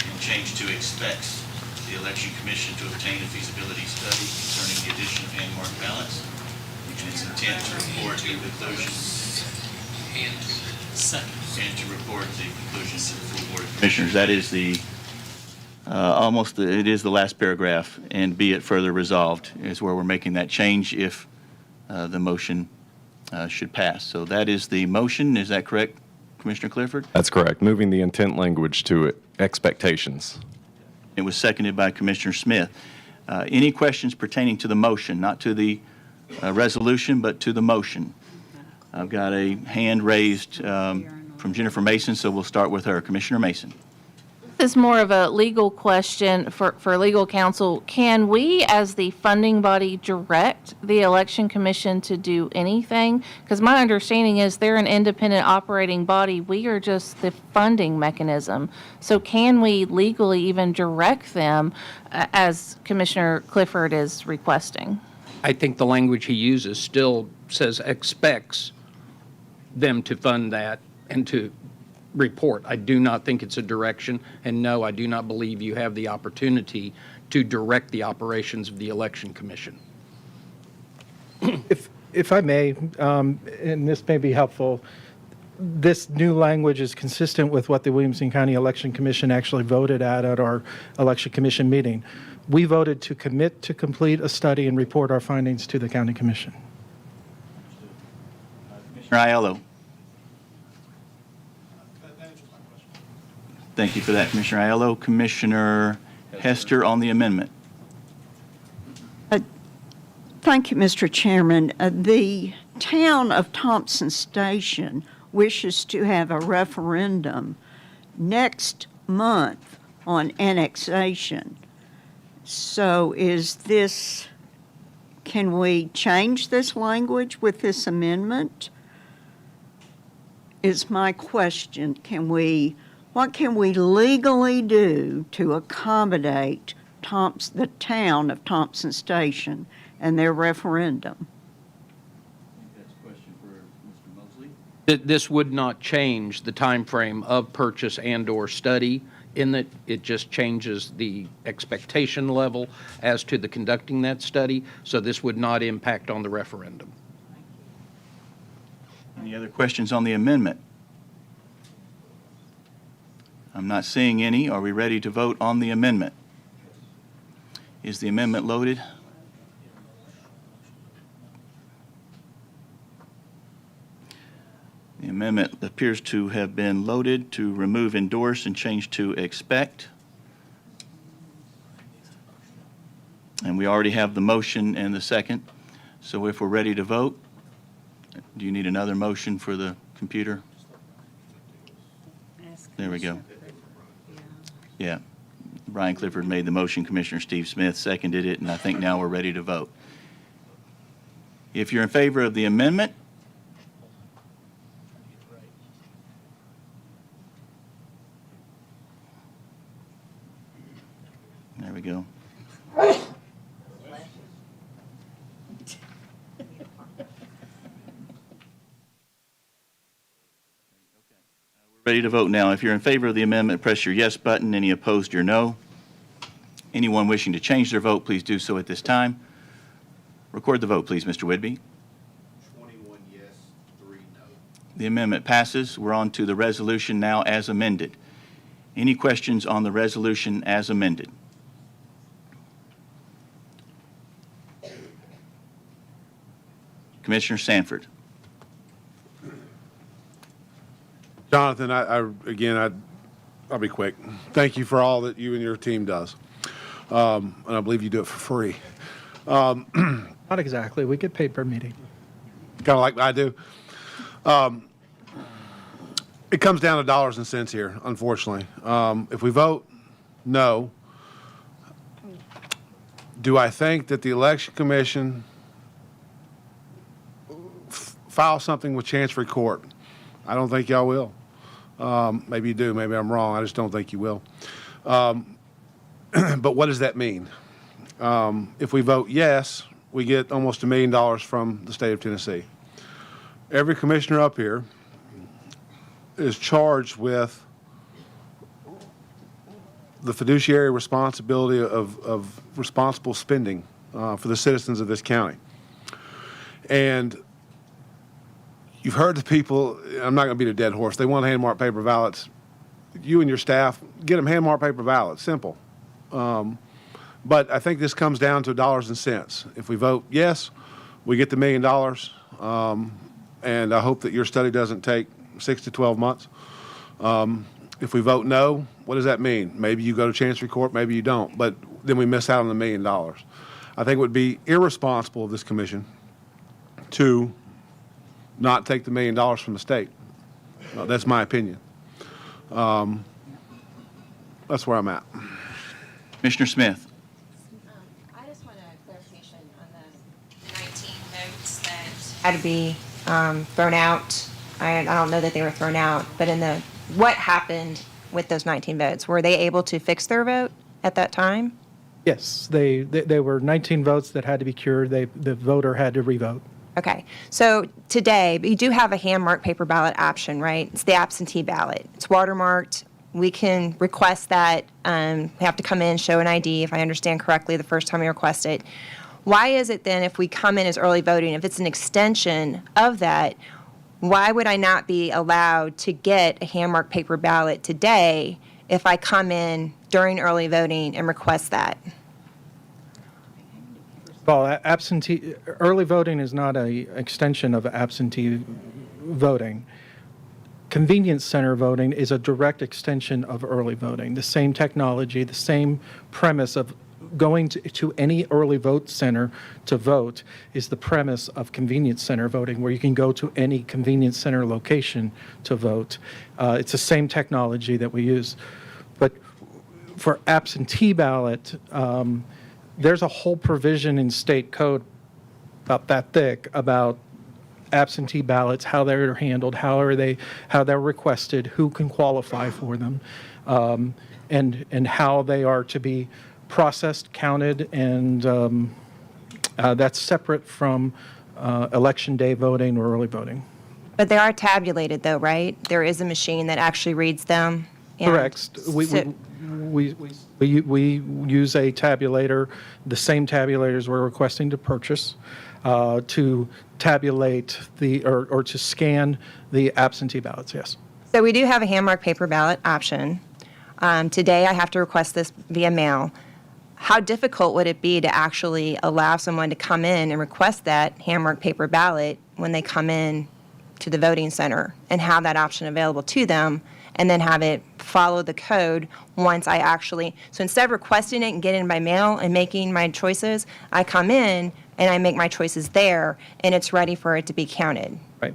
and change to expects the Election Commission to obtain a feasibility study concerning the addition of hand-marked ballots and its intent to report the conclusion and to report the conclusion to the full Board of Commissioners. That is the it is the last paragraph, and be it further resolved is where we're making that change if the motion should pass. So that is the motion. Is that correct, Commissioner Clifford? That's correct. Moving the intent language to expectations. It was seconded by Commissioner Smith. Any questions pertaining to the motion, not to the resolution, but to the motion? I've got a hand raised from Jennifer Mason, so we'll start with her. Commissioner Mason. This is more of a legal question for legal counsel. Can we, as the funding body, direct the Election Commission to do anything? Because my understanding is they're an independent operating body. We are just the funding mechanism. So can we legally even direct them as Commissioner Clifford is requesting? I think the language he uses still says expects them to fund that and to report. I do not think it's a direction, and no, I do not believe you have the opportunity to direct the operations of the Election Commission. If I may, and this may be helpful, this new language is consistent with what the Williamson County Election Commission actually voted at our Election Commission meeting. We voted to commit to complete a study and report our findings to the County Commission. Commissioner Aiello. Thank you for that, Commissioner Aiello. Commissioner Hester on the amendment. Thank you, Mr. Chairman. The town of Thompson Station wishes to have a referendum next month on annexation. So can we change this language with this amendment? Is my question. What can we legally do to accommodate the town of Thompson Station and their referendum? That's a question for Mr. Mosley. This would not change the time frame of purchase and/or study in that it just changes the expectation level as to the conducting that study, so this would not impact on the referendum. Any other questions on the amendment? I'm not seeing any. Are we ready to vote on the amendment? Is the amendment loaded? The amendment appears to have been loaded to remove endorse and change to expect. And we already have the motion and the second. So if we're ready to vote, do you need another motion for the computer? There we go. Yeah. Brian Clifford made the motion, Commissioner Steve Smith seconded it, and I think now we're ready to vote. If you're in favor of the amendment, there we go. Ready to vote now. If you're in favor of the amendment, press your yes button. Any opposed, your no. Anyone wishing to change their vote, please do so at this time. Record the vote, please, Mr. Whidbey. 21 yes, 3 no. The amendment passes. We're on to the resolution now as amended. Any questions on the resolution as amended? Commissioner Sanford. Jonathan, I'll be quick. Thank you for all that you and your team does. And I believe you do it for free. Not exactly. We get paid per meeting. Kind of like I do. It comes down to dollars and cents here, unfortunately. If we vote no, do I think that the Election Commission file something with Chancery Court? I don't think y'all will. Maybe you do. Maybe I'm wrong. I just don't think you will. But what does that mean? If we vote yes, we get almost $1 million from the state of Tennessee. Every commissioner up here is charged with the fiduciary responsibility of responsible spending for the citizens of this county. And you've heard the people, I'm not going to beat a dead horse, they want hand-marked paper ballots. You and your staff, get them hand-marked paper ballots, simple. But I think this comes down to dollars and cents. If we vote yes, we get the $1 million, and I hope that your study doesn't take 6 to 12 months. If we vote no, what does that mean? Maybe you go to Chancery Court, maybe you don't, but then we miss out on the $1 million. I think it would be irresponsible of this commission to not take the $1 million from the state. That's my opinion. That's where I'm at. Commissioner Smith. I just want a clarification on the 19 votes that had to be thrown out. I don't know that they were thrown out, but what happened with those 19 votes? Were they able to fix their vote at that time? Yes, they were 19 votes that had to be cured. The voter had to revote. Okay, so today, you do have a hand-marked paper ballot option, right? It's the absentee ballot. It's watermarked. We can request that. We have to come in, show an ID, if I understand correctly, the first time we request it. Why is it then, if we come in as early voting, if it's an extension of that, why would I not be allowed to get a hand-marked paper ballot today if I come in during early voting and request that? Well, early voting is not an extension of absentee voting. Convenience center voting is a direct extension of early voting. The same technology, the same premise of going to any early vote center to vote is the premise of convenience center voting, where you can go to any convenience center location to vote. It's the same technology that we use. But for absentee ballot, there's a whole provision in state code about that thick about absentee ballots, how they're handled, how they're requested, who can qualify for them, and how they are to be processed, counted, and that's separate from election day voting or early voting. But they are tabulated though, right? There is a machine that actually reads them. Correct. We use a tabulator, the same tabulators we're requesting to purchase, to tabulate or to scan the absentee ballots, yes. So we do have a hand-marked paper ballot option. Today, I have to request this via mail. How difficult would it be to actually allow someone to come in and request that hand-marked paper ballot when they come in to the voting center and have that option available to them, and then have it follow the code once I actually, so instead of requesting it and getting it by mail and making my choices, I come in and I make my choices there, and it's ready for it to be counted. Right.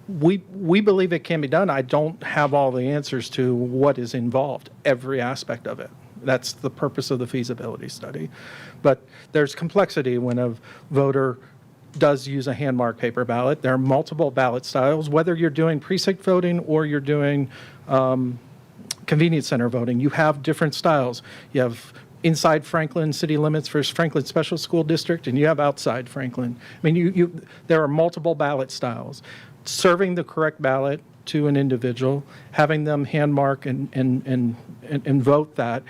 We believe it can be done. I don't have all the answers to what is involved, every aspect of it. That's the purpose of the feasibility study. But there's complexity when a voter does use a hand-marked paper ballot. There are multiple ballot styles, whether you're doing precinct voting or you're doing convenience center voting. You have different styles. You have inside Franklin city limits versus Franklin Special School District, and you have outside Franklin. I mean, there are multiple ballot styles. Serving the correct ballot to an individual, having them hand mark and vote that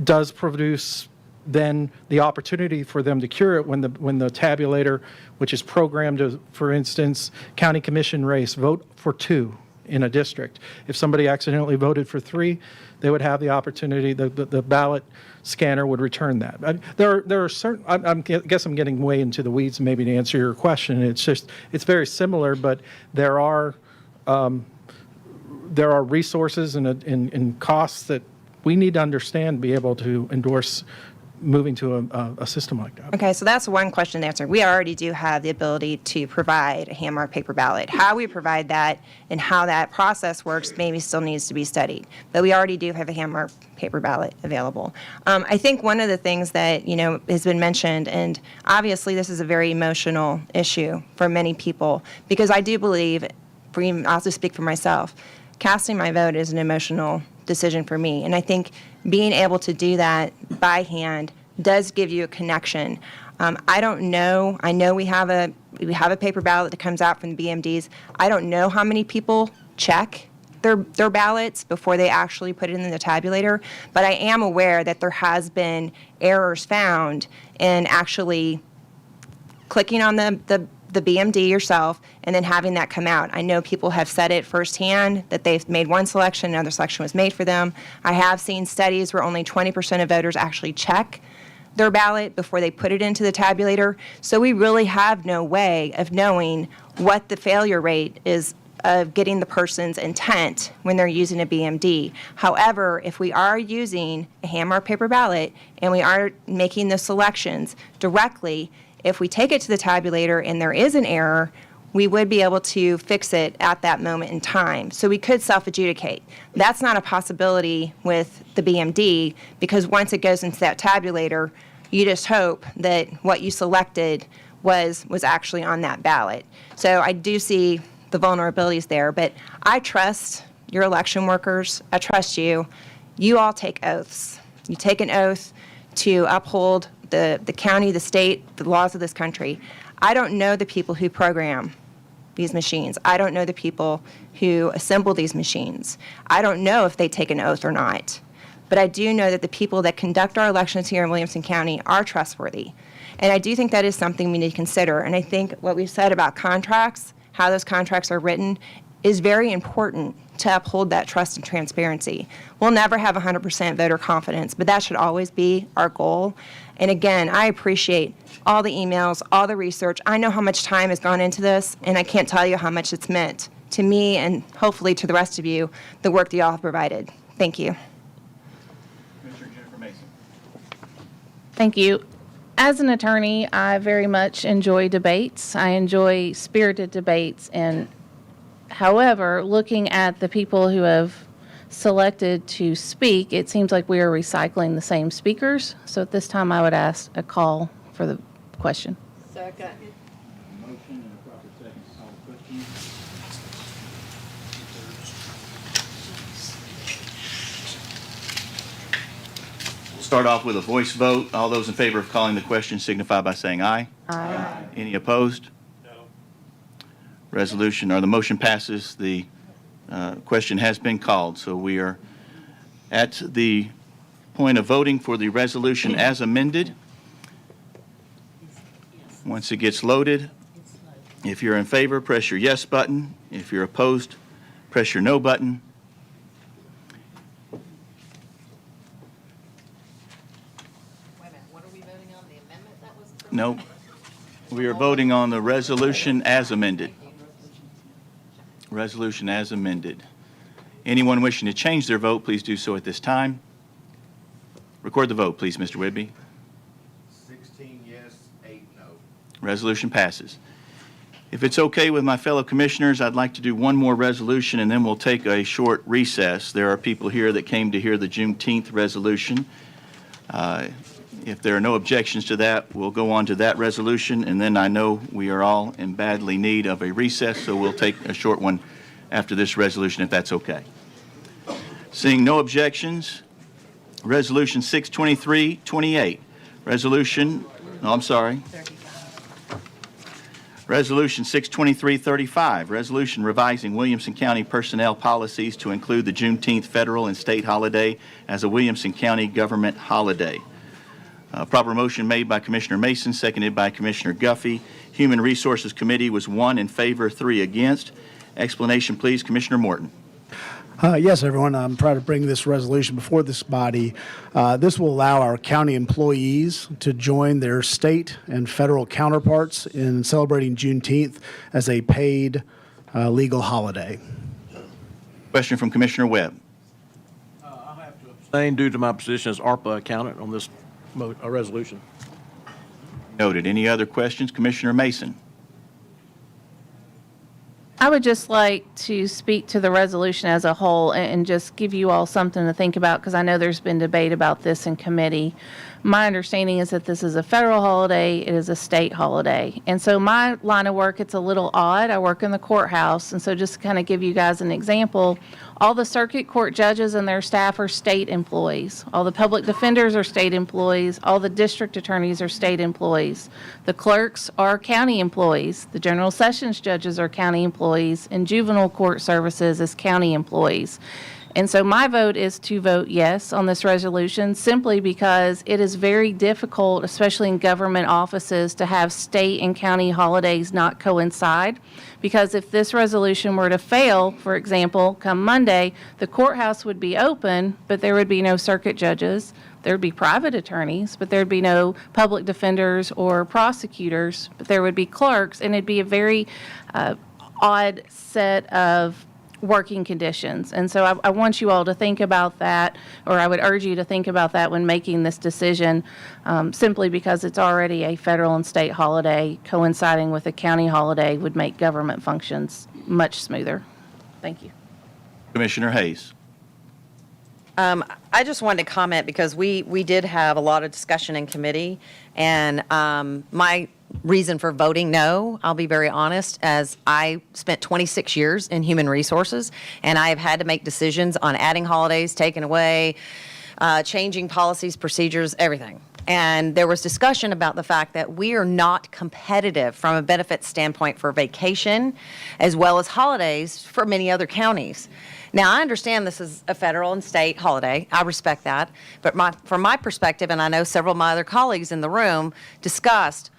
does produce then the opportunity for them to cure it when the tabulator, which is programmed to, for instance, county commission race, vote for 2 in a district. If somebody accidentally voted for 3, they would have the opportunity, the ballot scanner would return that. There are certain, I guess I'm getting way into the weeds maybe to answer your question. It's very similar, but there are resources and costs that we need to understand to be able to endorse moving to a system like that. Okay, so that's one question to answer. We already do have the ability to provide a hand-marked paper ballot. How we provide that and how that process works maybe still needs to be studied. But we already do have a hand-marked paper ballot available. I think one of the things that, has been mentioned, and obviously this is a very emotional issue for many people, because I do believe, I'll just speak for myself, casting my vote is an emotional decision for me. And I think being able to do that by hand does give you a connection. I don't know. I know we have a paper ballot that comes out from the BMDs. I don't know how many people check their ballots before they actually put it in the tabulator, but I am aware that there has been errors found in actually clicking on the BMD yourself and then having that come out. I know people have said it firsthand that they've made one selection, another selection was made for them. I have seen studies where only 20% of voters actually check their ballot before they put it into the tabulator. So we really have no way of knowing what the failure rate is of getting the person's intent when they're using a BMD. However, if we are using a hand-marked paper ballot and we are making the selections directly, if we take it to the tabulator and there is an error, we would be able to fix it at that moment in time. So we could self-adjudicate. That's not a possibility with the BMD, because once it goes into that tabulator, you just hope that what you selected was actually on that ballot. So I do see the vulnerabilities there, but I trust your election workers. I trust you. You all take oaths. You take an oath to uphold the county, the state, the laws of this country. I don't know the people who program these machines. I don't know the people who assemble these machines. I don't know if they take an oath or not. But I do know that the people that conduct our elections here in Williamson County are trustworthy. And I do think that is something we need to consider. And I think what we've said about contracts, how those contracts are written, is very important to uphold that trust and transparency. We'll never have 100% voter confidence, but that should always be our goal. And again, I appreciate all the emails, all the research. I know how much time has gone into this, and I can't tell you how much it's meant to me and hopefully to the rest of you, the work that y'all have provided. Thank you. Commissioner Jennifer Mason. Thank you. As an attorney, I very much enjoy debates. I enjoy spirited debates. And however, looking at the people who have selected to speak, it seems like we are recycling the same speakers. So at this time, I would ask a call for the question. Second. Motion and a proper second to call the question. We'll start off with a voice vote. All those in favor of calling the question signify by saying aye. Aye. Any opposed? No. Resolution, or the motion passes. The question has been called. So we are at the point of voting for the resolution as amended. Once it gets loaded, if you're in favor, press your yes button. If you're opposed, press your no button. Wait a minute, what are we voting on? The amendment that was? No. We are voting on the resolution as amended. Resolution as amended. Anyone wishing to change their vote, please do so at this time. Record the vote, please, Mr. Whidbey. 16 yes, 8 no. Resolution passes. If it's okay with my fellow commissioners, I'd like to do one more resolution, and then we'll take a short recess. There are people here that came to hear the Juneteenth resolution. If there are no objections to that, we'll go on to that resolution, and then I know we are all in badly need of a recess, so we'll take a short one after this resolution, if that's okay. Seeing no objections, Resolution 623-28. Resolution 623-35, resolution revising Williamson County personnel policies to include the Juneteenth federal and state holiday as a Williamson County government holiday. Proper motion made by Commissioner Mason, seconded by Commissioner Guffey. Human Resources Committee was 1 in favor, 3 against. Explanation, please, Commissioner Morton. Yes, everyone. I'm proud to bring this resolution before this body. This will allow our county employees to join their state and federal counterparts in celebrating Juneteenth as a paid legal holiday. Question from Commissioner Webb. I'll have to abstain due to my position as ARPA accountant on this resolution. Noted. Any other questions? Commissioner Mason. I would just like to speak to the resolution as a whole and just give you all something to think about, because I know there's been debate about this in committee. My understanding is that this is a federal holiday, it is a state holiday. And so my line of work, it's a little odd. I work in the courthouse, and so just to kind of give you guys an example, all the circuit court judges and their staff are state employees. All the public defenders are state employees. All the district attorneys are state employees. The clerks are county employees. The general sessions judges are county employees, and juvenile court services is county employees. And so my vote is to vote yes on this resolution, simply because it is very difficult, especially in government offices, to have state and county holidays not coincide. Because if this resolution were to fail, for example, come Monday, the courthouse would be open, but there would be no circuit judges. There would be private attorneys, but there would be no public defenders or prosecutors, but there would be clerks, and it'd be a very odd set of working conditions. And so I want you all to think about that, or I would urge you to think about that when making this decision, simply because it's already a federal and state holiday. Coinciding with a county holiday would make government functions much smoother. Thank you. Commissioner Hayes. I just wanted to comment because we did have a lot of discussion in committee, and my reason for voting no, I'll be very honest, as I spent 26 years in human resources, and I have had to make decisions on adding holidays, taking away, changing policies, procedures, everything. And there was discussion about the fact that we are not competitive from a benefit standpoint for vacation as well as holidays for many other counties. Now, I understand this is a federal and state holiday. I respect that. But from my perspective, and I know several of my other colleagues in the room discussed,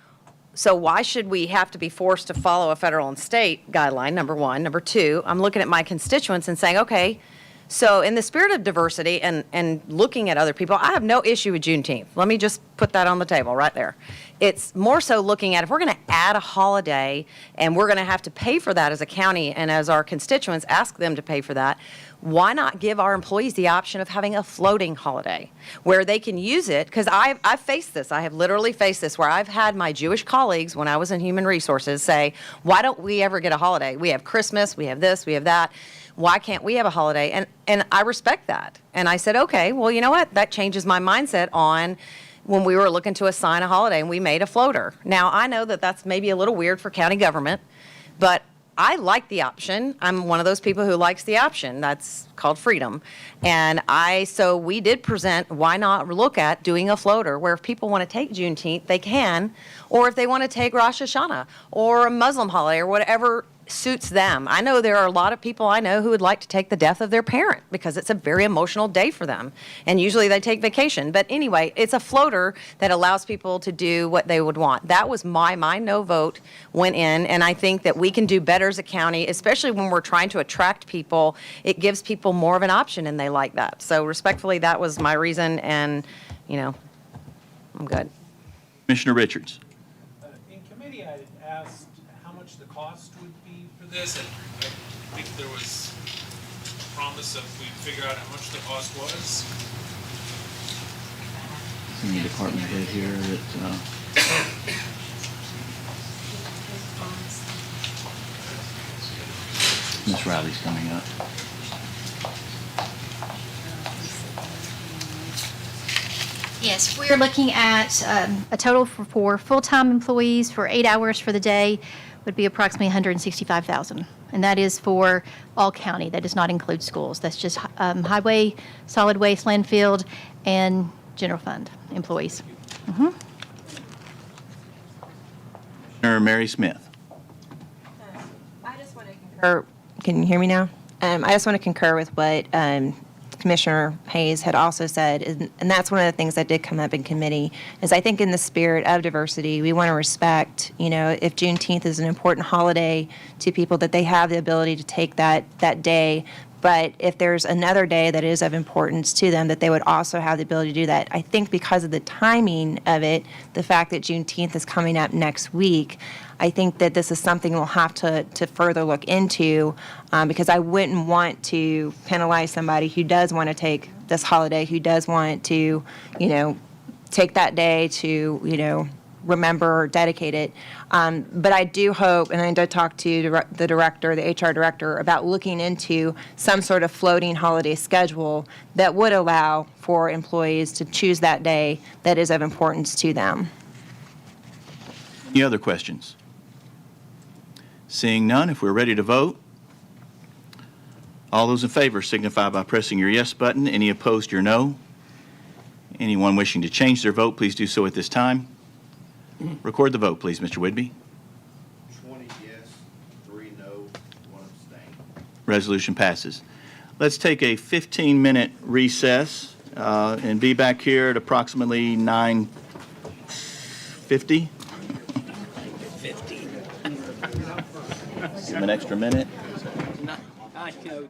so why should we have to be forced to follow a federal and state guideline, number one? Number two, I'm looking at my constituents and saying, okay, so in the spirit of diversity and looking at other people, I have no issue with Juneteenth. Let me just put that on the table right there. It's more so looking at if we're going to add a holiday and we're going to have to pay for that as a county and as our constituents ask them to pay for that, why not give our employees the option of having a floating holiday where they can use it? Because I've faced this. I have literally faced this where I've had my Jewish colleagues when I was in human resources say, why don't we ever get a holiday? We have Christmas, we have this, we have that. Why can't we have a holiday? And I respect that. And I said, okay, well, you know what? That changes my mindset on when we were looking to assign a holiday and we made a floater. Now, I know that that's maybe a little weird for county government, but I like the option. I'm one of those people who likes the option. That's called freedom. And so we did present, why not look at doing a floater where if people want to take Juneteenth, they can, or if they want to take Rosh Hashanah or a Muslim holiday or whatever suits them. I know there are a lot of people I know who would like to take the death of their parent because it's a very emotional day for them. And usually they take vacation. But anyway, it's a floater that allows people to do what they would want. That was my no vote went in. And I think that we can do better as a county, especially when we're trying to attract people. It gives people more of an option and they like that. So respectfully, that was my reason. And, I'm good. Commissioner Richards. In committee, I asked how much the cost would be for this, and I think there was a promise of we'd figure out how much the cost was. Any department head here that, Ms. Riley's coming up. Yes, we're looking at a total for full-time employees for 8 hours for the day would be approximately $165,000. And that is for all county. That does not include schools. That's just highway, solid waste, landfill, and general fund employees. Commissioner Mary Smith. I just want to concur. Can you hear me now? I just want to concur with what Commissioner Hayes had also said, and that's one of the things that did come up in committee, is I think in the spirit of diversity, we want to respect, if Juneteenth is an important holiday to people, that they have the ability to take that day. But if there's another day that is of importance to them, that they would also have the ability to do that. I think because of the timing of it, the fact that Juneteenth is coming up next week, I think that this is something we'll have to further look into because I wouldn't want to penalize somebody who does want to take this holiday, who does want to, take that day to, remember or dedicate it. But I do hope, and I did talk to the director, the HR director, about looking into some sort of floating holiday schedule that would allow for employees to choose that day that is of importance to them. Any other questions? Seeing none, if we're ready to vote, all those in favor signify by pressing your yes button. Any opposed, your no. Anyone wishing to change their vote, please do so at this time. Record the vote, please, Mr. Whidbey. 20 yes, 3 no, 1 abstain. Resolution passes. Let's take a 15-minute recess and be back here at approximately 9:50. Give him an extra minute. I know.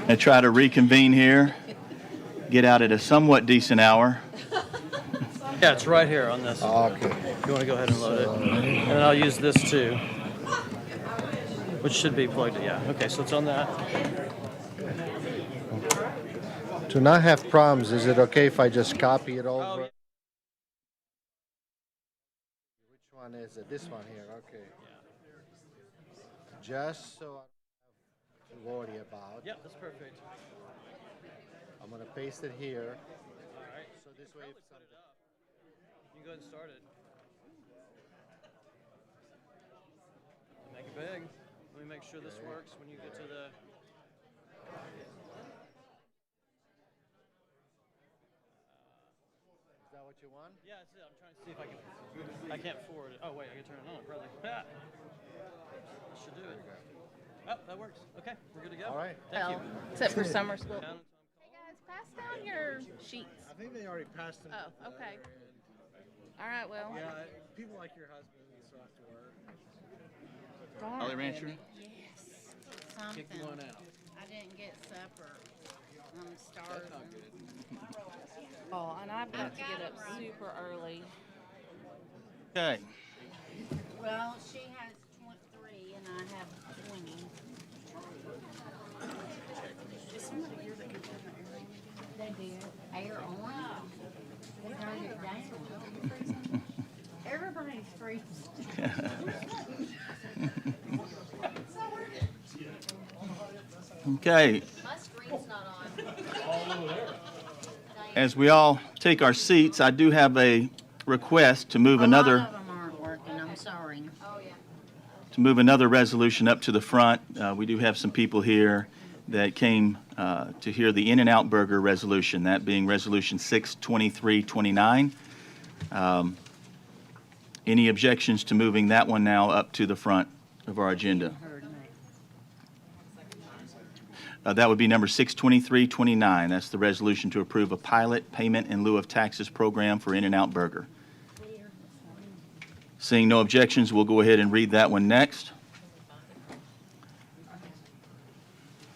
And try to reconvene here, get out at a somewhat decent hour. Yeah, it's right here on this. Okay. If you want to go ahead and load it. And then I'll use this too, which should be plugged in. Yeah, okay, so it's on that. To not have problems, is it okay if I just copy it over? yeah. Which one is it? This one here, okay. Just so I don't have to worry about. Yeah, that's perfect. I'm gonna paste it here. All right. So this way, if Put it up. You can go ahead and start it. Make it big. Let me make sure this works when you get to the. Is that what you want? Yeah, that's it. I'm trying to see if I can. I can't forward it. Oh wait, I can turn it on, brother. That should do it. Oh, that works. Okay, we're good to go. All right. Thank you. Except for summer school. Hey guys, pass down your sheets. I think they already passed them. Oh, okay. All right, well. Yeah, people like your husband, so have to work. Holly Rancher? Yes, something. Kick one out. I didn't get supper. I'm starving. That's not good. Oh, and I've got to get up super early. Okay. Well, she has 23 and I have 20. Is somebody here that can turn the air on? They did. Air on? They turned it down. Everybody's freezing. Okay. My screen's not on. As we all take our seats, I do have a request to move A lot another of them aren't working, I'm sorry. Oh, yeah. to move another resolution up to the front. We do have some people here that came to hear the In-N-Out Burger resolution, that being Resolution 62329. Any objections to moving that one now up to the front of our agenda? That would be number 62329. That's the resolution to approve a pilot payment in lieu of taxes program for In-N-Out Burger. Seeing no objections, we'll go ahead and read that one next.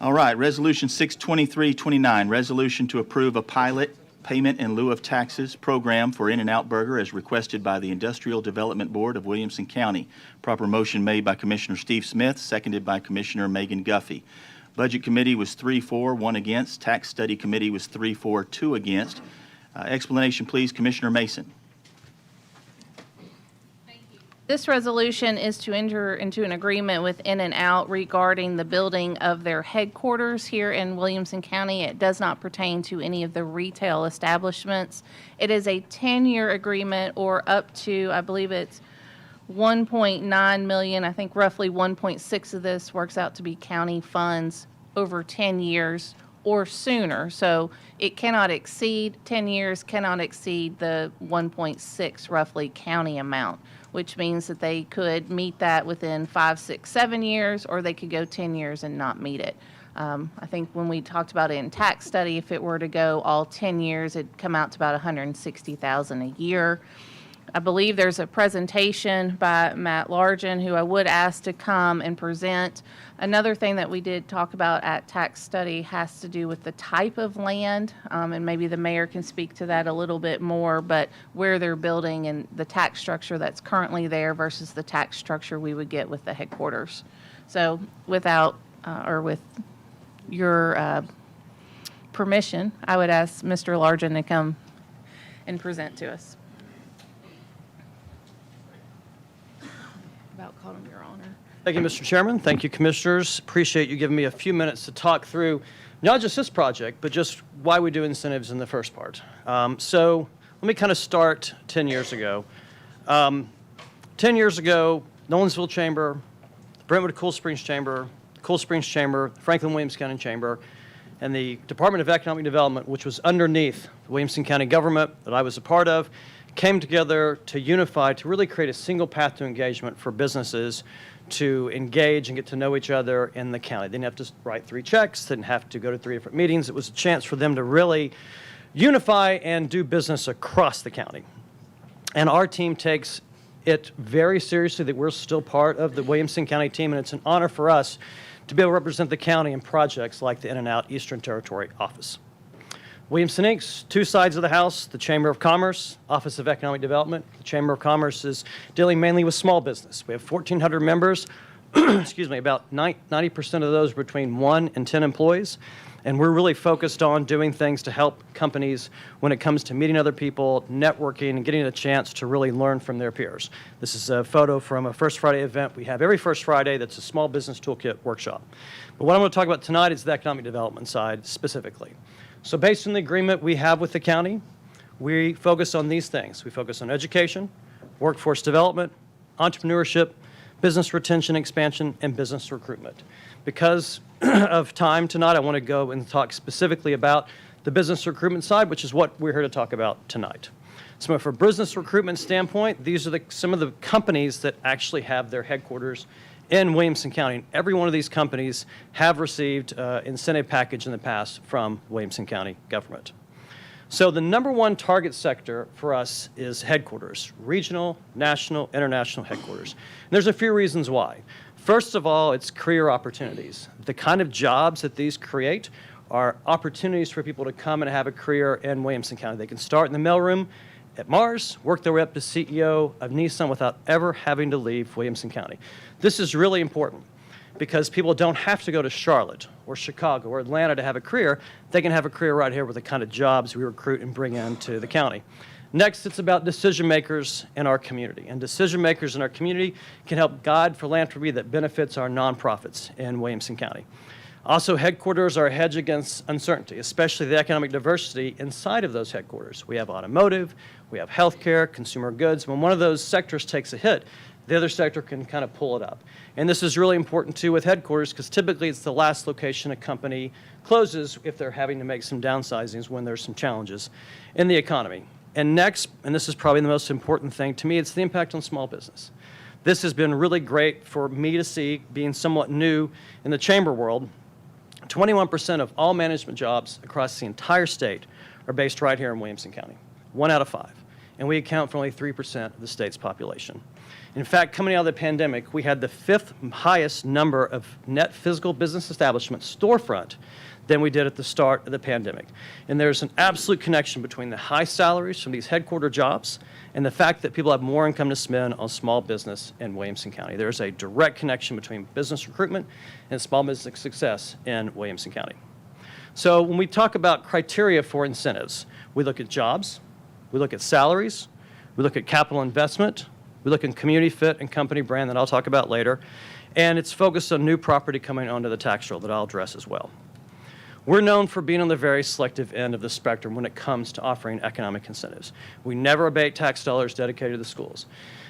All right, Resolution 62329, resolution to approve a pilot payment in lieu of taxes program for In-N-Out Burger as requested by the Industrial Development Board of Williamson County. Proper motion made by Commissioner Steve Smith, seconded by Commissioner Megan Guffey. Budget Committee was 3-4, 1 against. Tax Study Committee was 3-4, 2 against. Explanation, please, Commissioner Mason. This resolution is to enter into an agreement with In-N-Out regarding the building of their headquarters here in Williamson County. It does not pertain to any of the retail establishments. It is a 10-year agreement or up to, I believe it's 1.9 million. I think roughly 1.6 of this works out to be county funds over 10 years or sooner. So it cannot exceed 10 years, cannot exceed the 1.6 roughly county amount, which means that they could meet that within 5, 6, 7 years, or they could go 10 years and not meet it. I think when we talked about it in tax study, if it were to go all 10 years, it'd come out to about $160,000 a year. I believe there's a presentation by Matt Largen, who I would ask to come and present. Another thing that we did talk about at tax study has to do with the type of land, and maybe the mayor can speak to that a little bit more, but where they're building and the tax structure that's currently there versus the tax structure we would get with the headquarters. So without, or with your permission, I would ask Mr. Largen to come and present to us. About called him Your Honor. Thank you, Mr. Chairman. Thank you, Commissioners. Appreciate you giving me a few minutes to talk through not just this project, but just why we do incentives in the first part. So let me kind of start 10 years ago. 10 years ago, Nolensville Chamber, Brentwood Cool Springs Chamber, Franklin Williams County Chamber, and the Department of Economic Development, which was underneath the Williamson County government that I was a part of, came together to unify, to really create a single path to engagement for businesses to engage and get to know each other in the county. They didn't have to write 3 checks, didn't have to go to 3 different meetings. It was a chance for them to really unify and do business across the county. And our team takes it very seriously that we're still part of the Williamson County team, and it's an honor for us to be able to represent the county in projects like the In-N-Out Eastern Territory office. Williamson Inc.'s two sides of the house, the Chamber of Commerce, Office of Economic Development. The Chamber of Commerce is dealing mainly with small business. We have 1,400 members, excuse me, about 90% of those between 1 and 10 employees. And we're really focused on doing things to help companies when it comes to meeting other people, networking, and getting a chance to really learn from their peers. This is a photo from a First Friday event we have every First Friday that's a small business toolkit workshop. But what I'm going to talk about tonight is the economic development side specifically. So based on the agreement we have with the county, we focus on these things. We focus on education, workforce development, entrepreneurship, business retention expansion, and business recruitment. Because of time tonight, I want to go and talk specifically about the business recruitment side, which is what we're here to talk about tonight. So from a business recruitment standpoint, these are some of the companies that actually have their headquarters in Williamson County. And every one of these companies have received incentive package in the past from Williamson County government. So the number one target sector for us is headquarters, regional, national, international headquarters. And there's a few reasons why. First of all, it's career opportunities. The kind of jobs that these create are opportunities for people to come and have a career in Williamson County. They can start in the mailroom at Mars, work their way up to CEO of Nissan without ever having to leave Williamson County. This is really important because people don't have to go to Charlotte or Chicago or Atlanta to have a career. They can have a career right here with the kind of jobs we recruit and bring into the county. Next, it's about decision makers in our community. And decision makers in our community can help guide philanthropy that benefits our nonprofits in Williamson County. Also, headquarters are a hedge against uncertainty, especially the economic diversity inside of those headquarters. We have automotive, we have healthcare, consumer goods. When one of those sectors takes a hit, the other sector can kind of pull it up. And this is really important too with headquarters because typically it's the last location a company closes if they're having to make some downsizings when there's some challenges in the economy. And next, and this is probably the most important thing to me, it's the impact on small business. This has been really great for me to see, being somewhat new in the chamber world. 21% of all management jobs across the entire state are based right here in Williamson County, 1 out of 5. And we account for only 3% of the state's population. In fact, coming out of the pandemic, we had the 5th highest number of net physical business establishments storefront than we did at the start of the pandemic. And there's an absolute connection between the high salaries from these headquarter jobs and the fact that people have more income to spend on small business in Williamson County. There's a direct connection between business recruitment and small business success in Williamson County. So when we talk about criteria for incentives, we look at jobs, we look at salaries, we look at capital investment, we look at community fit and company brand that I'll talk about later, and it's focused on new property coming onto the tax roll that I'll address as well. We're known for being on the very selective end of the spectrum when it comes to offering economic incentives. We never abate tax dollars dedicated to the schools.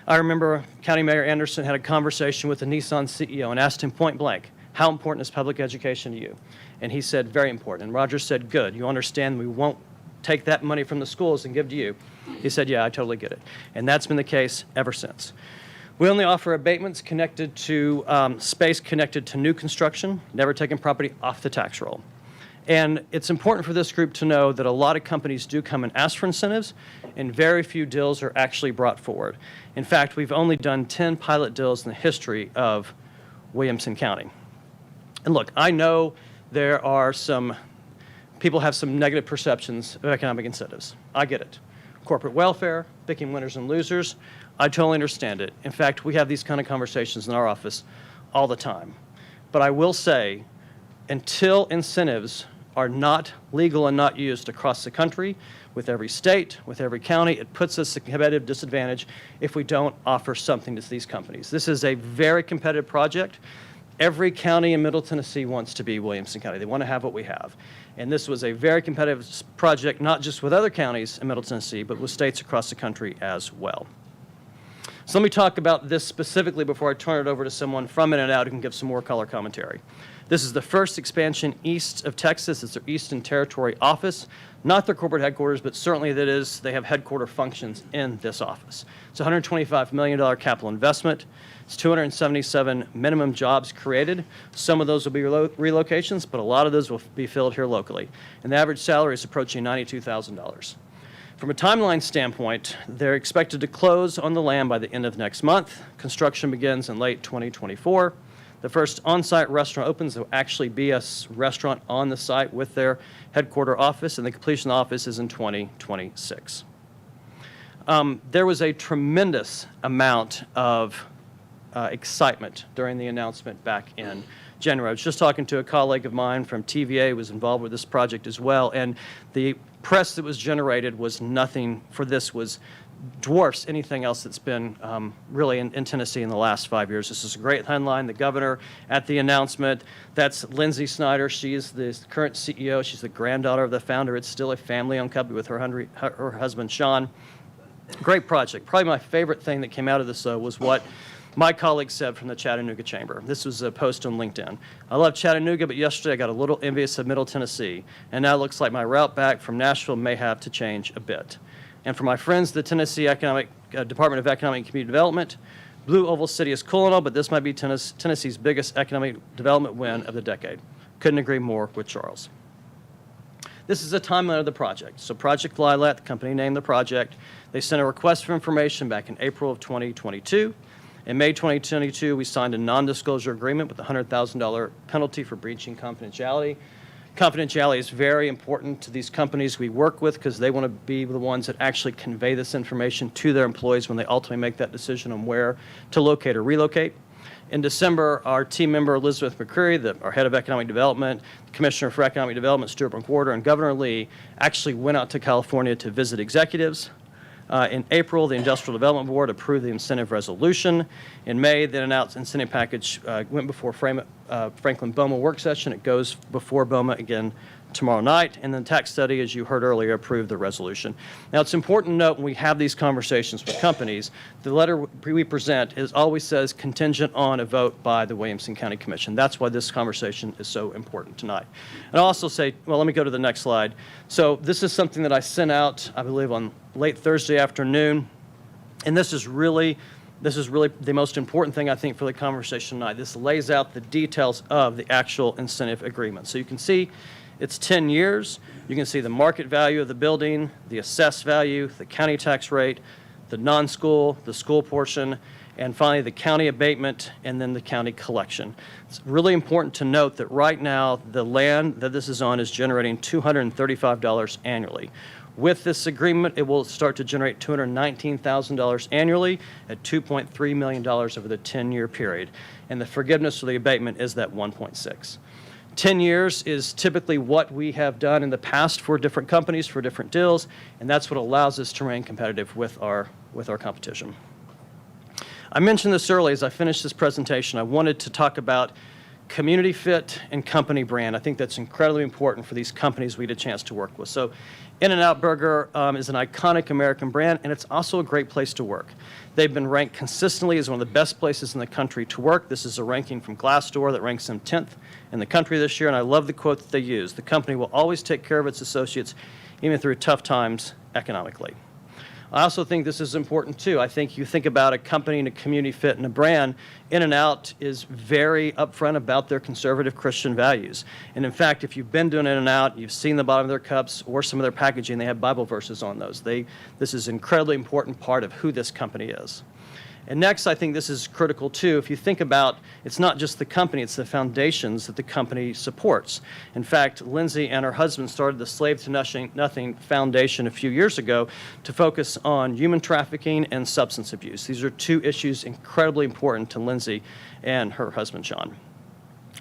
I remember County Mayor Anderson had a conversation with the Nissan CEO and asked him point blank, how important is public education to you? And he said, very important. And Roger said, good, you understand we won't take that money from the schools and give to you. He said, yeah, I totally get it. And that's been the case ever since. We only offer abatements connected to space connected to new construction, never taking property off the tax roll. And it's important for this group to know that a lot of companies do come and ask for incentives, and very few deals are actually brought forward. In fact, we've only done 10 pilot deals in the history of Williamson County. And look, I know there are people have some negative perceptions of economic incentives. I get it. Corporate welfare, picking winners and losers, I totally understand it. In fact, we have these kind of conversations in our office all the time. But I will say, until incentives are not legal and not used across the country, with every state, with every county, it puts us at a competitive disadvantage if we don't offer something to these companies. This is a very competitive project. Every county in Middle Tennessee wants to be Williamson County. They want to have what we have. And this was a very competitive project, not just with other counties in Middle Tennessee, but with states across the country as well. So let me talk about this specifically before I turn it over to someone from In-N-Out who can give some more color commentary. This is the first expansion east of Texas. It's their Eastern Territory office, not their corporate headquarters, but certainly they have headquarter functions in this office. It's a $125 million capital investment. It's 277 minimum jobs created. Some of those will be relocations, but a lot of those will be filled here locally. And the average salary is approaching $92,000. From a timeline standpoint, they're expected to close on the land by the end of next month. Construction begins in late 2024. The first on-site restaurant opens. There will actually be a restaurant on the site with their headquarter office, and the completion of the office is in 2026. There was a tremendous amount of excitement during the announcement back in January. I was just talking to a colleague of mine from TVA who was involved with this project as well, and the press that was generated was nothing for this, was dwarfs anything else that's been really in Tennessee in the last 5 years. This is a great headline. The governor at the announcement, that's Lindsay Snyder. She is the current CEO. She's the granddaughter of the founder. It's still a family-owned company with her husband, Sean. Great project. Probably my favorite thing that came out of this, though, was what my colleague said from the Chattanooga Chamber. This was a post on LinkedIn. I love Chattanooga, but yesterday I got a little envious of Middle Tennessee, and now it looks like my route back from Nashville may have to change a bit. And for my friends, the Tennessee Department of Economic and Community Development, Blue Oval City is cool and all, but this might be Tennessee's biggest economic development win of the decade. Couldn't agree more with Charles. This is a timeline of the project. So Project Lilat, the company named the project, they sent a request for information back in April of 2022. In May 2022, we signed a non-disclosure agreement with a $100,000 penalty for breaching confidentiality. Confidentiality is very important to these companies we work with because they want to be the ones that actually convey this information to their employees when they ultimately make that decision on where to locate or relocate. In December, our team member Elizabeth McCreary, our head of economic development, the Commissioner for Economic Development Stuart McWhorter, and Governor Lee actually went out to California to visit executives. In April, the Industrial Development Board approved the incentive resolution. In May, the announced incentive package went before Franklin BOMA work session. It goes before BOMA again tomorrow night. And the tax study, as you heard earlier, approved the resolution. Now, it's important to note when we have these conversations with companies, the letter we present always says contingent on a vote by the Williamson County Commission. That's why this conversation is so important tonight. And I'll also say, well, let me go to the next slide. So this is something that I sent out, I believe, on late Thursday afternoon. And this is really the most important thing, I think, for the conversation tonight. This lays out the details of the actual incentive agreement. So you can see it's 10 years. You can see the market value of the building, the assessed value, the county tax rate, the non-school, the school portion, and finally the county abatement, and then the county collection. It's really important to note that right now the land that this is on is generating $235 annually. With this agreement, it will start to generate $219,000 annually at $2.3 million over the 10-year period. And the forgiveness for the abatement is that 1.6. 10 years is typically what we have done in the past for different companies, for different deals, and that's what allows us to remain competitive with our competition. I mentioned this earlier as I finished this presentation. I wanted to talk about community fit and company brand. I think that's incredibly important for these companies we get a chance to work with. So In-N-Out Burger is an iconic American brand, and it's also a great place to work. They've been ranked consistently as one of the best places in the country to work. This is a ranking from Glassdoor that ranks them 10th in the country this year, and I love the quote that they use. The company will always take care of its associates, even through tough times economically. I also think this is important, too. I think you think about a company and a community fit and a brand, In-N-Out is very upfront about their conservative Christian values. And in fact, if you've been to an In-N-Out, you've seen the bottom of their cups or some of their packaging, they have Bible verses on those. This is an incredibly important part of who this company is. And next, I think this is critical too. If you think about, it's not just the company, it's the foundations that the company supports. In fact, Lindsay and her husband started the Slave to Nothing Foundation a few years ago to focus on human trafficking and substance abuse. These are two issues incredibly important to Lindsay and her husband, Sean.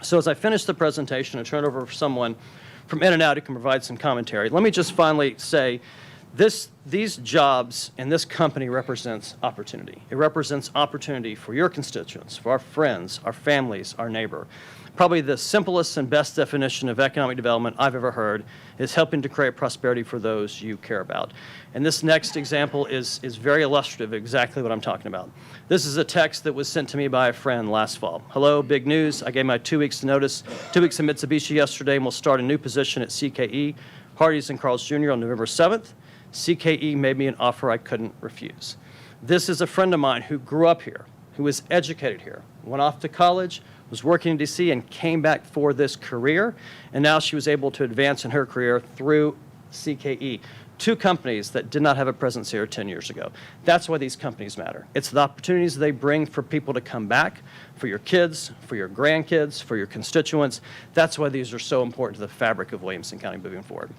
So as I finish the presentation and turn it over to someone from In-N-Out who can provide some commentary, let me just finally say, these jobs and this company represents opportunity. It represents opportunity for your constituents, for our friends, our families, our neighbor. Probably the simplest and best definition of economic development I've ever heard is helping to create prosperity for those you care about. And this next example is very illustrative of exactly what I'm talking about. This is a text that was sent to me by a friend last fall. Hello, big news. I gave my 2 weeks notice, 2 weeks in Mitsubishi yesterday, and we'll start a new position at CKE, Hardee's and Carl's Jr. on November 7th. CKE made me an offer I couldn't refuse. This is a friend of mine who grew up here, who was educated here, went off to college, was working in D.C., and came back for this career, and now she was able to advance in her career through CKE. two companies that did not have a presence here 10 years ago. That's why these companies matter. It's the opportunities they bring for people to come back, for your kids, for your grandkids, for your constituents. That's why these are so important to the fabric of Williamson County moving forward.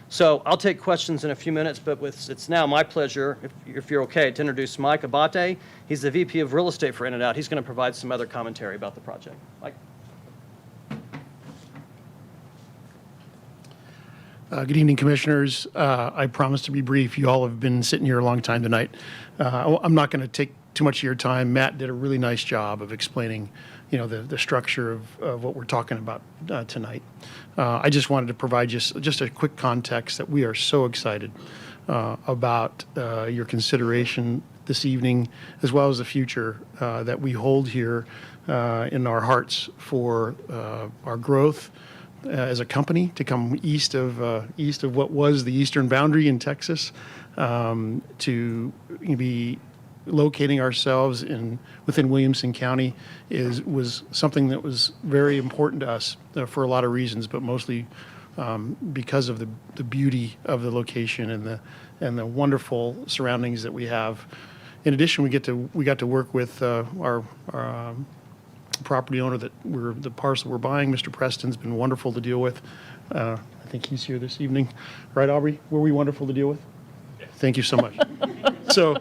So I'll take questions in a few minutes, but it's now my pleasure, if you're okay, to introduce Mike Abate. He's the VP of Real Estate for In-N-Out. He's going to provide some other commentary about the project. Mike? Good evening, Commissioners. I promise to be brief. You all have been sitting here a long time tonight. I'm not going to take too much of your time. Matt did a really nice job of explaining, the structure of what we're talking about tonight. I just wanted to provide just a quick context that we are so excited about your consideration this evening, as well as the future that we hold here in our hearts for our growth as a company to come east of what was the eastern boundary in Texas, to be locating ourselves within Williamson County was something that was very important to us for a lot of reasons, but mostly because of the beauty of the location and the wonderful surroundings that we have. In addition, we got to work with our property owner the parcel we're buying. Mr. Preston's been wonderful to deal with. I think he's here this evening. Right, Aubrey? Were we wonderful to deal with? Thank you so much. So,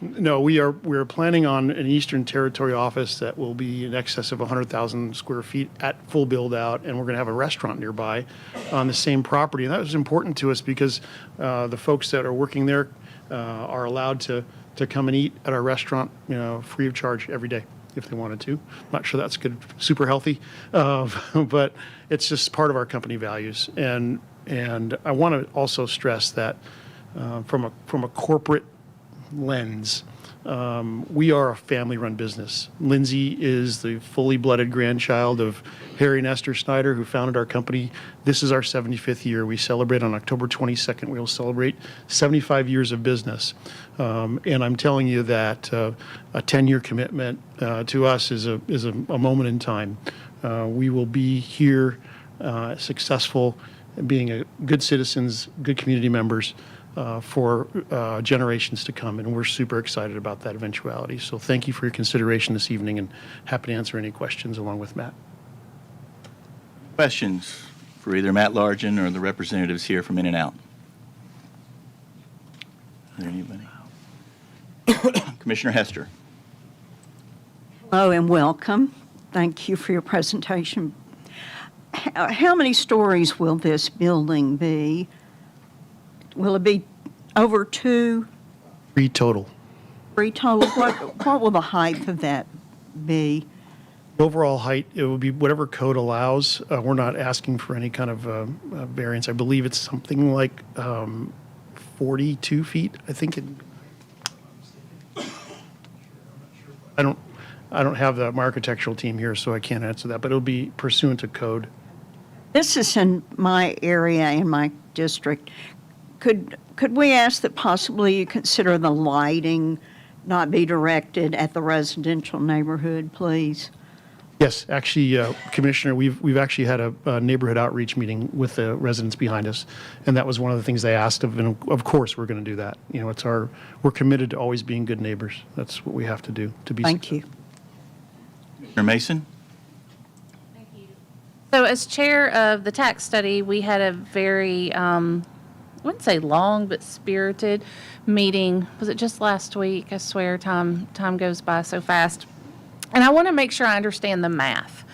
no, we're planning on an Eastern Territory office that will be in excess of 100,000 square feet at full build out, and we're going to have a restaurant nearby on the same property. And that was important to us because the folks that are working there are allowed to come and eat at our restaurant, free of charge every day if they wanted to. I'm not sure that's good, super healthy, but it's just part of our company values. And I want to also stress that from a corporate lens, we are a family-run business. Lindsay is the fully blooded grandchild of Harry and Esther Snyder, who founded our company. This is our 75th year. We celebrate on October 22nd. We will celebrate 75 years of business. And I'm telling you that a 10-year commitment to us is a moment in time. We will be here successful, being good citizens, good community members, for generations to come, and we're super excited about that eventuality. So thank you for your consideration this evening, and happy to answer any questions along with Matt. Questions for either Matt Largent or the representatives here from In-N-Out? Is there anybody? Commissioner Hester. Hello and welcome. Thank you for your presentation. How many stories will this building be? Will it be over 2? 3 total. 3 total? What will the height of that be? The overall height, it will be whatever code allows. We're not asking for any kind of variance. I believe it's something like 42 feet. I think I don't have my architectural team here, so I can't answer that, but it'll be pursuant to code. This is in my area, in my district. Could we ask that possibly you consider the lighting not be directed at the residential neighborhood, please? Yes, actually, Commissioner, we've actually had a neighborhood outreach meeting with the residents behind us, and that was one of the things they asked of, and of course we're going to do that. We're committed to always being good neighbors. That's what we have to do to be. Thank you. Commissioner Mason? So as chair of the tax study, we had a very, I wouldn't say long, but spirited meeting. Was it just last week? I swear time goes by so fast. And I want to make sure I understand the math,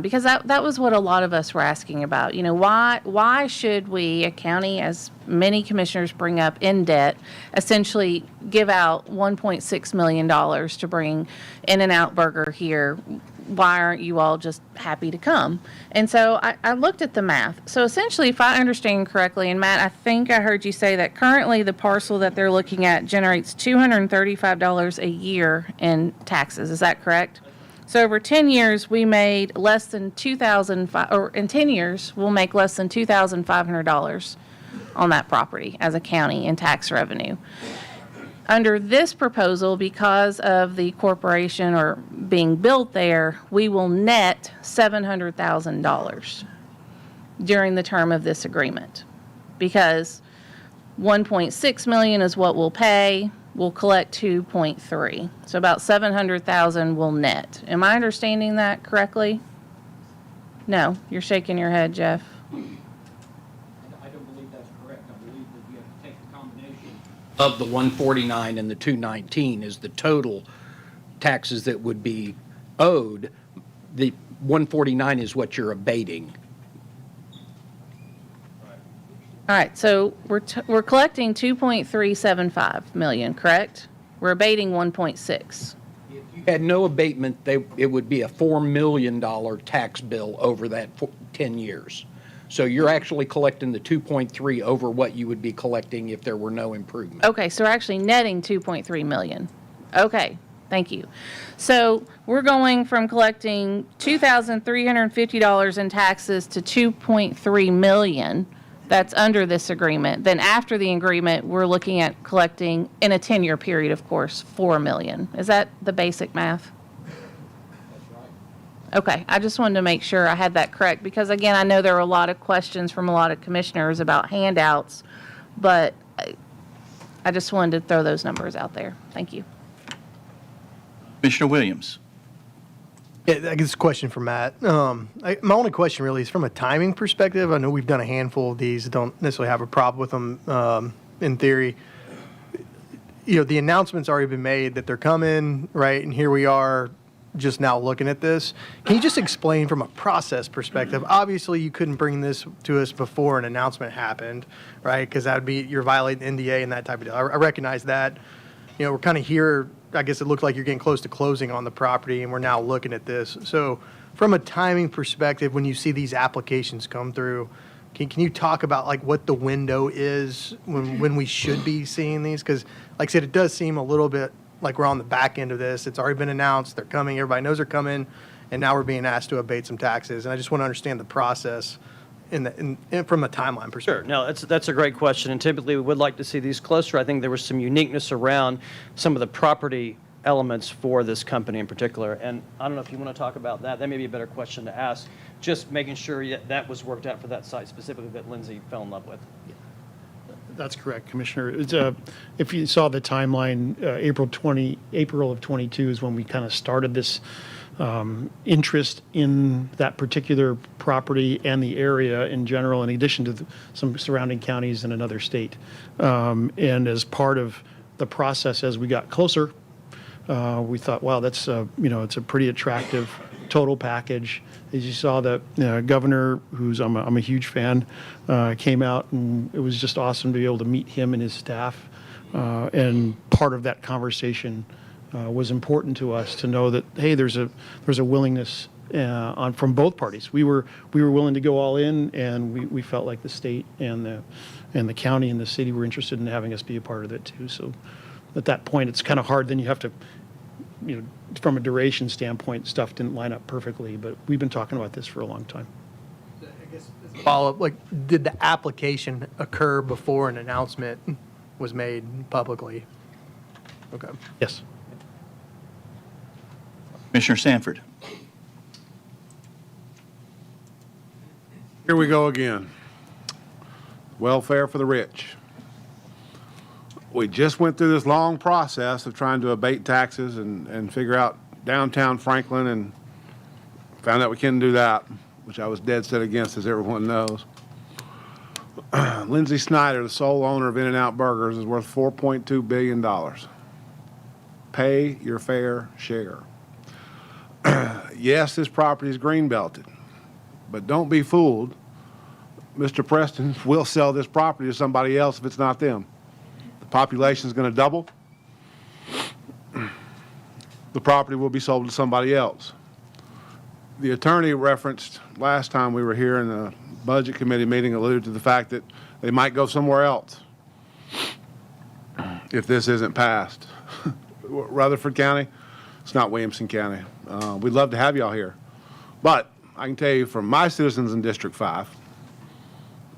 because that was what a lot of us were asking about. Why should we, a county, as many commissioners bring up, in debt, essentially give out $1.6 million to bring In-N-Out Burger here? Why aren't you all just happy to come? And so I looked at the math. So essentially, if I understand correctly, and Matt, I think I heard you say that currently the parcel that they're looking at generates $235 a year in taxes. Is that correct? So over 10 years, we made less than in 10 years, we'll make less than $2,500 on that property as a county in tax revenue. Under this proposal, because of the corporation or being built there, we will net $700,000 during the term of this agreement, because 1.6 million is what we'll pay. We'll collect 2.3. So about 700,000 will net. Am I understanding that correctly? No, you're shaking your head, Jeff. I don't believe that's correct. I believe that you have to take the combination of the 149 and the 219 is the total taxes that would be owed. The 149 is what you're abating. All right, so we're collecting 2.375 million, correct? We're abating 1.6. If you had no abatement, it would be a $4 million tax bill over that 10 years. So you're actually collecting the 2.3 over what you would be collecting if there were no improvement. Okay, so we're actually netting 2.3 million. Okay, thank you. So we're going from collecting $2,350 in taxes to 2.3 million. That's under this agreement. Then after the agreement, we're looking at collecting, in a 10-year period, of course, 4 million. Is that the basic math? Okay, I just wanted to make sure I had that correct, because again, I know there were a lot of questions from a lot of commissioners about handouts, but I just wanted to throw those numbers out there. Thank you. Commissioner Williams. Yeah, I guess a question for Matt. My only question really is from a timing perspective. I know we've done a handful of these, don't necessarily have a problem with them in theory. You know, the announcement's already been made that they're coming, right? And here we are just now looking at this. Can you just explain from a process perspective? Obviously, you couldn't bring this to us before an announcement happened, right? Because that would be, you're violating NDA and that type of deal. I recognize that. You know, we're kind of here. I guess it looked like you're getting close to closing on the property, and we're now looking at this. So from a timing perspective, when you see these applications come through, can you talk about like what the window is when we should be seeing these? Because like I said, it does seem a little bit like we're on the back end of this. It's already been announced. They're coming. Everybody knows they're coming. And now we're being asked to abate some taxes. And I just want to understand the process from a timeline perspective. Sure. No, that's a great question, and typically we would like to see these closer. I think there was some uniqueness around some of the property elements for this company in particular, and I don't know if you want to talk about that. That may be a better question to ask, just making sure that was worked out for that site specifically that Lindsay fell in love with. That's correct, Commissioner. It's, if you saw the timeline, April of 22 is when we kind of started this interest in that particular property and the area in general, in addition to some surrounding counties in another state. And as part of the process, as we got closer, we thought, wow, that's it's a pretty attractive total package. As you saw, the governor, who's I'm a huge fan, came out, and it was just awesome to be able to meet him and his staff. And part of that conversation was important to us to know that, hey, there's a willingness from both parties. We were willing to go all in, and we felt like the state and the county and the city were interested in having us be a part of it too. So at that point, it's kind of hard. Then you have to, from a duration standpoint, stuff didn't line up perfectly. But we've been talking about this for a long time. I guess follow up, like, did the application occur before an announcement was made publicly? Okay. Yes. Commissioner Sanford. Here we go again. Welfare for the rich. We just went through this long process of trying to abate taxes and figure out downtown Franklin, and found out we couldn't do that, which I was dead set against, as everyone knows. Lindsay Snyder, the sole owner of In-N-Out Burgers, is worth $4.2 billion. Pay your fair share. Yes, this property is green belted, but don't be fooled. Mr. Preston will sell this property to somebody else if it's not them. The population is going to double. The property will be sold to somebody else. The attorney referenced last time we were here in the Budget Committee meeting, alluded to the fact that they might go somewhere else if this isn't passed. Rutherford County, it's not Williamson County. We'd love to have y'all here. But I can tell you from my citizens in District 5,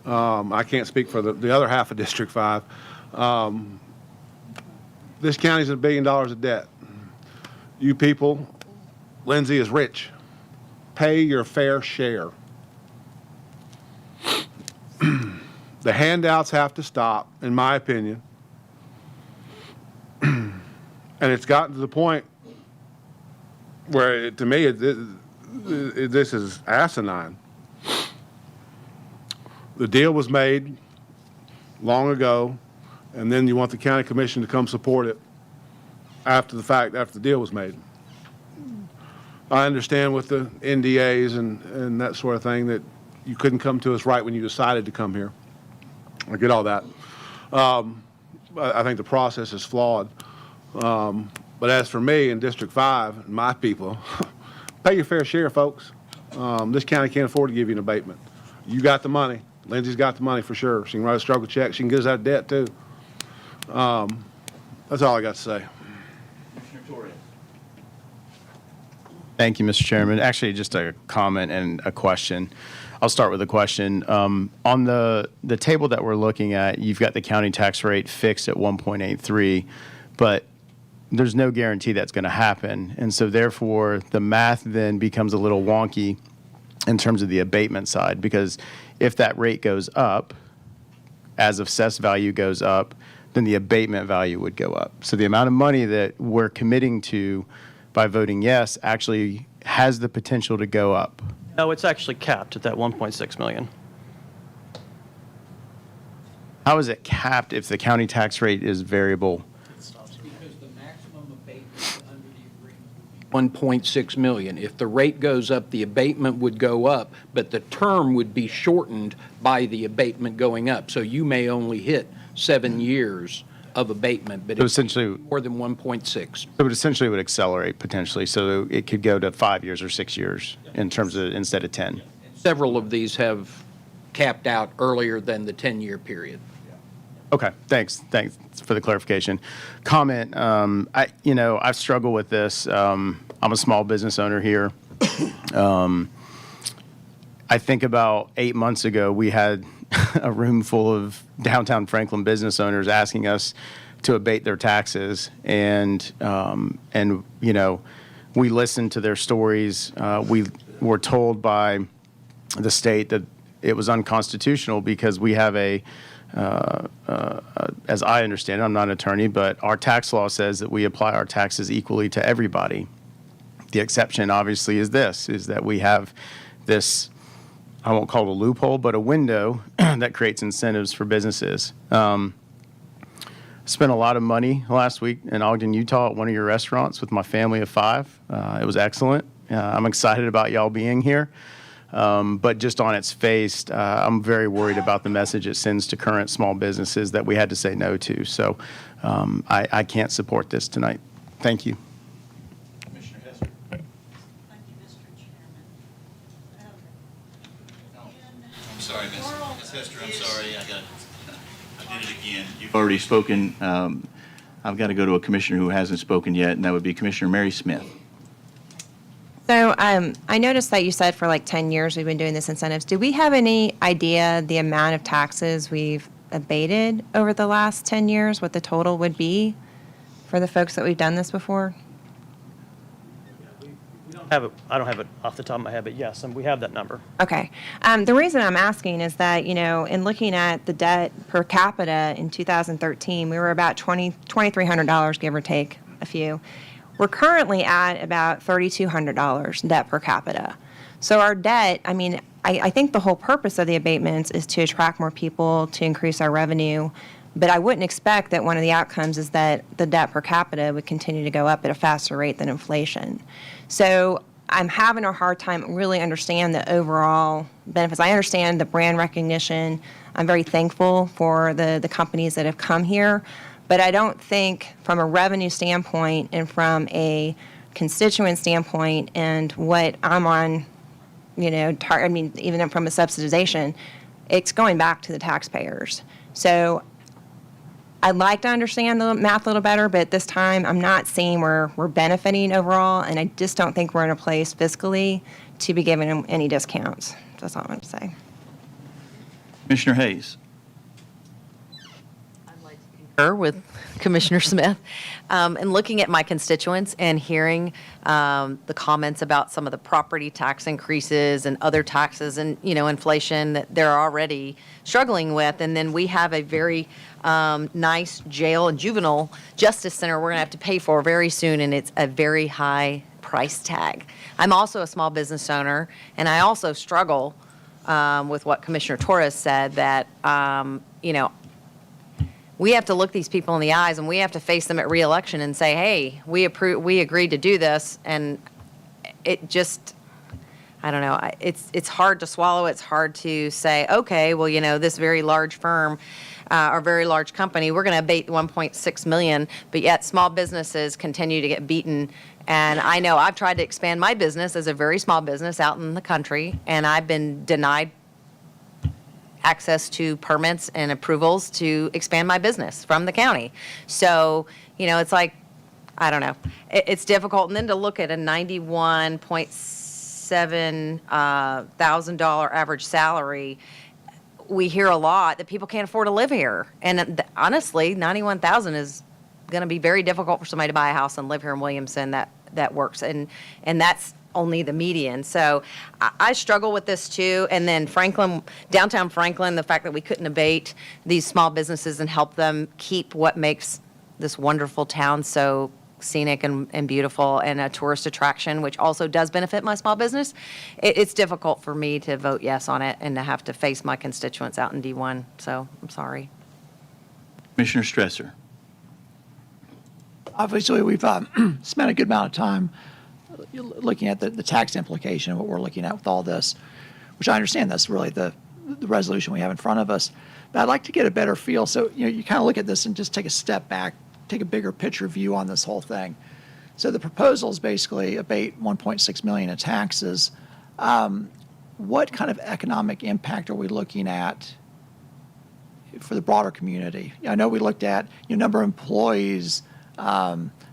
I can't speak for the other half of District 5, this county's $1 billion of debt. You people, Lindsay is rich. Pay your fair share. The handouts have to stop, in my opinion. And it's gotten to the point where, to me, this is asinine. The deal was made long ago, and then you want the county commission to come support it after the fact, after the deal was made. I understand with the NDAs and that sort of thing that you couldn't come to us right when you decided to come here. I get all that. I think the process is flawed. But as for me in District 5, and my people, pay your fair share, folks. This county can't afford to give you an abatement. You got the money. Lindsay's got the money for sure. She can write a struggle check. She can get us out of debt, too. That's all I got to say. Thank you, Mr. Chairman. Actually, just a comment and a question. I'll start with a question. On the table that we're looking at, you've got the county tax rate fixed at 1.83, but there's no guarantee that's going to happen. And so therefore, the math then becomes a little wonky in terms of the abatement side, because if that rate goes up, as assessed value goes up, then the abatement value would go up. So the amount of money that we're committing to by voting yes actually has the potential to go up. No, it's actually capped at that 1.6 million. How is it capped if the county tax rate is variable? Because the maximum abatement under the agreement would be 1.6 million. If the rate goes up, the abatement would go up, but the term would be shortened by the abatement going up. So you may only hit 7 years of abatement, but So essentially, more than 1.6. So it essentially would accelerate potentially, so it could go to 5 years or 6 years in terms of instead of 10. Several of these have capped out earlier than the 10-year period. Okay, thanks for the clarification. Comment, I've struggled with this. I'm a small business owner here. I think about 8 months ago, we had a room full of downtown Franklin business owners asking us to abate their taxes, and we listened to their stories. We were told by the state that it was unconstitutional because we have as I understand it, I'm not an attorney, but our tax law says that we apply our taxes equally to everybody. The exception, obviously, is that we have this, I won't call it a loophole, but a window that creates incentives for businesses. Spent a lot of money last week in Ogden, Utah at one of your restaurants with my family of 5. It was excellent. I'm excited about y'all being here. But just on its face, I'm very worried about the message it sends to current small businesses that we had to say no to. So I can't support this tonight. Thank you. Commissioner Hester. Thank you, Mr. Chairman. I'm sorry, Ms. Hester, I'm sorry. I did it again. You've already spoken. I've got to go to a commissioner who hasn't spoken yet, and that would be Commissioner Mary Smith. So I noticed that you said for like 10 years we've been doing this incentives. Do we have any idea the amount of taxes we've abated over the last 10 years, what the total would be for the folks that we've done this before? I don't have it off the top of my head, but yes, and we have that number. Okay. The reason I'm asking is that, in looking at the debt per capita in 2013, we were about $2,300, give or take a few. We're currently at about $3,200 debt per capita. So our debt, I think the whole purpose of the abatements is to attract more people, to increase our revenue. But I wouldn't expect that one of the outcomes is that the debt per capita would continue to go up at a faster rate than inflation. So I'm having a hard time really understand the overall benefits. I understand the brand recognition. I'm very thankful for the companies that have come here. But I don't think from a revenue standpoint and from a constituent standpoint and what I'm on, even from a subsidization, it's going back to the taxpayers. So I'd like to understand the math a little better, but at this time I'm not seeing where we're benefiting overall, and I just don't think we're in a place fiscally to be giving them any discounts. That's all I want to say. Commissioner Hayes. I'd like to with Commissioner Smith, and looking at my constituents and hearing the comments about some of the property tax increases and other taxes and, inflation that they're already struggling with. And then we have a very nice jail and juvenile justice center we're going to have to pay for very soon, and it's a very high price tag. I'm also a small business owner, and I also struggle with what Commissioner Torres said, that, we have to look these people in the eyes and we have to face them at reelection and say, hey, we agreed to do this. And it just, I don't know, it's hard to swallow. It's hard to say, okay, well, this very large firm or very large company, we're going to abate 1.6 million, but yet small businesses continue to get beaten. And I know I've tried to expand my business as a very small business out in the country, and I've been denied access to permits and approvals to expand my business from the county. So, it's like, I don't know. It's difficult. And then to look at a $91.7 thousand average salary, we hear a lot that people can't afford to live here. And honestly, $91,000 is going to be very difficult for somebody to buy a house and live here in Williamson that works. And that's only the median. So I struggle with this too. And then downtown Franklin, the fact that we couldn't abate these small businesses and help them keep what makes this wonderful town so scenic and beautiful and a tourist attraction, which also does benefit my small business. It's difficult for me to vote yes on it and to have to face my constituents out in D1. So I'm sorry. Commissioner Stresser. Obviously, we've spent a good amount of time looking at the tax implication of what we're looking at with all this, which I understand that's really the resolution we have in front of us. But I'd like to get a better feel. So, you kind of look at this and just take a step back, take a bigger picture view on this whole thing. So the proposal is basically abate 1.6 million in taxes. What kind of economic impact are we looking at for the broader community? I know we looked at number of employees,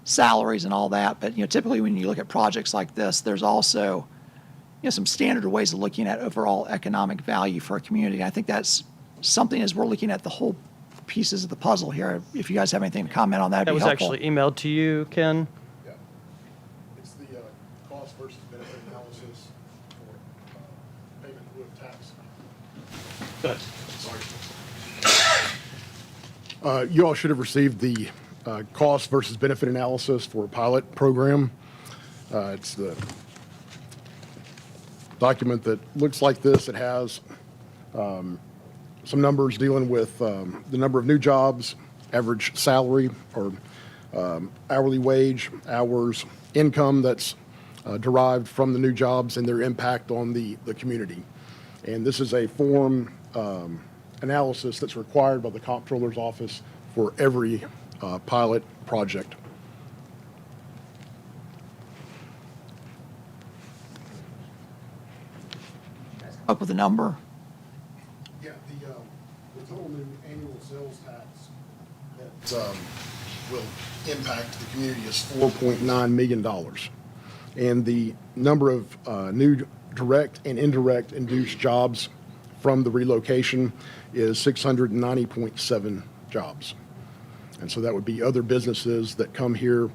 salaries and all that, but typically when you look at projects like this, there's also some standard ways of looking at overall economic value for a community. I think that's something as we're looking at the whole pieces of the puzzle here. If you guys have anything to comment on that, That was actually emailed to you, Ken. Yeah. It's the cost versus benefit analysis for payment in lieu of tax. Good. Sorry. You all should have received the cost versus benefit analysis for a pilot program. It's the document that looks like this. It has some numbers dealing with the number of new jobs, average salary or hourly wage, hours, income that's derived from the new jobs and their impact on the community. And this is a form analysis that's required by the Comptroller's Office for every pilot project. Up with a number? Yeah, the total new annual sales tax that will impact the community is $4.9 million. And the number of new direct and indirect induced jobs from the relocation is 690.7 jobs. And so that would be other businesses that come here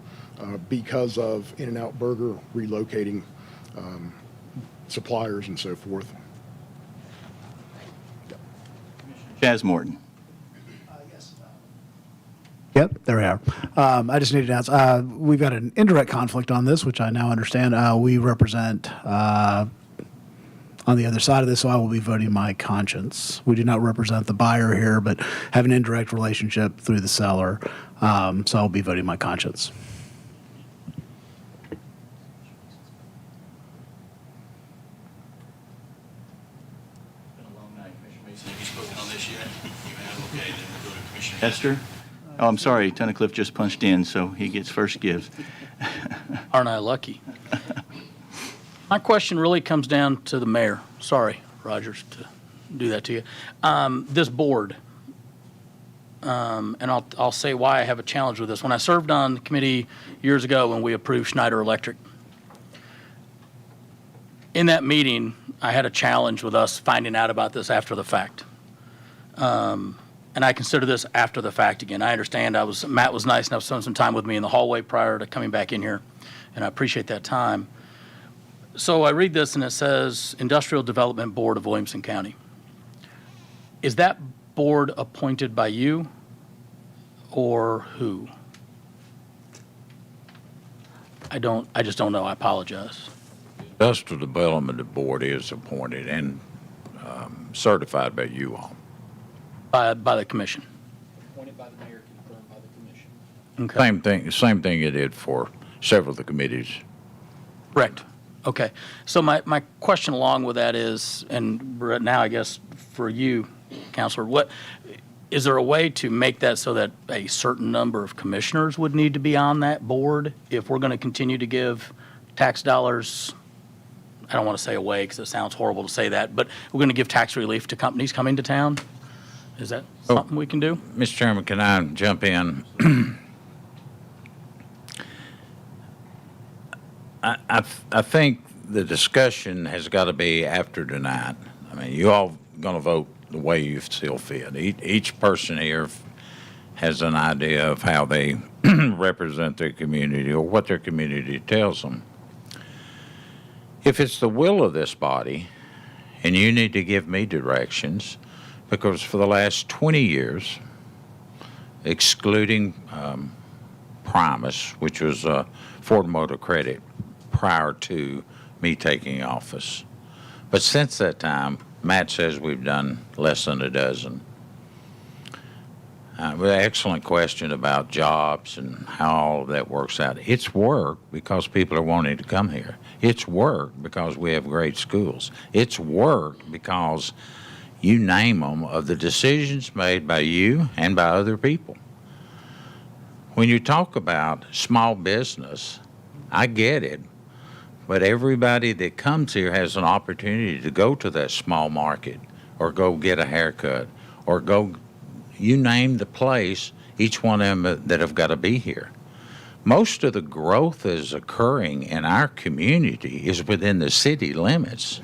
because of In-N-Out Burger relocating suppliers and so forth. Chaz Morton. Yep, there we are. I just need to announce, we've got an indirect conflict on this, which I now understand. We represent on the other side of this, so I will be voting my conscience. We do not represent the buyer here, but have an indirect relationship through the seller, so I'll be voting my conscience. Esther? Oh, I'm sorry, Tunnicliffe just punched in, so he gets first gives. Aren't I lucky? My question really comes down to the mayor. Sorry, Rogers, to do that to you. This board, and I'll say why I have a challenge with this. When I served on the committee years ago when we approved Schneider Electric, in that meeting, I had a challenge with us finding out about this after the fact. And and I consider this after the fact again. I understand Matt was nice enough to spend some time with me in the hallway prior to coming back in here, and I appreciate that time. So I read this and it says Industrial Development Board of Williamson County. Is that board appointed by you or who? I just don't know. I apologize. Industrial Development Board is appointed and certified by you all. By the commission. Appointed by the mayor, confirmed by the commission. Okay. Same thing it did for several of the committees. Correct. Okay. So my question along with that is, and right now I guess for you, Counselor, is there a way to make that so that a certain number of commissioners would need to be on that board if we're going to continue to give tax dollars? I don't want to say away because it sounds horrible to say that, but we're going to give tax relief to companies coming to town? Is that something we can do? Mr. Chairman, can I jump in? I think the discussion has got to be after tonight. I mean, you all going to vote the way you feel fit. Each person here has an idea of how they represent their community or what their community tells them. If it's the will of this body, and you need to give me directions, because for the last 20 years, excluding Primus, which was Ford Motor Credit prior to me taking office. But since that time, Matt says we've done less than a dozen. With an excellent question about jobs and how all of that works out. It's work because people are wanting to come here. It's work because we have great schools. It's work because you name them of the decisions made by you and by other people. When you talk about small business, I get it, but everybody that comes here has an opportunity to go to that small market or go get a haircut or go, you name the place, each one of them that have got to be here. Most of the growth that is occurring in our community is within the city limits.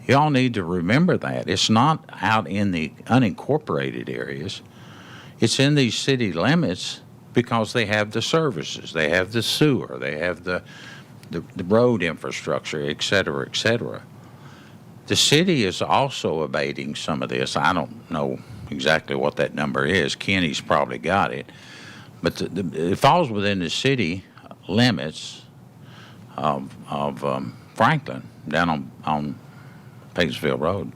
Y'all need to remember that. It's not out in the unincorporated areas. It's in these city limits because they have the services, they have the sewer, they have the road infrastructure, et cetera, et cetera. The city is also abating some of this. I don't know exactly what that number is. Kenny's probably got it. But it falls within the city limits of Franklin down on Pagesville Road.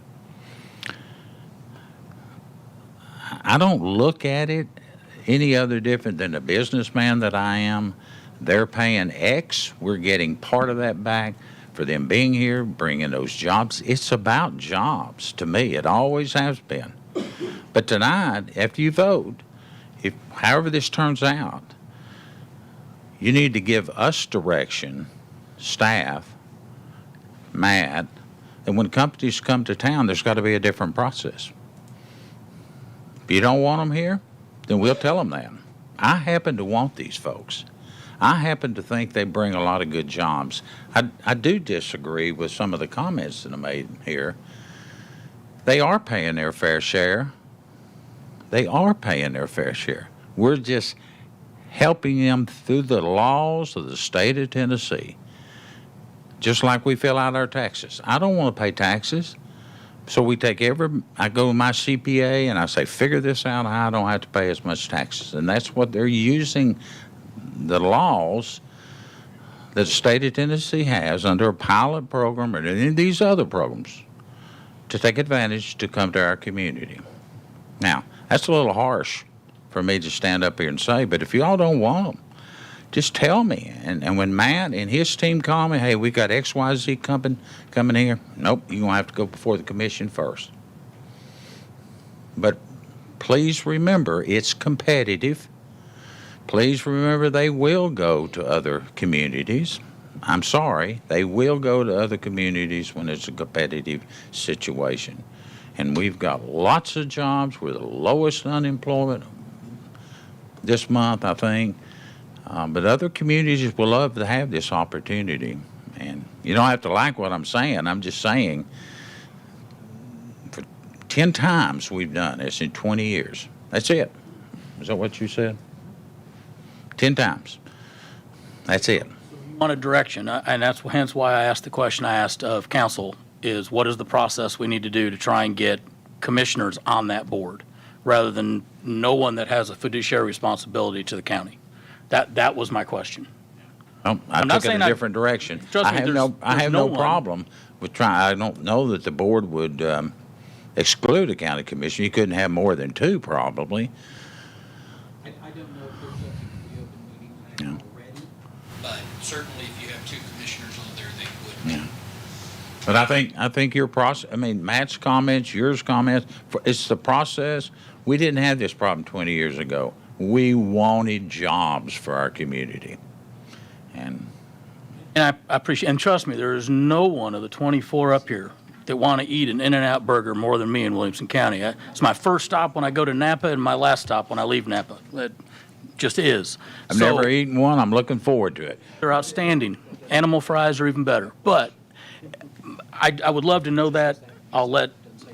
I don't look at it any other different than a businessman that I am. They're paying X. We're getting part of that back for them being here, bringing those jobs. It's about jobs to me. It always has been. But tonight, after you vote, if however this turns out, you need to give us direction, staff, Matt, and when companies come to town, there's got to be a different process. If you don't want them here, then we'll tell them that. I happen to want these folks. I happen to think they bring a lot of good jobs. I do disagree with some of the comments that I made here. They are paying their fair share. They are paying their fair share. We're just helping them through the laws of the state of Tennessee, just like we fill out our taxes. I don't want to pay taxes, so I go to my CPA and I say, figure this out, I don't have to pay as much taxes. And that's what they're using the laws that the state of Tennessee has under a pilot program or any of these other programs to take advantage to come to our community. Now, that's a little harsh for me to stand up here and say, but if y'all don't want them, just tell me. And when Matt and his team call me, hey, we got XYZ coming here, nope, you're going to have to go before the commission first. But please remember, it's competitive. Please remember they will go to other communities. I'm sorry, they will go to other communities when it's a competitive situation. And we've got lots of jobs. We're the lowest unemployment this month, I think. But other communities will love to have this opportunity. And you don't have to like what I'm saying. I'm just saying for 10 times we've done this in 20 years. That's it. Is that what you said? 10 times. That's it. Want a direction, and that's hence why I asked the question I asked of council, is what is the process we need to do to try and get commissioners on that board, rather than no one that has a fiduciary responsibility to the county? That was my question. I I'm not took it saying a I- different direction. Trust I me, have there's- I there's have no no one. problem with trying. I don't know that the board would exclude a county commission. You couldn't have more than 2, probably. I don't know if there's a open meeting act already, but certainly if you have 2 commissioners on there, they would. Yeah. But I think your process. I mean, Matt's comments, yours comments. It's the process. We didn't have this problem 20 years ago. We wanted jobs for our community, and And I appreciate, and trust me, there is no one of the 24 up here that want to eat an In-N-Out burger more than me in Williamson County. It's my first stop when I go to Napa and my last stop when I leave Napa. It just is. I've So, never eaten one. I'm looking forward to it. they're outstanding. Animal fries are even better. But I would love to know that. I'll let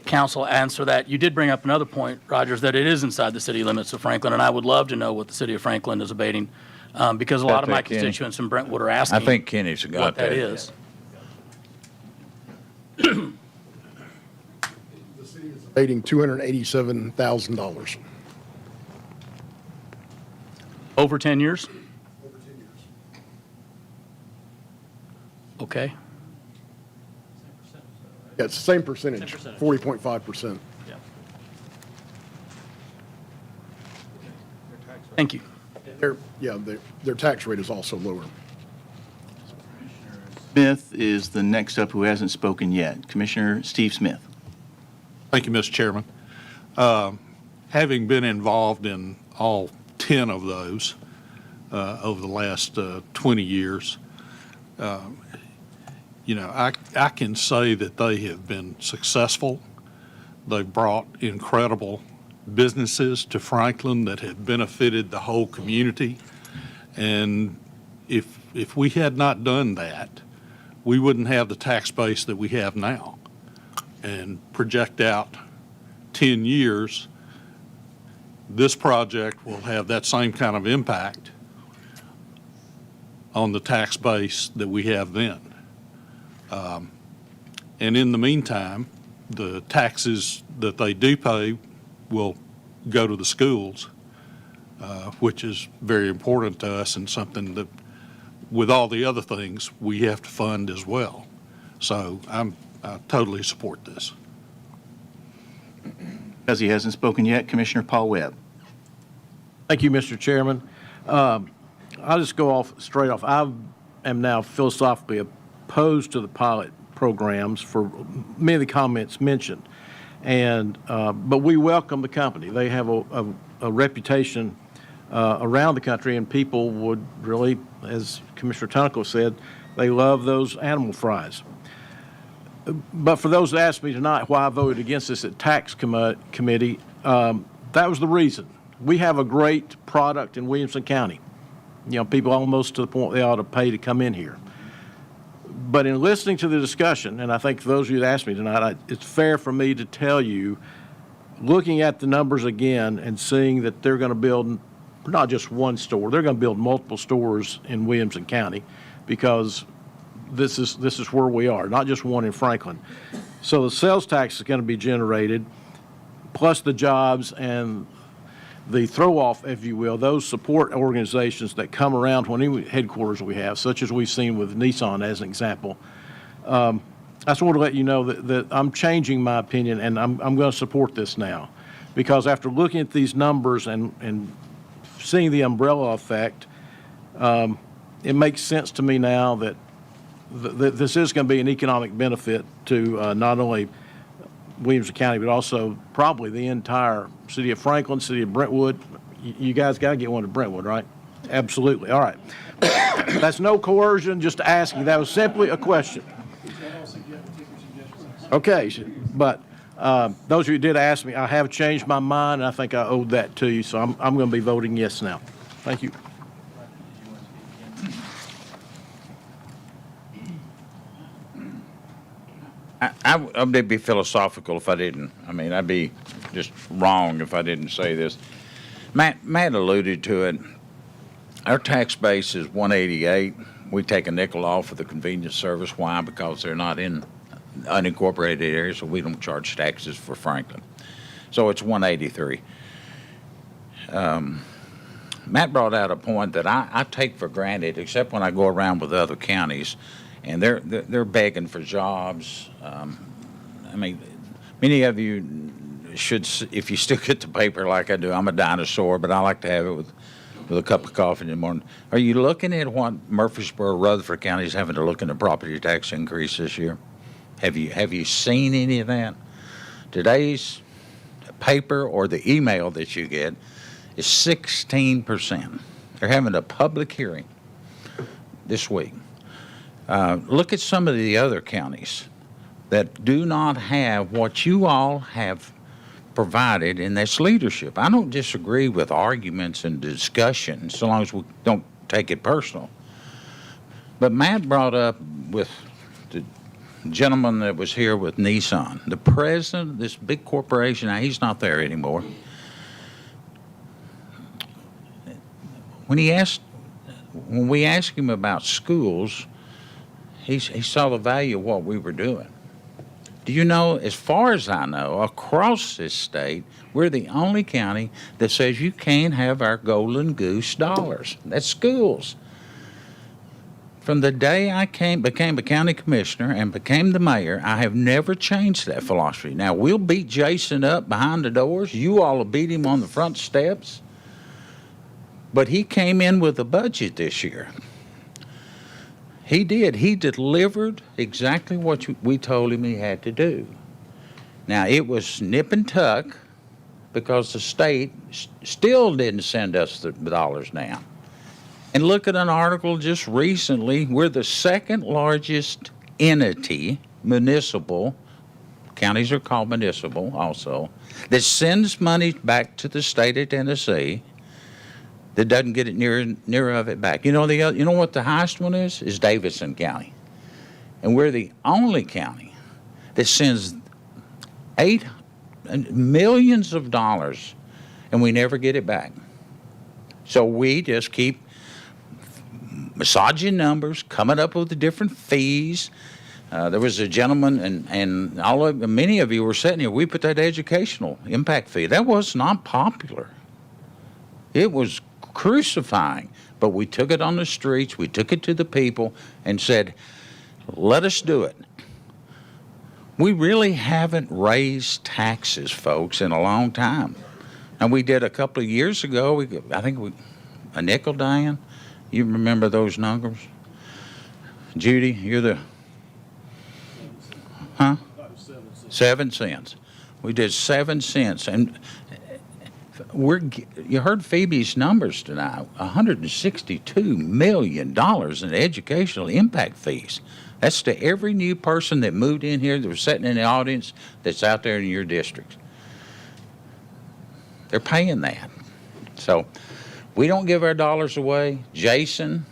council answer that. You did bring up another point, Rogers, that it is inside the city limits of Franklin, and I would love to know what the city of Franklin is abating, because a lot of my Kenny. constituents in Brentwood are asking I think Kenny's got what that that. is. Abating $287,000. Over 10 years? Over 10 years. Okay. Yeah, it's the same percentage, 40.5%. Thank you. Their tax rate is also lower. Smith is the next up who hasn't spoken yet. Commissioner Steve Smith. Thank you, Mr. Chairman. Having been involved in all 10 of those over the last 20 years, I can say that they have been successful. They've brought incredible businesses to Franklin that have benefited the whole community. And if we had not done that, we wouldn't have the tax base that we have now. And project out 10 years, this project will have that same kind of impact on the tax base that we have then. And in the meantime, the taxes that they do pay will go to the schools, which is very important to us and something that, with all the other things, we have to fund as well. So I totally support this. Because he hasn't spoken yet, Commissioner Paul Webb. Thank you, Mr. Chairman. I'll just go straight off. I am now philosophically opposed to the pilot programs for many of the comments mentioned. But we welcome the company. They have a reputation around the country, and people would really, as Commissioner Tunnickel said, they love those animal fries. But for those that asked me tonight why I voted against this at Tax Committee, that was the reason. We have a great product in Williamson County. People almost to the point they ought to pay to come in here. But in listening to the discussion, and I think for those of you that asked me tonight, it's fair for me to tell you, looking at the numbers again and seeing that they're going to build not just one store, they're going to build multiple stores in Williamson County, because this is where we are, not just one in Franklin. So the sales tax is going to be generated, plus the jobs and the throw-off, if you will, those support organizations that come around when any headquarters we have, such as we've seen with Nissan as an example. I just want to let you know that I'm changing my opinion, and I'm going to support this now. Because after looking at these numbers and seeing the umbrella effect, it makes sense to me now that this is going to be an economic benefit to not only Williamson County, but also probably the entire city of Franklin, city of Brentwood. You guys got to get one to Brentwood, right? Absolutely. All right. That's no coercion, just asking. That was simply a question. Okay, but those of you who did ask me, I have changed my mind, and I think I owed that to you, so I'm going to be voting yes now. Thank you. I'd be philosophical if I didn't. I mean, I'd be just wrong if I didn't say this. Matt alluded to it. Our tax base is 188. We take a nickel off of the convenience service. Why? Because they're not in unincorporated areas, so we don't charge taxes for Franklin. So it's 183. Matt brought out a point that I take for granted, except when I go around with other counties, and they're begging for jobs. I mean, many of you should, if you still get the paper like I do, I'm a dinosaur, but I like to have it with a cup of coffee in the morning. Are you looking at what Murfreesboro, Rutherford County is having to look at the property tax increase this year? Have you seen any of that? Today's paper or the email that you get is 16%. They're having a public hearing this week. Look at some of the other counties that do not have what you all have provided in this leadership. I don't disagree with arguments and discussion so long as we don't take it personal. But Matt brought up with the gentleman that was here with Nissan, the president of this big corporation. Now, he's not there anymore. When we asked him about schools, he saw the value of what we were doing. Do you know, as far as I know, across this state, we're the only county that says you can't have our golden goose dollars. That's schools. From the day I became a county commissioner and became the mayor, I have never changed that philosophy. Now, we'll beat Jason up behind the doors. You all will beat him on the front steps. But he came in with a budget this year. He did. He delivered exactly what we told him he had to do. Now, it was nip and tuck because the state still didn't send us the dollars now. And look at an article just recently. We're the second largest entity, municipal, counties are called municipal also, that sends money back to the state of Tennessee that doesn't get it near of it back. You know what the highest one is? Is Davidson County. And we're the only county that sends millions of dollars and we never get it back. So we just keep massaging numbers, coming up with the different fees. There was a gentleman, and many of you were sitting here, we put that educational impact fee. That was not popular. It was crucifying, but we took it on the streets, we took it to the people and said, let us do it. We really haven't raised taxes, folks, in a long time. And we did a couple of years ago, I think a nickel, Diane? You remember those numbers? Judy, you're the, 7 cents. We did 7 cents. And you heard Phoebe's numbers tonight, $162 million in educational impact fees. That's to every new person that moved in here that was sitting in the audience that's out there in your district. They're paying that. So we don't give our dollars away. Jason,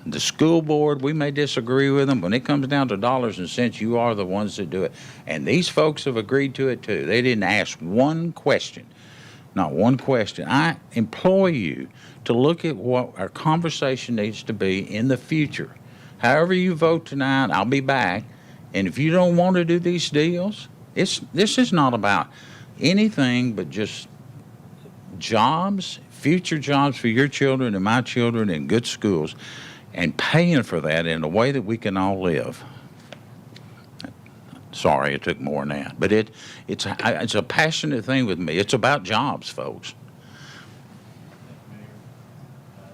the school board, we may disagree with them. When it comes down to dollars and cents, you are the ones that do it. And these folks have agreed to it too. They didn't ask one question. Not one question. I implore you to look at what our conversation needs to be in the future. However you vote tonight, I'll be back. And if you don't want to do these deals, this is not about anything but just jobs, future jobs for your children and my children in good schools, and paying for that in a way that we can all live. Sorry, it took more than that. But it's a passionate thing with me. It's about jobs, folks.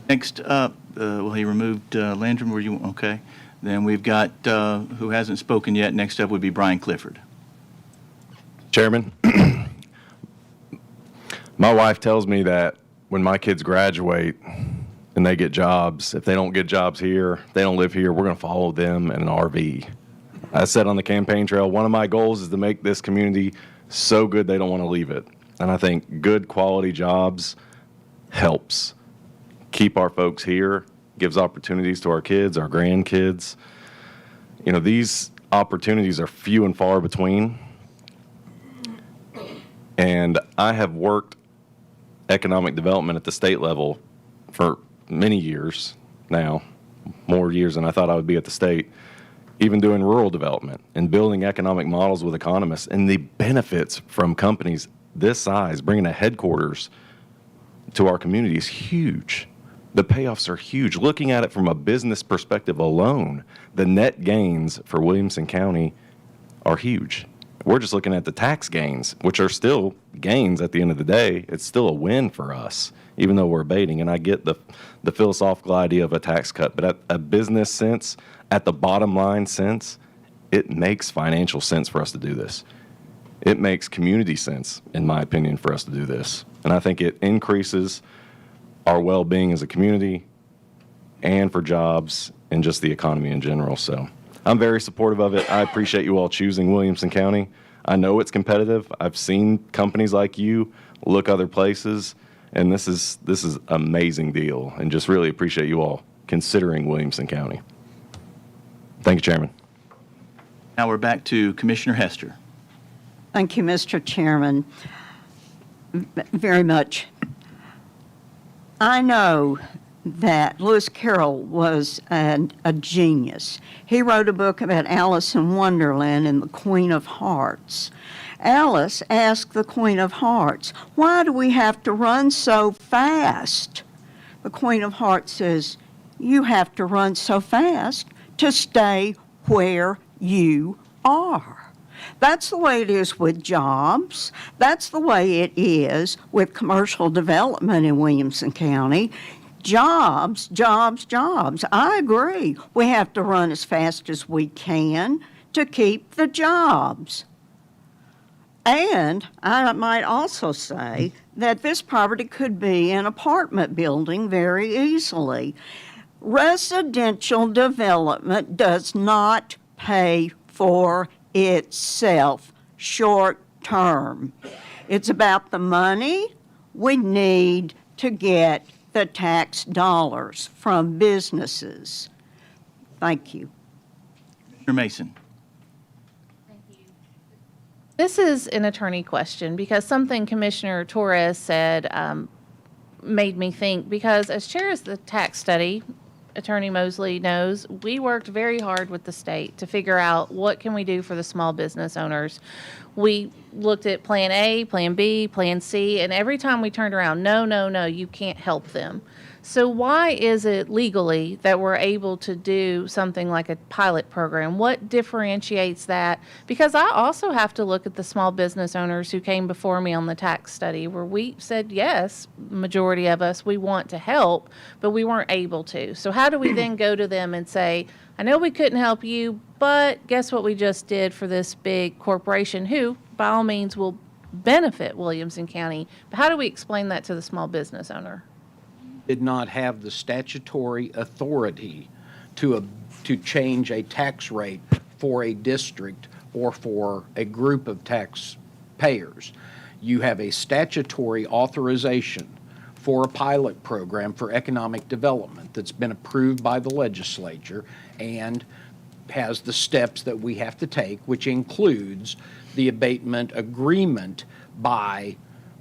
Next up, he removed Landrum. Were you okay? Then we've got who hasn't spoken yet. Next up would be Brian Clifford. Chairman, my wife tells me that when my kids graduate and they get jobs, if they don't get jobs here, they don't live here, we're going to follow them in an RV. I said on the campaign trail, one of my goals is to make this community so good they don't want to leave it. And I think good quality jobs helps keep our folks here, gives opportunities to our kids, our grandkids. You know, these opportunities are few and far between. And I have worked economic development at the state level for many years now, more years than I thought I would be at the state, even doing rural development and building economic models with economists, and the benefits from companies this size, bringing a headquarters to our community is huge. The payoffs are huge. Looking at it from a business perspective alone, the net gains for Williamson County are huge. We're just looking at the tax gains, which are still gains at the end of the day. It's still a win for us, even though we're abating. And I get the philosophical idea of a tax cut, but at a business sense, at the bottom line sense, it makes financial sense for us to do this. It makes community sense, in my opinion, for us to do this. And I think it increases our well-being as a community and for jobs and just the economy in general. So I'm very supportive of it. I appreciate you all choosing Williamson County. I know it's competitive. I've seen companies like you look other places, and this is an amazing deal, and just really appreciate you all considering Williamson County. Thank you, Chairman. Now we're back to Commissioner Hester. Thank you, Mr. Chairman, very much. I know that Lewis Carroll was a genius. He wrote a book about Alice in Wonderland and the Queen of Hearts. Alice asked the Queen of Hearts, "Why do we have to run so fast?" The Queen of Hearts says, "You have to run so fast to stay where you are." That's the way it is with jobs. That's the way it is with commercial development in Williamson County. Jobs, jobs, jobs. I agree. We have to run as fast as we can to keep the jobs. And I might also say that this property could be an apartment building very easily. Residential development does not pay for itself short term. It's about the money we need to get the tax dollars from businesses. Thank you. Commissioner Mason. This is an attorney question because something Commissioner Torres said made me think, because as chair of the tax study, Attorney Mosley knows, we worked very hard with the state to figure out what can we do for the small business owners. We looked at Plan A, Plan B, Plan C, and every time we turned around, no, you can't help them. So why is it legally that we're able to do something like a pilot program? What differentiates that? Because I also have to look at the small business owners who came before me on the tax study where we said, yes, majority of us, we want to help, but we weren't able to. So how do we then go to them and say, I know we couldn't help you, but guess what we just did for this big corporation who, by all means, will benefit Williamson County. But how do we explain that to the small business owner? Did not have the statutory authority to change a tax rate for a district or for a group of taxpayers. You have a statutory authorization for a pilot program for economic development that's been approved by the legislature and has the steps that we have to take, which includes the abatement agreement by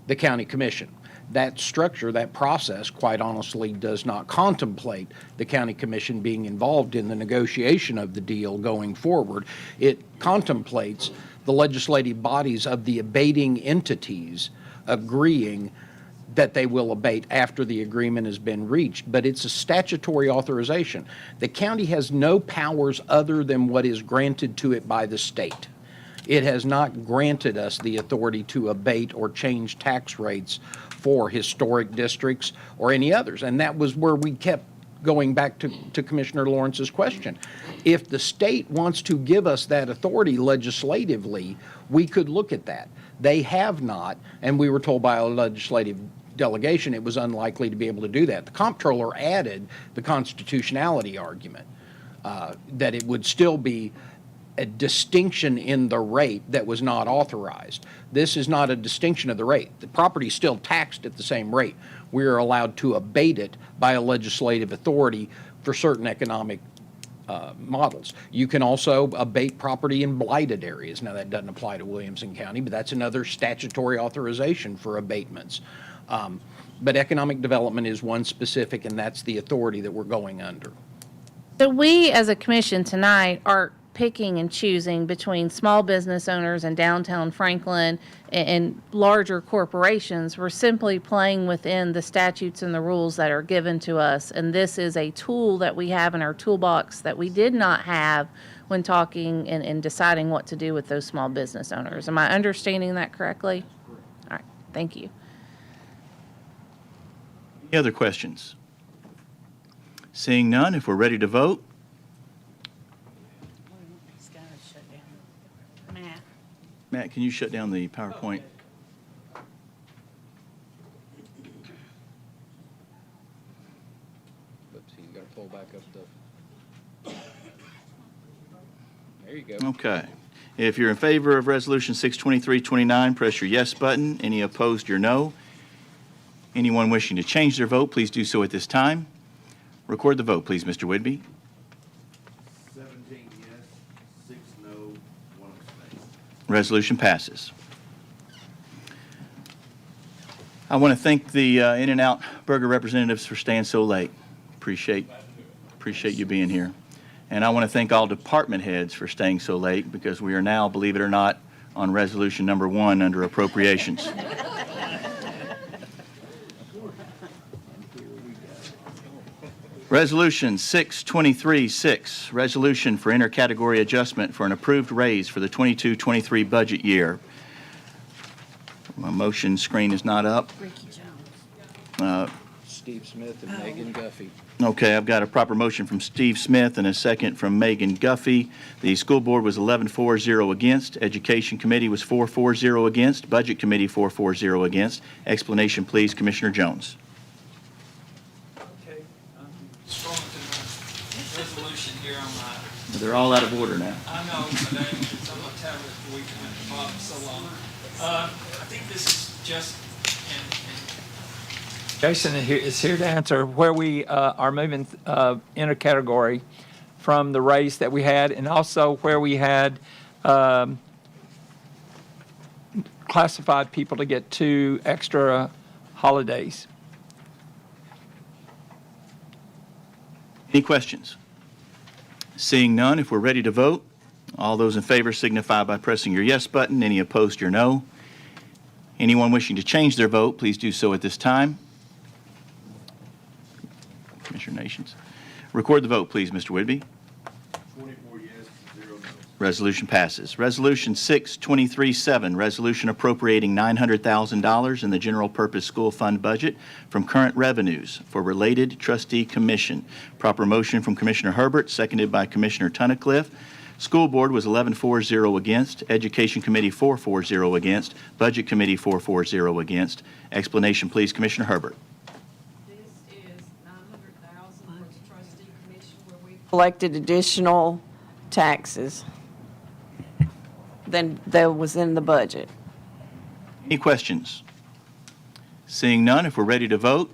the county commission. That structure, that process, quite honestly, does not contemplate the county commission being involved in the negotiation of the deal going forward. It contemplates the legislative bodies of the abating entities agreeing that they will abate after the agreement has been reached, but it's a statutory authorization. The county has no powers other than what is granted to it by the state. It has not granted us the authority to abate or change tax rates for historic districts or any others. And that was where we kept going back to Commissioner Lawrence's question. If the state wants to give us that authority legislatively, we could look at that. They have not, and we were told by a legislative delegation it was unlikely to be able to do that. The comptroller added the constitutionality argument, that it would still be a distinction in the rate that was not authorized. This is not a distinction of the rate. The property is still taxed at the same rate. We are allowed to abate it by a legislative authority for certain economic models. You can also abate property in blighted areas. Now, that doesn't apply to Williamson County, but that's another statutory authorization for abatements. But economic development is one specific, and that's the authority that we're going under. So we, as a commission tonight, are picking and choosing between small business owners in downtown Franklin and larger corporations. We're simply playing within the statutes and the rules that are given to us. And this is a tool that we have in our toolbox that we did not have when talking and deciding what to do with those small business owners. Am I understanding that correctly? All right, thank you. Any other questions? Seeing none, if we're ready to vote, Matt, can you shut down the PowerPoint? Let's see, you got to pull back up the. There you go. Okay. If you're in favor of Resolution 62329, press your yes button. Any opposed, your no. Anyone wishing to change their vote, please do so at this time. Record the vote, please, Mr. Whidbey. 17 yes, 6 no, 1 abstain. Resolution passes. I want to thank the In-N-Out Burger representatives for staying so late. Appreciate you being here. And I want to thank all department heads for staying so late, because we are now, believe it or not, on resolution number 1 under appropriations. Resolution 623-6, resolution for intercategory adjustment for an approved raise for the 22-23 budget year. My motion screen is not up. Steve Smith and Megan Guffey. Okay, I've got a proper motion from Steve Smith and a second from Megan Guffey. The school board was 11-4-0 against. Education committee was 4-4-0 against. Budget committee 4-4-0 against. Explanation, please, Commissioner Jones. Resolution here on my. They're all out of order now. I know, but it's on my tablet for week at the bottom so long. I think this is just. Jason is here to answer where we are moving intercategory from the raise that we had, and also where we had classified people to get 2 extra holidays. Any questions? Seeing none, if we're ready to vote, all those in favor signify by pressing your yes button. Any opposed, your no. Anyone wishing to change their vote, please do so at this time. Commissioner Nations. Record the vote, please, Mr. Whidbey. 24 yes, 0 no. Resolution passes. Resolution 623-7, resolution appropriating $900,000 in the general purpose school fund budget from current revenues for related trustee commission. Proper motion from Commissioner Herbert, seconded by Commissioner Tunnicliffe. School board was 11-4-0 against. Education committee 4-4-0 against. Budget committee 4-4-0 against. Explanation, please, Commissioner Herbert. Collected additional taxes than there was in the budget. Any questions? Seeing none, if we're ready to vote,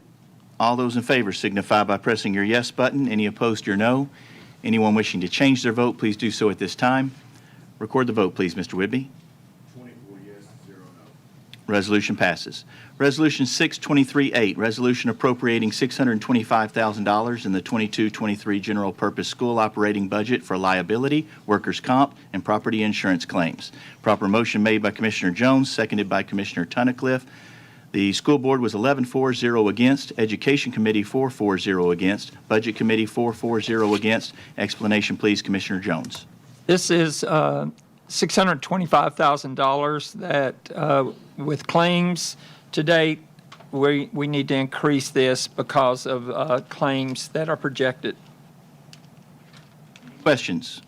all those in favor signify by pressing your yes button. Any opposed, your no. Anyone wishing to change their vote, please do so at this time. Record the vote, please, Mr. Whidbey. 24 yes, 0 no. Resolution passes. Resolution 623-8, resolution appropriating $625,000 in the 22-23 general purpose school operating budget for liability, workers' comp, and property insurance claims. Proper motion made by Commissioner Jones, seconded by Commissioner Tunnicliffe. The school board was 11-4-0 against. Education committee 4-4-0 against. Budget committee 4-4-0 against. Explanation, please, Commissioner Jones. This is $625,000 that with claims to date, we need to increase this because of claims that are projected. Questions?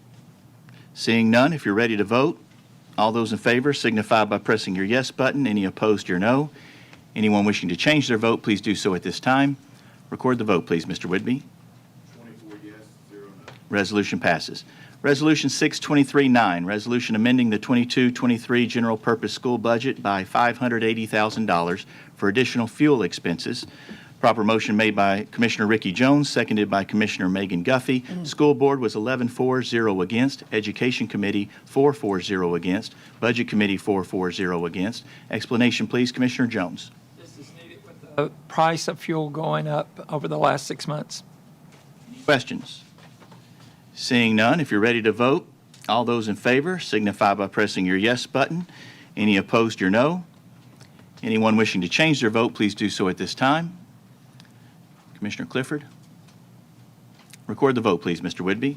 Seeing none, if you're ready to vote, all those in favor signify by pressing your yes button. Any opposed, your no. Anyone wishing to change their vote, please do so at this time. Record the vote, please, Mr. Whidbey. 24 yes, 0 no. Resolution passes. Resolution 623-9, resolution amending the 22-23 general purpose school budget by $580,000 for additional fuel expenses. Proper motion made by Commissioner Ricky Jones, seconded by Commissioner Megan Guffey. School Board was 11-4, 0 against. Education Committee, 4-4, 0 against. Budget Committee, 4-4, 0 against. Explanation, please, Commissioner Jones. This is needed with the price of fuel going up over the last 6 months. Questions? Seeing none, if you're ready to vote, all those in favor signify by pressing your yes button. Any opposed, your no. Anyone wishing to change their vote, please do so at this time. Commissioner Clifford. Record the vote, please, Mr. Whidbey.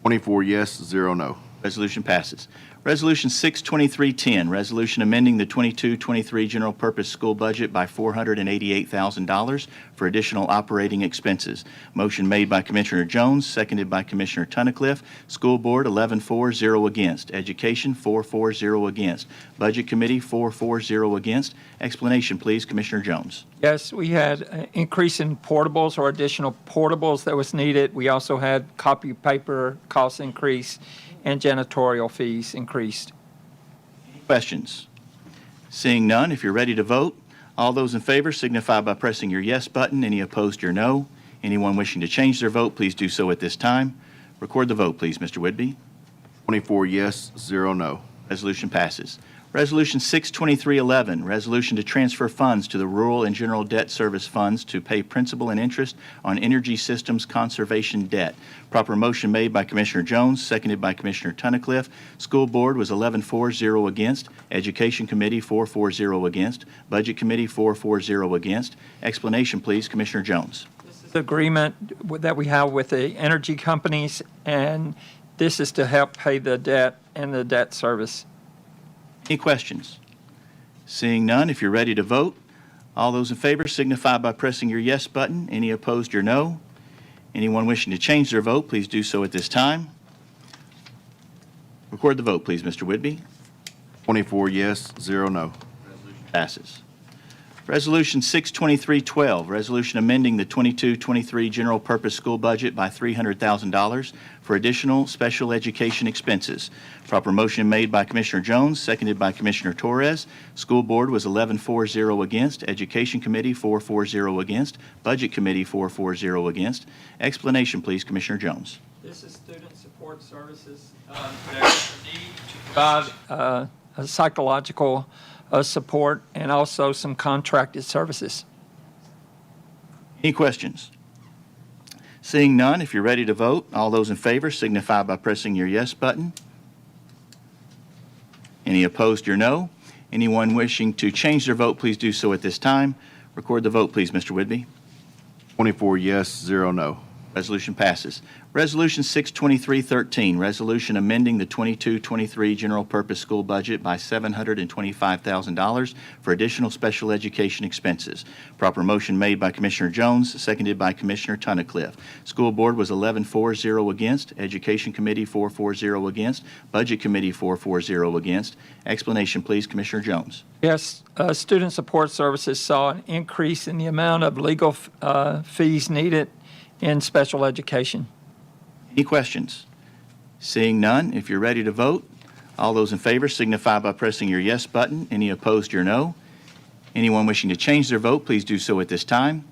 24 yes, 0 no. Resolution passes. Resolution 62310, resolution amending the 22-23 general purpose school budget by $488,000 for additional operating expenses. Motion made by Commissioner Jones, seconded by Commissioner Tunnicliffe. School Board 11-4, 0 against. Education 4-4, 0 against. Budget Committee 4-4, 0 against. Explanation, please, Commissioner Jones. Yes, we had an increase in portables or additional portables that was needed. We also had copy paper cost increase and janitorial fees increased. Questions? Seeing none, if you're ready to vote, all those in favor signify by pressing your yes button. Any opposed, your no. Anyone wishing to change their vote, please do so at this time. Record the vote, please, Mr. Whidbey. 24 yes, 0 no. Resolution passes. Resolution 62311, resolution to transfer funds to the Rural and General Debt Service Funds to pay principal and interest on energy systems conservation debt. Proper motion made by Commissioner Jones, seconded by Commissioner Tunnicliffe. School Board was 11-4, 0 against. Education Committee 4-4, 0 against. Budget Committee 4-4, 0 against. Explanation, please, Commissioner Jones. This is the agreement that we have with the energy companies, and this is to help pay the debt and the debt service. Any questions? Seeing none, if you're ready to vote, all those in favor signify by pressing your yes button. Any opposed, your no. Anyone wishing to change their vote, please do so at this time. Record the vote, please, Mr. Whidbey. 24 yes, 0 no. Passes. Resolution 62312, resolution amending the 22-23 general purpose school budget by $300,000 for additional special education expenses. Proper motion made by Commissioner Jones, seconded by Commissioner Torres. School Board was 11-4, 0 against. Education Committee 4-4, 0 against. Budget Committee 4-4, 0 against. Explanation, please, Commissioner Jones. This is student support services. There's a need to provide a psychological support and also some contracted services. Any questions? Seeing none, if you're ready to vote, all those in favor signify by pressing your yes button. Any opposed, your no. Anyone wishing to change their vote, please do so at this time. Record the vote, please, Mr. Whidbey. 24 yes, 0 no. Resolution passes. Resolution 62313, resolution amending the 22-23 general purpose school budget by $725,000 for additional special education expenses. Proper motion made by Commissioner Jones, seconded by Commissioner Tunnicliffe. School Board was 11-4, 0 against. Education Committee 4-4, 0 against. Budget Committee 4-4, 0 against. Explanation, please, Commissioner Jones. Yes, student support services saw an increase in the amount of legal fees needed in special education. Any questions? Seeing none, if you're ready to vote, all those in favor signify by pressing your yes button. Any opposed, your no. Anyone wishing to change their vote, please do so at this time.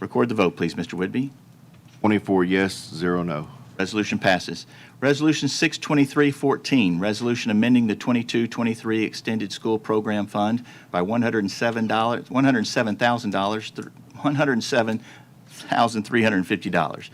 Record the vote, please, Mr. Whidbey. 24 yes, 0 no. Resolution passes. Resolution 62314, resolution amending the 22-23 extended school program fund by $107,350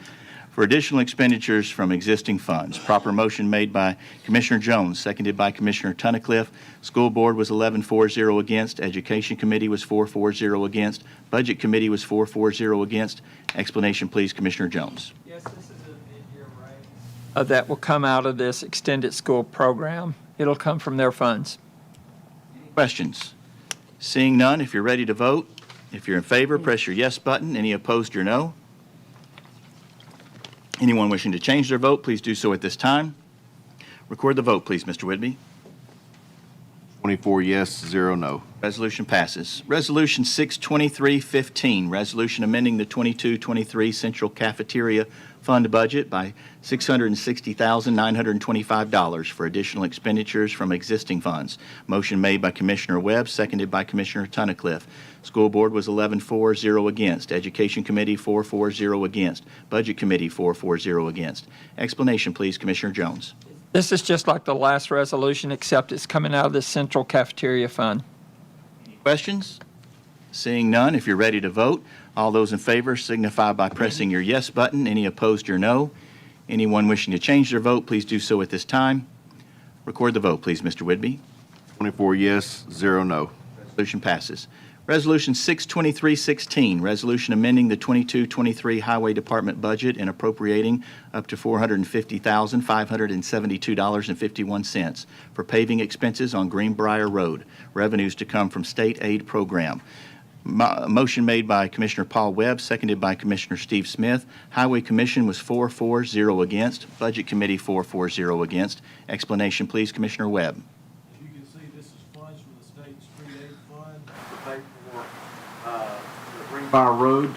for additional expenditures from existing funds. Proper motion made by Commissioner Jones, seconded by Commissioner Tunnicliffe. School Board was 11-4, 0 against. Education Committee was 4-4, 0 against. Budget Committee was 4-4, 0 against. Explanation, please, Commissioner Jones. Yes, this is a mid-year raise that will come out of this extended school program. It'll come from their funds. Questions? Seeing none, if you're ready to vote, if you're in favor, press your yes button. Any opposed, your no. Anyone wishing to change their vote, please do so at this time. Record the vote, please, Mr. Whidbey. 24 yes, 0 no. Resolution passes. Resolution 62315, resolution amending the 22-23 Central Cafeteria Fund budget by $660,925 for additional expenditures from existing funds. Motion made by Commissioner Webb, seconded by Commissioner Tunnicliff. School Board was 11-4, 0 against. Education Committee 4-4, 0 against. Budget Committee 4-4, 0 against. Explanation, please, Commissioner Jones. This is just like the last resolution, except it's coming out of the Central Cafeteria Fund. Questions? Seeing none, if you're ready to vote, all those in favor signify by pressing your yes button. Any opposed, your no. Anyone wishing to change their vote, please do so at this time. Record the vote, please, Mr. Whitby. 24 yes, 0 no. Resolution passes. Resolution 62316, resolution amending the 22-23 Highway Department budget and appropriating up to $450,572.51 for paving expenses on Greenbrier Road. Revenues to come from state aid program. Motion made by Commissioner Paul Webb, seconded by Commissioner Steve Smith. Highway Commission was 4-4, 0 against. Budget Committee 4-4, 0 against. Explanation, please, Commissioner Webb. As you can see, this is funds from the state street aid fund to pay for the Greenbrier Road.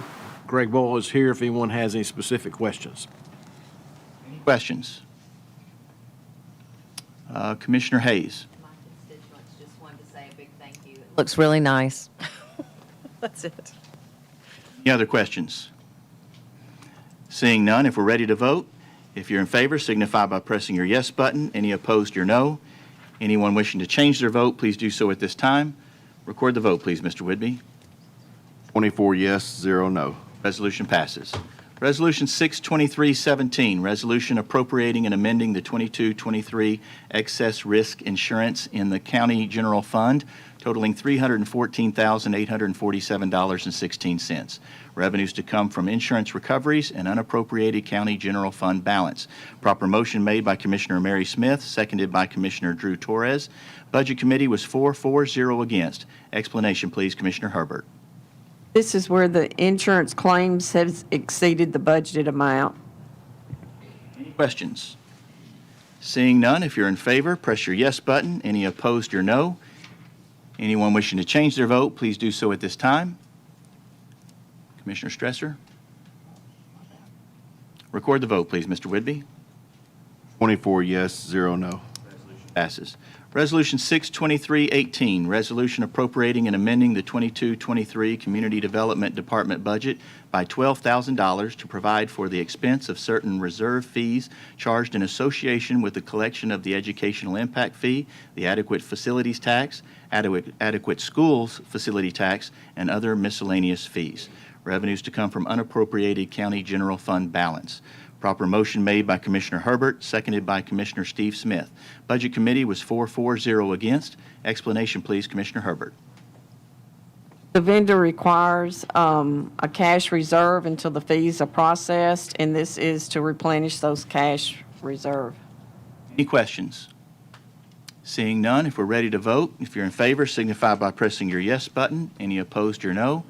Greg Boyle is here if anyone has any specific questions. Any questions? Commissioner Hayes. My constituents just wanted to say a big thank you. It looks really nice. That's it. Any other questions? Seeing none, if we're ready to vote, if you're in favor, signify by pressing your yes button. Any opposed, your no. Anyone wishing to change their vote, please do so at this time. Record the vote, please, Mr. Whitby. 24 yes, 0 no. Resolution passes. Resolution 62317, resolution appropriating and amending the 22-23 excess risk insurance in the county general fund totaling $314,847.16. Revenues to come from insurance recoveries and unappropriated county general fund balance. Proper motion made by Commissioner Mary Smith, seconded by Commissioner Drew Torres. Budget Committee was 4-4, 0 against. Explanation, please, Commissioner Herbert. This is where the insurance claims have exceeded the budgeted amount. Any questions? Seeing none, if you're in favor, press your yes button. Any opposed, your no. Anyone wishing to change their vote, please do so at this time. Commissioner Stresser. Record the vote, please, Mr. Whitby. 24 yes, 0 no. Passes. Resolution 62318, resolution appropriating and amending the 22-23 Community Development Department budget by $12,000 to provide for the expense of certain reserve fees charged in association with the collection of the educational impact fee, the adequate facilities tax, adequate schools facility tax, and other miscellaneous fees. Revenues to come from unappropriated county general fund balance. Proper motion made by Commissioner Herbert, seconded by Commissioner Steve Smith. Budget Committee was 4-4, 0 against. Explanation, please, Commissioner Herbert. The vendor requires a cash reserve until the fees are processed, and this is to replenish those cash reserve. Any questions? Seeing none, if we're ready to vote, if you're in favor, signify by pressing your yes button. Any opposed, your no.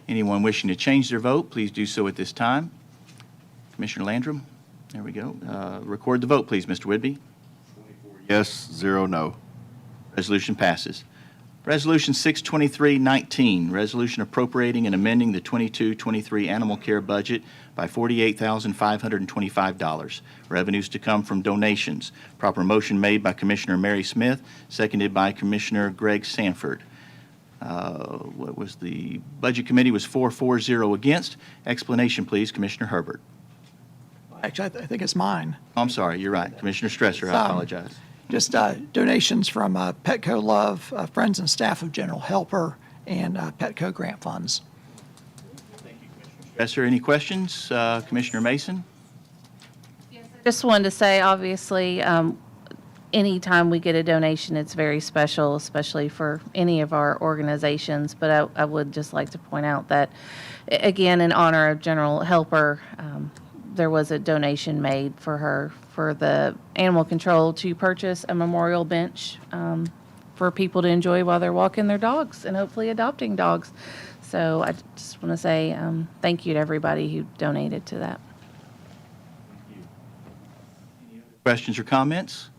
Anyone wishing to change their vote, please do so at this time. Commissioner Landrum, there we go. Record the vote, please, Mr. Whitby. Yes, 0 no. Resolution passes. Resolution 62319, resolution appropriating and amending the 22-23 animal care budget by $48,525. Revenues to come from donations. Proper motion made by Commissioner Mary Smith, seconded by Commissioner Greg Sanford. What was the Budget Committee was 4-4, 0 against. Explanation, please, Commissioner Herbert. Actually, I think it's mine. I'm sorry, you're right. Commissioner Stresser, I apologize. Just donations from Petco Love, friends and staff of General Helper, and Petco grant funds. Stresser, any questions? Commissioner Mason? Just wanted to say, obviously, anytime we get a donation, it's very special, especially for any of our organizations. But I would just like to point out that, again, in honor of General Helper, there was a donation made for her for the animal control to purchase a memorial bench for people to enjoy while they're walking their dogs and hopefully adopting dogs. So I just want to say thank you to everybody who donated to that. Questions or comments?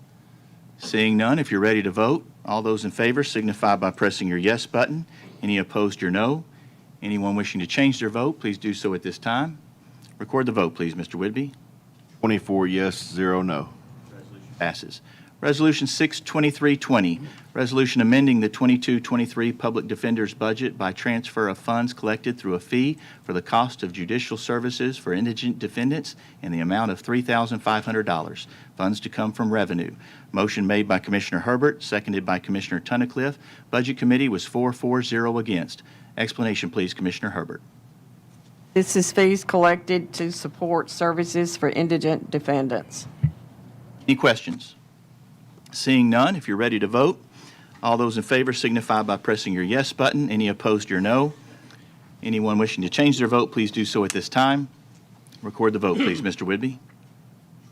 Seeing none, if you're ready to vote, All those in favor signify by pressing your yes button. Any opposed, your no. Anyone wishing to change their vote, please do so at this time. Record the vote, please, Mr. Whitby. 24 yes, 0 no. Passes. Resolution 62320, resolution amending the 22-23 Public Defender's budget by transfer of funds collected through a fee for the cost of judicial services for indigent defendants in the amount of $3,500. Funds to come from revenue. Motion made by Commissioner Herbert, seconded by Commissioner Tunnicliffe. Budget Committee was 4-0 against. Explanation, please, Commissioner Herbert. This is fees collected to support services for indigent defendants. Any questions? Seeing none, if you're ready to vote, all those in favor signify by pressing your yes button. Any opposed, your no. Anyone wishing to change their vote, please do so at this time. Record the vote, please, Mr. Whitby.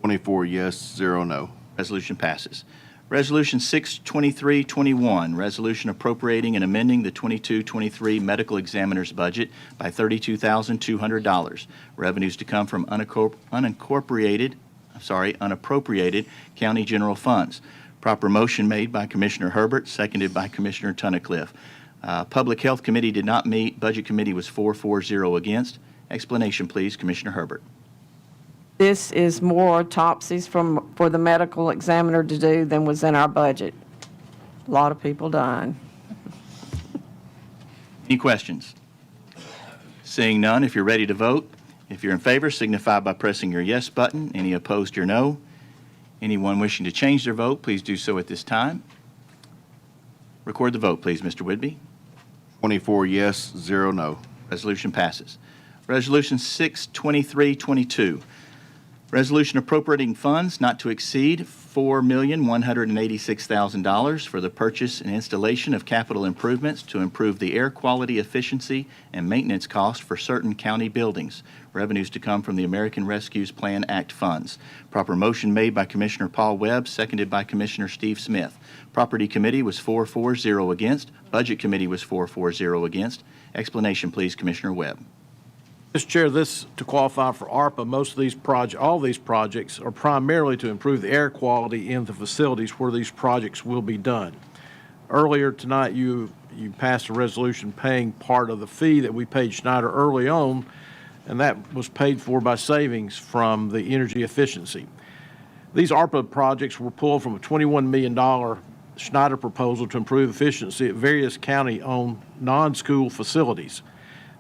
24 yes, 0 no. Resolution passes. Resolution 62321, resolution appropriating and amending the 22-23 medical examiner's budget by $32,200. Revenues to come from unappropriated county general funds. Proper motion made by Commissioner Herbert, seconded by Commissioner Tunnicliffe. Public Health Committee did not meet. Budget Committee was 4-0 against. Explanation, please, Commissioner Herbert. This is more autopsies for the medical examiner to do than was in our budget. A lot of people dying. Any questions? Seeing none, if you're ready to vote, if you're in favor, signify by pressing your yes button. Any opposed, your no. Anyone wishing to change their vote, please do so at this time. Record the vote, please, Mr. Whitby. 24 yes, 0 no. Resolution passes. Resolution 62322, resolution appropriating funds not to exceed $4,186,000 for the purchase and installation of capital improvements to improve the air quality, efficiency, and maintenance costs for certain county buildings. Revenues to come from the American Rescues Plan Act funds. Proper motion made by Commissioner Paul Webb, seconded by Commissioner Steve Smith. Property Committee was 4-0 against. Budget Committee was 4-0 against. Explanation, please, Commissioner Webb. Mr. Chair, to qualify for ARPA, all these projects are primarily to improve the air quality in the facilities where these projects will be done. Earlier tonight, you passed a resolution paying part of the fee that we paid Schneider early on, and that was paid for by savings from the energy efficiency. These ARPA projects were pulled from a $21 million Schneider proposal to improve efficiency at various county-owned non-school facilities.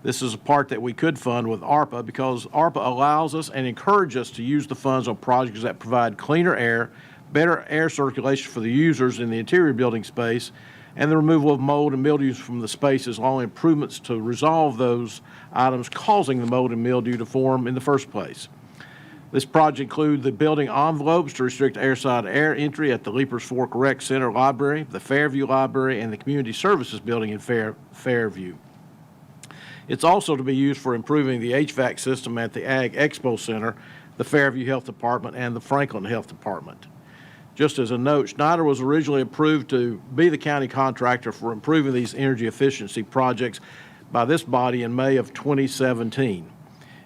This is a part that we could fund with ARPA because ARPA allows us and encourages us to use the funds on projects that provide cleaner air, better air circulation for the users in the interior building space, and the removal of mold and mildew from the spaces, along improvements to resolve those items causing the mold and mildew to form in the first place. This project includes the building envelopes to restrict airside air entry at the Leapers Fork Rec Center Library, the Fairview Library, and the Community Services Building in Fairview. It's also to be used for improving the HVAC system at the Ag Expo Center, the Fairview Health Department, and the Franklin Health Department. Just as a note, Schneider was originally approved to be the county contractor for improving these energy efficiency projects by this body in May of 2017.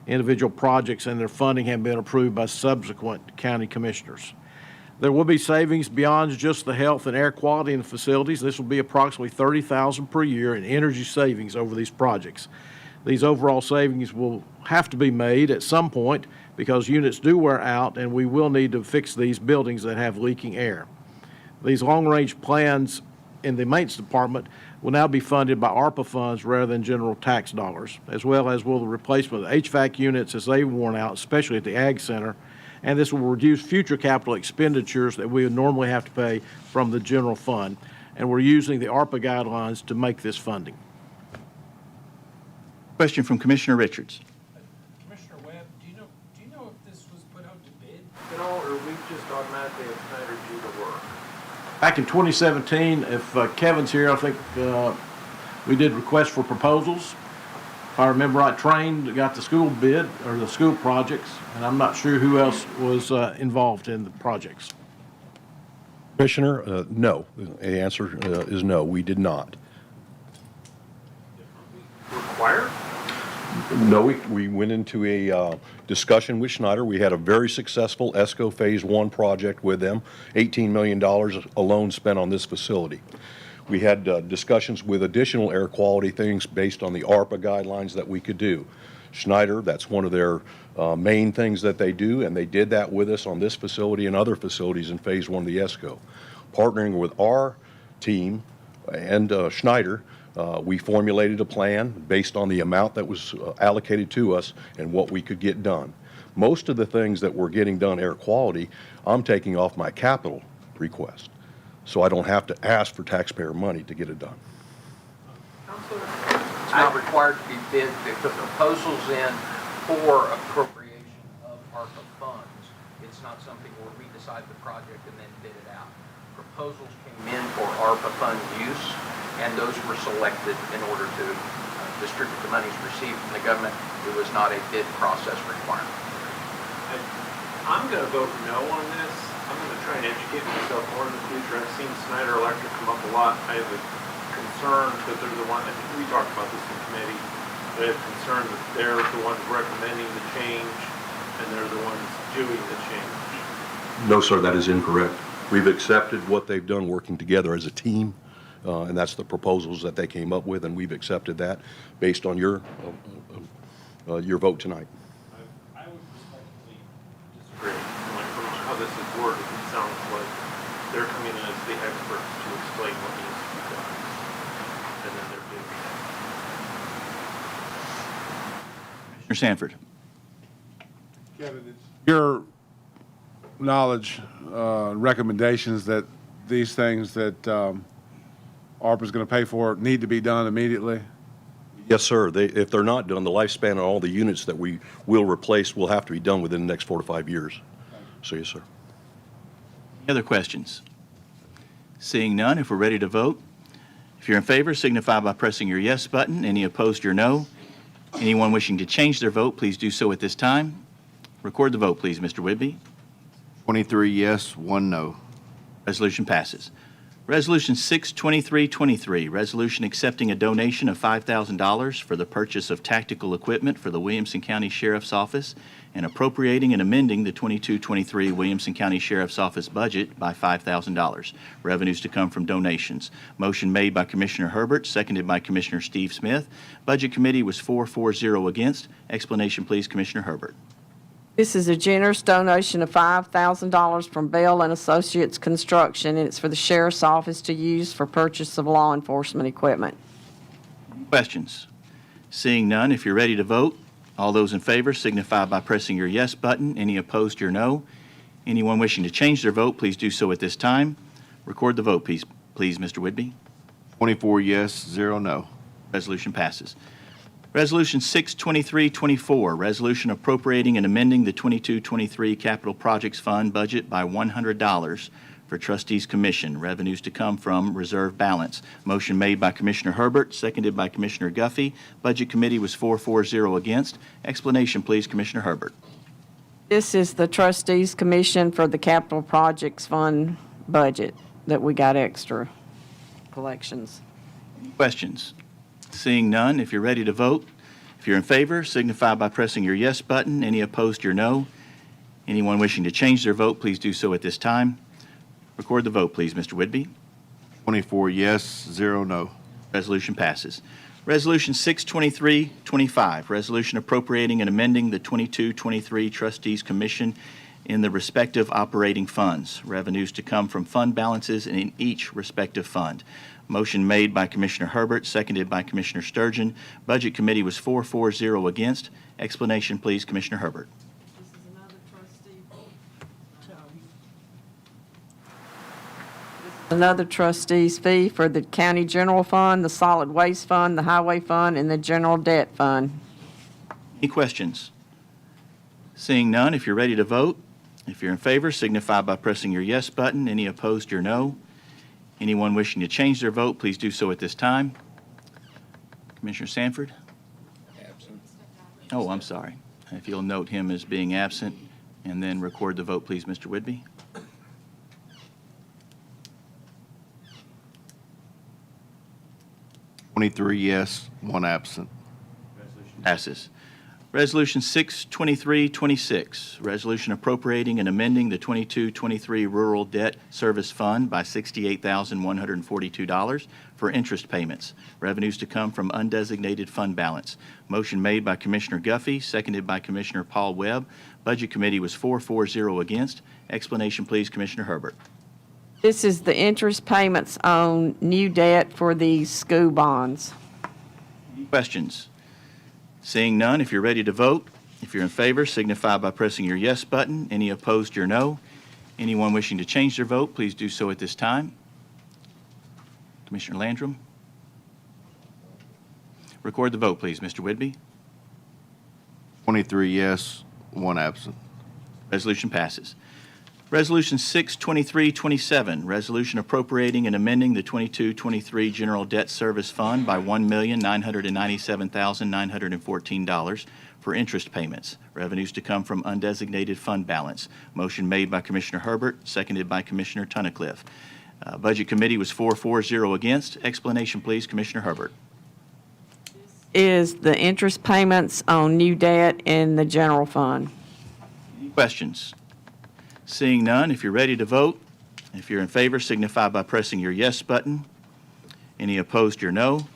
Individual projects and their funding have been approved by subsequent county commissioners. There will be savings beyond just the health and air quality in the facilities. This will be approximately $30,000 per year in energy savings over these projects. These overall savings will have to be made at some point because units do wear out and we will need to fix these buildings that have leaking air. These long-range plans in the maintenance department will now be funded by ARPA funds rather than general tax dollars, as well as will the replacement of HVAC units as they've worn out, especially at the Ag Center, and this will reduce future capital expenditures that we would normally have to pay from the general fund. And we're using the ARPA guidelines to make this funding. Question from Commissioner Richards. Commissioner Webb, do you know if this was put out to bid at all, or we just automatically have Schneider do the work? Back in 2017, if Kevin's here, I think we did requests for proposals. If I remember right, Train got the school bid, or the school projects, and I'm not sure who else was involved in the projects. Commissioner, no. The answer is no, we did not. Required? No, we went into a discussion with Schneider. We had a very successful ESCO Phase 1 project with them, $18 million alone spent on this facility. We had discussions with additional air quality things based on the ARPA guidelines that we could do. Schneider, that's one of their main things that they do, and they did that with us on this facility and other facilities in Phase 1 of the ESCO. Partnering with our team and Schneider, we formulated a plan based on the amount that was allocated to us and what we could get done. Most of the things that we're getting done air quality, I'm taking off my capital request, so I don't have to ask for taxpayer money to get it done. It's not required to be bid. They put proposals in for appropriation of ARPA funds. It's not something where we decide the project and then bid it out. Proposals came in for ARPA fund use, and those were selected in order to distribute the monies received from the government. It was not a bid process requirement. I'm going to vote no on this. I'm going to try and educate myself more in the future. I've seen Snyder Electric come up a lot. I have a concern that they're the one, I think we talked about this in committee, but I have concern that they're the ones recommending the change and they're the ones doing the change. No, sir, that is incorrect. We've accepted what they've done working together as a team, and that's the proposals that they came up with, and we've accepted that based on your vote tonight. I would respectfully disagree. From how this is worded, it sounds like they're coming in as the experts to explain what needs to be done. And then they're doing it. Commissioner Sanford. Kevin, it's your knowledge, recommendations that these things that ARPA's going to pay for need to be done immediately? Yes, sir. If they're not done, the lifespan of all the units that we will replace will have to be done within the next 4 to 5 years. So, yes, sir. Any other questions? Seeing none, if we're ready to vote, if you're in favor, signify by pressing your yes button. Any opposed, your no. Anyone wishing to change their vote, please do so at this time. Record the vote, please, Mr. Whitby. 23 yes, 1 no. Resolution passes. Resolution 62323, resolution accepting a donation of $5,000 for the purchase of tactical equipment for the Williamson County Sheriff's Office and appropriating and amending the 22-23 Williamson County Sheriff's Office budget by $5,000. Revenues to come from donations. Motion made by Commissioner Herbert, seconded by Commissioner Steve Smith. Budget Committee was 4-0 against. Explanation, please, Commissioner Herbert. This is a generous donation of $5,000 from Bell and Associates Construction, and it's for the Sheriff's Office to use for purchase of law enforcement equipment. Questions? Seeing none, if you're ready to vote, all those in favor signify by pressing your yes button. Any opposed, your no. Anyone wishing to change their vote, please do so at this time. Record the vote, please, Mr. Whitby. 24 yes, 0 no. Resolution passes. Resolution 62324, resolution appropriating and amending the 22-23 Capital Projects Fund budget by $100 for Trustees Commission. Revenues to come from reserve balance. Motion made by Commissioner Herbert, seconded by Commissioner Guffey. Budget Committee was 4-0 against. Explanation, please, Commissioner Herbert. This is the Trustees Commission for the Capital Projects Fund budget that we got extra collections. Questions? Seeing none, if you're ready to vote, if you're in favor, signify by pressing your yes button. Any opposed, your no. Anyone wishing to change their vote, please do so at this time. Record the vote, please, Mr. Whitby. 24 yes, 0 no. Resolution passes. Resolution 62325, resolution appropriating and amending the 22-23 Trustees Commission in the respective operating funds. Revenues to come from fund balances in each respective fund. Motion made by Commissioner Herbert, seconded by Commissioner Sturgeon. Budget Committee was 4-0 against. Explanation, please, Commissioner Herbert. Another trustee's fee for the County General Fund, the Solid Waste Fund, the Highway Fund, and the General Debt Fund. Any questions? Seeing none, if you're ready to vote, if you're in favor, signify by pressing your yes button. Any opposed, your no. Anyone wishing to change their vote, please do so at this time. Commissioner Sanford? Absent. Oh, I'm sorry. If you'll note him as being absent, and then record the vote, please, Mr. Whitby. Twenty-three yes, 1 absent. Passes. Resolution 62326, resolution appropriating and amending the 22-23 Rural Debt Service Fund by $68,142 for interest payments. Revenues to come from undesignated fund balance. Motion made by Commissioner Guffey, seconded by Commissioner Paul Webb. Budget Committee was 4-0 against. Explanation, please, Commissioner Herbert. This is the interest payments on new debt for these school bonds. Questions? Seeing none, if you're ready to vote, if you're in favor, signify by pressing your yes button. Any opposed, your no. Anyone wishing to change their vote, please do so at this time. Commissioner Landrum. Record the vote, please, Mr. Whidbey. 23 yes, 1 absent. Resolution passes. Resolution 62327, resolution appropriating and amending the 22-23 General Debt Service Fund by $1,997,914 for interest payments. Revenues to come from undesignated fund balance. Motion made by Commissioner Herbert, seconded by Commissioner Tunnicliffe. Budget Committee was 4-0 against. Explanation, please, Commissioner Herbert. Is the interest payments on new debt in the general fund. Any questions? Seeing none, if you're ready to vote, if you're in favor, signify by pressing your yes button. Any opposed, your no.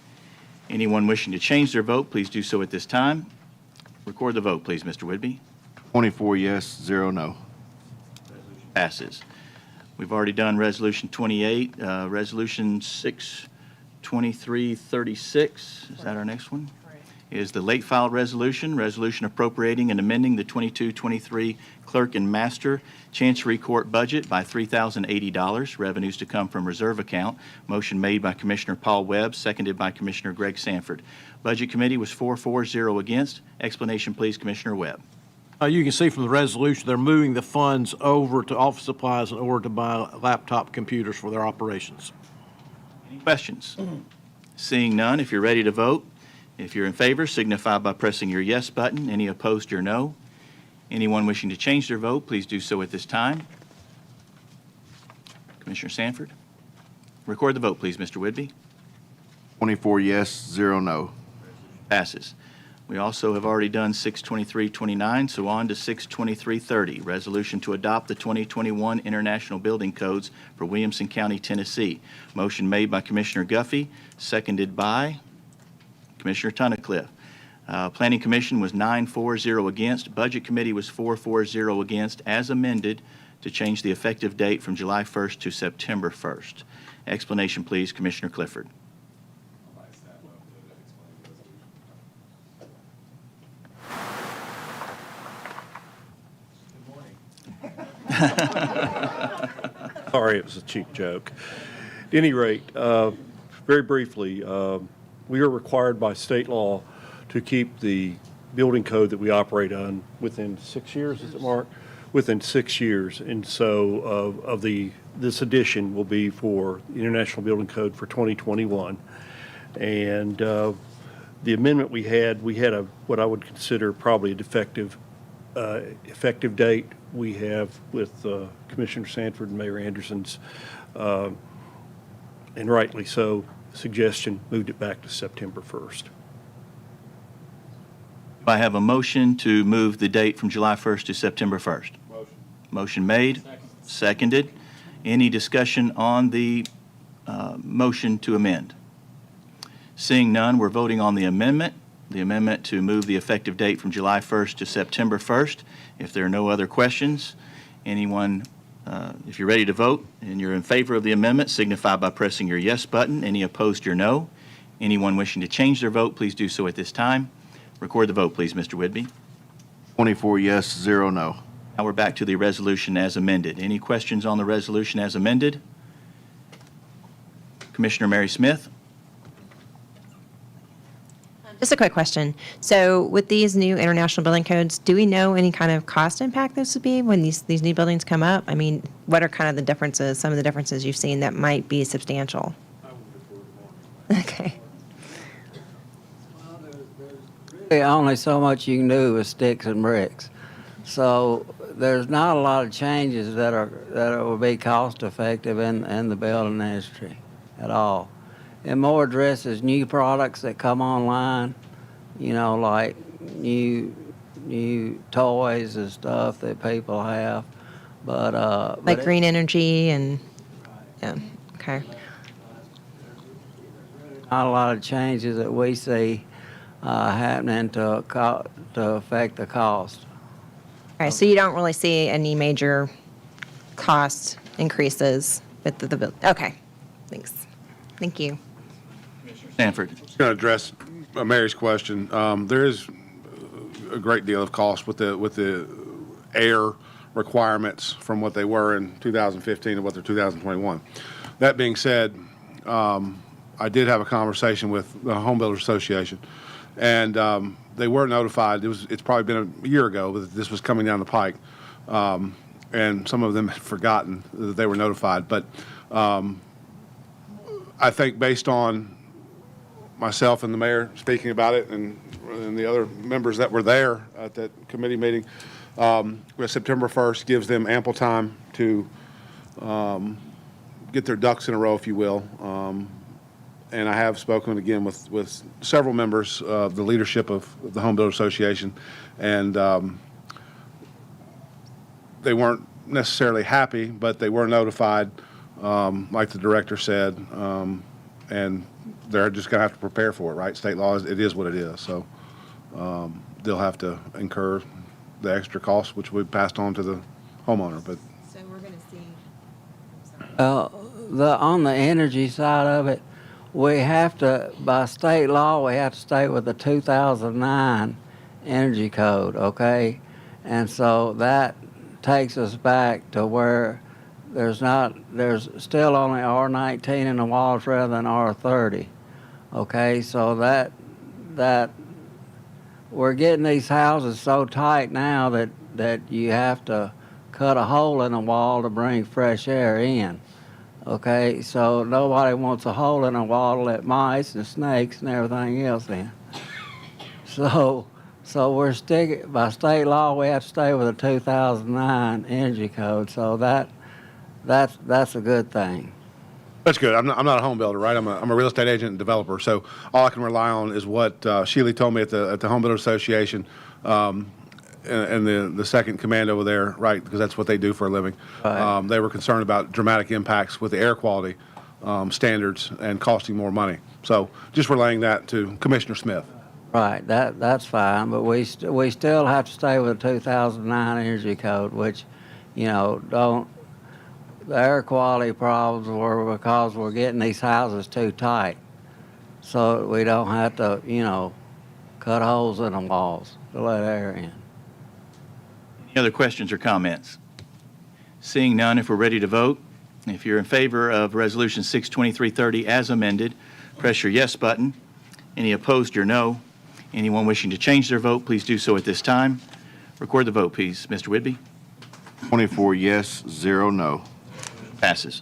Anyone wishing to change their vote, please do so at this time. Record the vote, please, Mr. Whidbey. 24 yes, 0 no. Passes. We've already done Resolution 28, Resolution 62336. Is that our next one? Is the late filed resolution appropriating and amending the 22-23 Clerk and Master Chancery Court budget by $3,080, revenues to come from reserve account. Motion made by Commissioner Paul Webb, seconded by Commissioner Greg Sanford. Budget Committee was 4-0 against. Explanation, please, Commissioner Webb. You can see from the resolution, they're moving the funds over to office supplies in order to buy laptop computers for their operations. Any questions? Seeing none, if you're ready to vote, if you're in favor, signify by pressing your yes button. Any opposed, your no. Anyone wishing to change their vote, please do so at this time. Commissioner Sanford. Record the vote, please, Mr. Whidbey. 24 yes, 0 no. Passes. We also have already done 62329, so on to 62330, resolution to adopt the 2021 International Building Codes for Williamson County, Tennessee. Motion made by Commissioner Guffey, seconded by Commissioner Tunnicliffe. Planning Commission was 9-4-0 against. Budget Committee was 4-4-0 against, as amended, to change the effective date from July 1st to September 1st. Explanation, please, Commissioner Clifford. Sorry, it was a cheap joke. At any rate, very briefly, we are required by state law to keep the building code that we operate on within 6 years, is it, Mark? Within 6 years. And so this edition will be for the International Building Code for 2021. And the amendment we had a what I would consider probably a defective effective date. We have with Commissioner Sanford and Mayor Anderson's, and rightly so, suggestion moved it back to September 1st. I have a motion to move the date from July 1st to September 1st. Motion made, seconded. Any discussion on the motion to amend? Seeing none, we're voting on the amendment to move the effective date from July 1st to September 1st. If there are no other questions, anyone, if you're ready to vote and you're in favor of the amendment, signify by pressing your yes button. Any opposed, your no. Anyone wishing to change their vote, please do so at this time. Record the vote, please, Mr. Whidbey. 24 yes, 0 no. Now we're back to the resolution as amended. Any questions on the resolution as amended? Commissioner Mary Smith. Just a quick question. So with these new international building codes, do we know any kind of cost impact this would be when these new buildings come up? I mean, what are kind of the differences, some of the differences you've seen that might be substantial? Okay. Only so much you can do with sticks and bricks. So there's not a lot of changes that will be cost effective in the building industry at all. It more addresses new products that come online, you know, like new new toys and stuff that people have, but Like green energy and, yeah, okay. not a lot of changes that we see happening to affect the cost. All right, so you don't really see any major cost increases with the bill? Okay, thanks. Thank you. Sanford. Just going to address Mary's question. There is a great deal of cost with the air requirements from what they were in 2015 to what they're 2021. That being said, I did have a conversation with the Home Builders Association, and they were notified. It's probably been a year ago that this was coming down the pike, and some of them had forgotten that they were notified. But I think based on myself and the mayor speaking about it, and the other members that were there at that committee meeting, September 1st gives them ample time to get their ducks in a row, if you will. And I have spoken again with several members of the leadership of the Home Builder Association, and they weren't necessarily happy, but they were notified, like the director said, and they're just going to have to prepare for it, right? State law, it is what it is. So they'll have to incur the extra costs, which we passed on to the homeowner. But So we're going to see. On the energy side of it, we have to, by state law, we have to stay with the 2009 energy code, okay? And so that takes us back to where there's still only R19 in the walls rather than R30, okay? So that we're getting these houses so tight now that you have to cut a hole in the wall to bring fresh air in. Okay, so nobody wants a hole in a wall to let mice and snakes and everything else in. So we're sticking, by state law, we have to stay with the 2009 energy code. So that's a good thing. that's good. I'm not a home builder, right? I'm a real estate agent and developer. So all I can rely on is what Sheely told me at the Home Builder Association. And the second command over there, right, because that's what they do for a living. Right. They were concerned about dramatic impacts with the air quality standards and costing more money. So just relaying that to Commissioner Smith. Right, that's fine, but we still have to stay with the 2009 energy code, which, the air quality problems were because we're getting these houses too tight. So we don't have to, cut holes in the walls to let air in. Any other questions or comments? Seeing none, if we're ready to vote, if you're in favor of Resolution 62330 as amended, press your yes button. Any opposed, your no. Anyone wishing to change their vote, please do so at this time. Record the vote, please. Mr. Whitby? 24 yes, 0 no. Passes.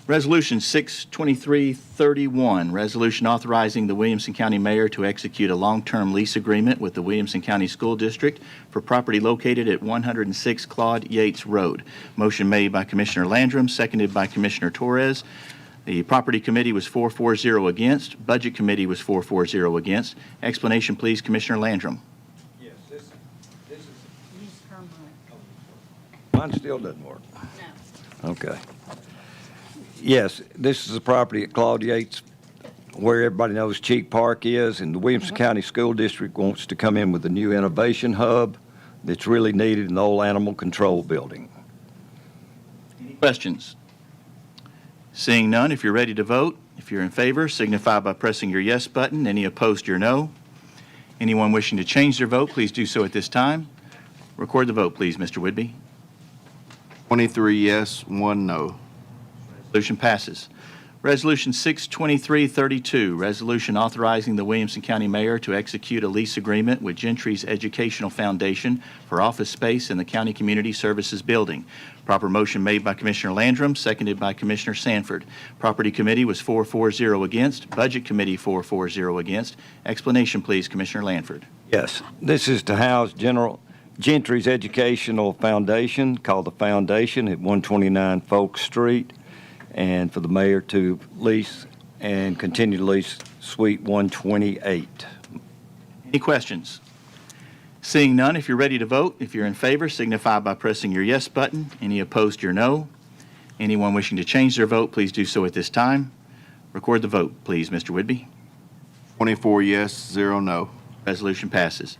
Resolution 62331, resolution authorizing the Williamson County Mayor to execute a long-term lease agreement with the Williamson County School District for property located at 106 Claude Yates Road. Motion made by Commissioner Landrum, seconded by Commissioner Torres. The Property Committee was 4-4-0 against. Budget Committee was 4-4-0 against. Explanation, please, Commissioner Landrum. Yes, this is. Mine still doesn't work. No. Okay. Yes, this is the property at Claude Yates where everybody knows Cheek Park is, and the Williamson County School District wants to come in with a new innovation hub that's really needed in the old animal control building. Any questions? Seeing none, if you're ready to vote, if you're in favor, signify by pressing your yes button. Any opposed, your no. Anyone wishing to change their vote, please do so at this time. Record the vote, please, Mr. Whitby. 23 yes, 1 no. Resolution passes. Resolution 62332, resolution authorizing the Williamson County Mayor to execute a lease agreement with Gentry's Educational Foundation for office space in the County Community Services Building. Proper motion made by Commissioner Landrum, seconded by Commissioner Sanford. Property Committee was 4-4-0 against. Budget Committee 4-4-0 against. Explanation, please, Commissioner Lanford. Yes, this is to house Gentry's Educational Foundation, called the Foundation, at 129 Folk Street, and for the mayor to lease and continue to lease Suite 128. Any questions? Seeing none, if you're ready to vote, if you're in favor, signify by pressing your yes button. Any opposed, your no. Anyone wishing to change their vote, please do so at this time. Record the vote, please, Mr. Whidbey. 24 yes, 0 no. Resolution passes.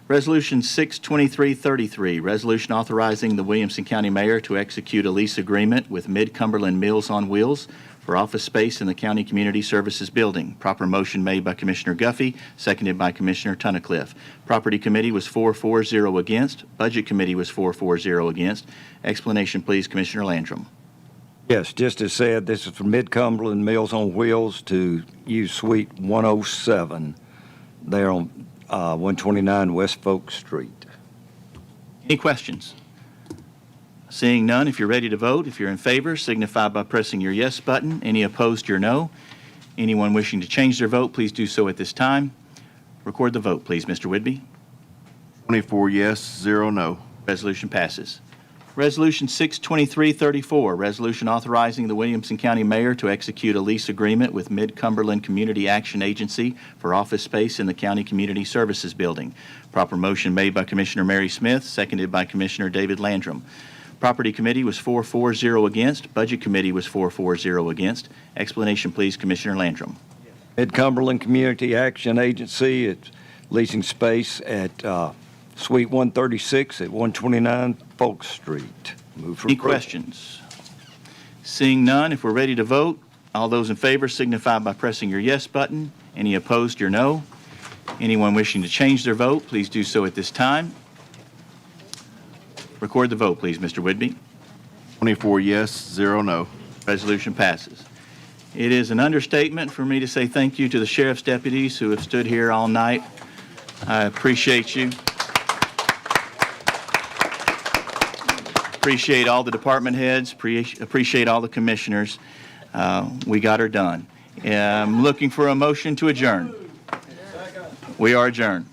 Resolution 62333, resolution authorizing the Williamson County Mayor to execute a lease agreement with Mid-Cumberland Meals on Wheels for office space in the County Community Services Building. Proper motion made by Commissioner Guffey, seconded by Commissioner Tunnicliffe. Property Committee was 4-4-0 against. Budget Committee was 4-4-0 against. Explanation, please, Commissioner Landrum. Yes, just as said, this is for Mid-Cumberland Meals on Wheels to use Suite 107 there on 129 West Folk Street. Any questions? Seeing none, if you're ready to vote, if you're in favor, signify by pressing your yes button. Any opposed, your no. Anyone wishing to change their vote, please do so at this time. Record the vote, please, Mr. Whidbey. 24 yes, 0 no. Resolution passes. Resolution 62334, resolution authorizing the Williamson County Mayor to execute a lease agreement with Mid-Cumberland Community Action Agency for office space in the County Community Services Building. Proper motion made by Commissioner Mary Smith, seconded by Commissioner David Landrum. Property Committee was 4-4-0 against. Budget Committee was 4-4-0 against. Explanation, please, Commissioner Landrum. Mid-Cumberland Community Action Agency, it's leasing space at Suite 136 at 129 Folk Street. Move for Any approval. questions? Seeing none, if we're ready to vote, all those in favor signify by pressing your yes button. Any opposed, your no. Anyone wishing to change their vote, please do so at this time. Record the vote, please, Mr. Whidbey. 24 yes, 0 no. Resolution passes. It is an understatement for me to say thank you to the sheriff's deputies who have stood here all night. I appreciate you. Appreciate all the department heads, appreciate all the commissioners. We got her done. I'm looking for a motion to adjourn. We are adjourned.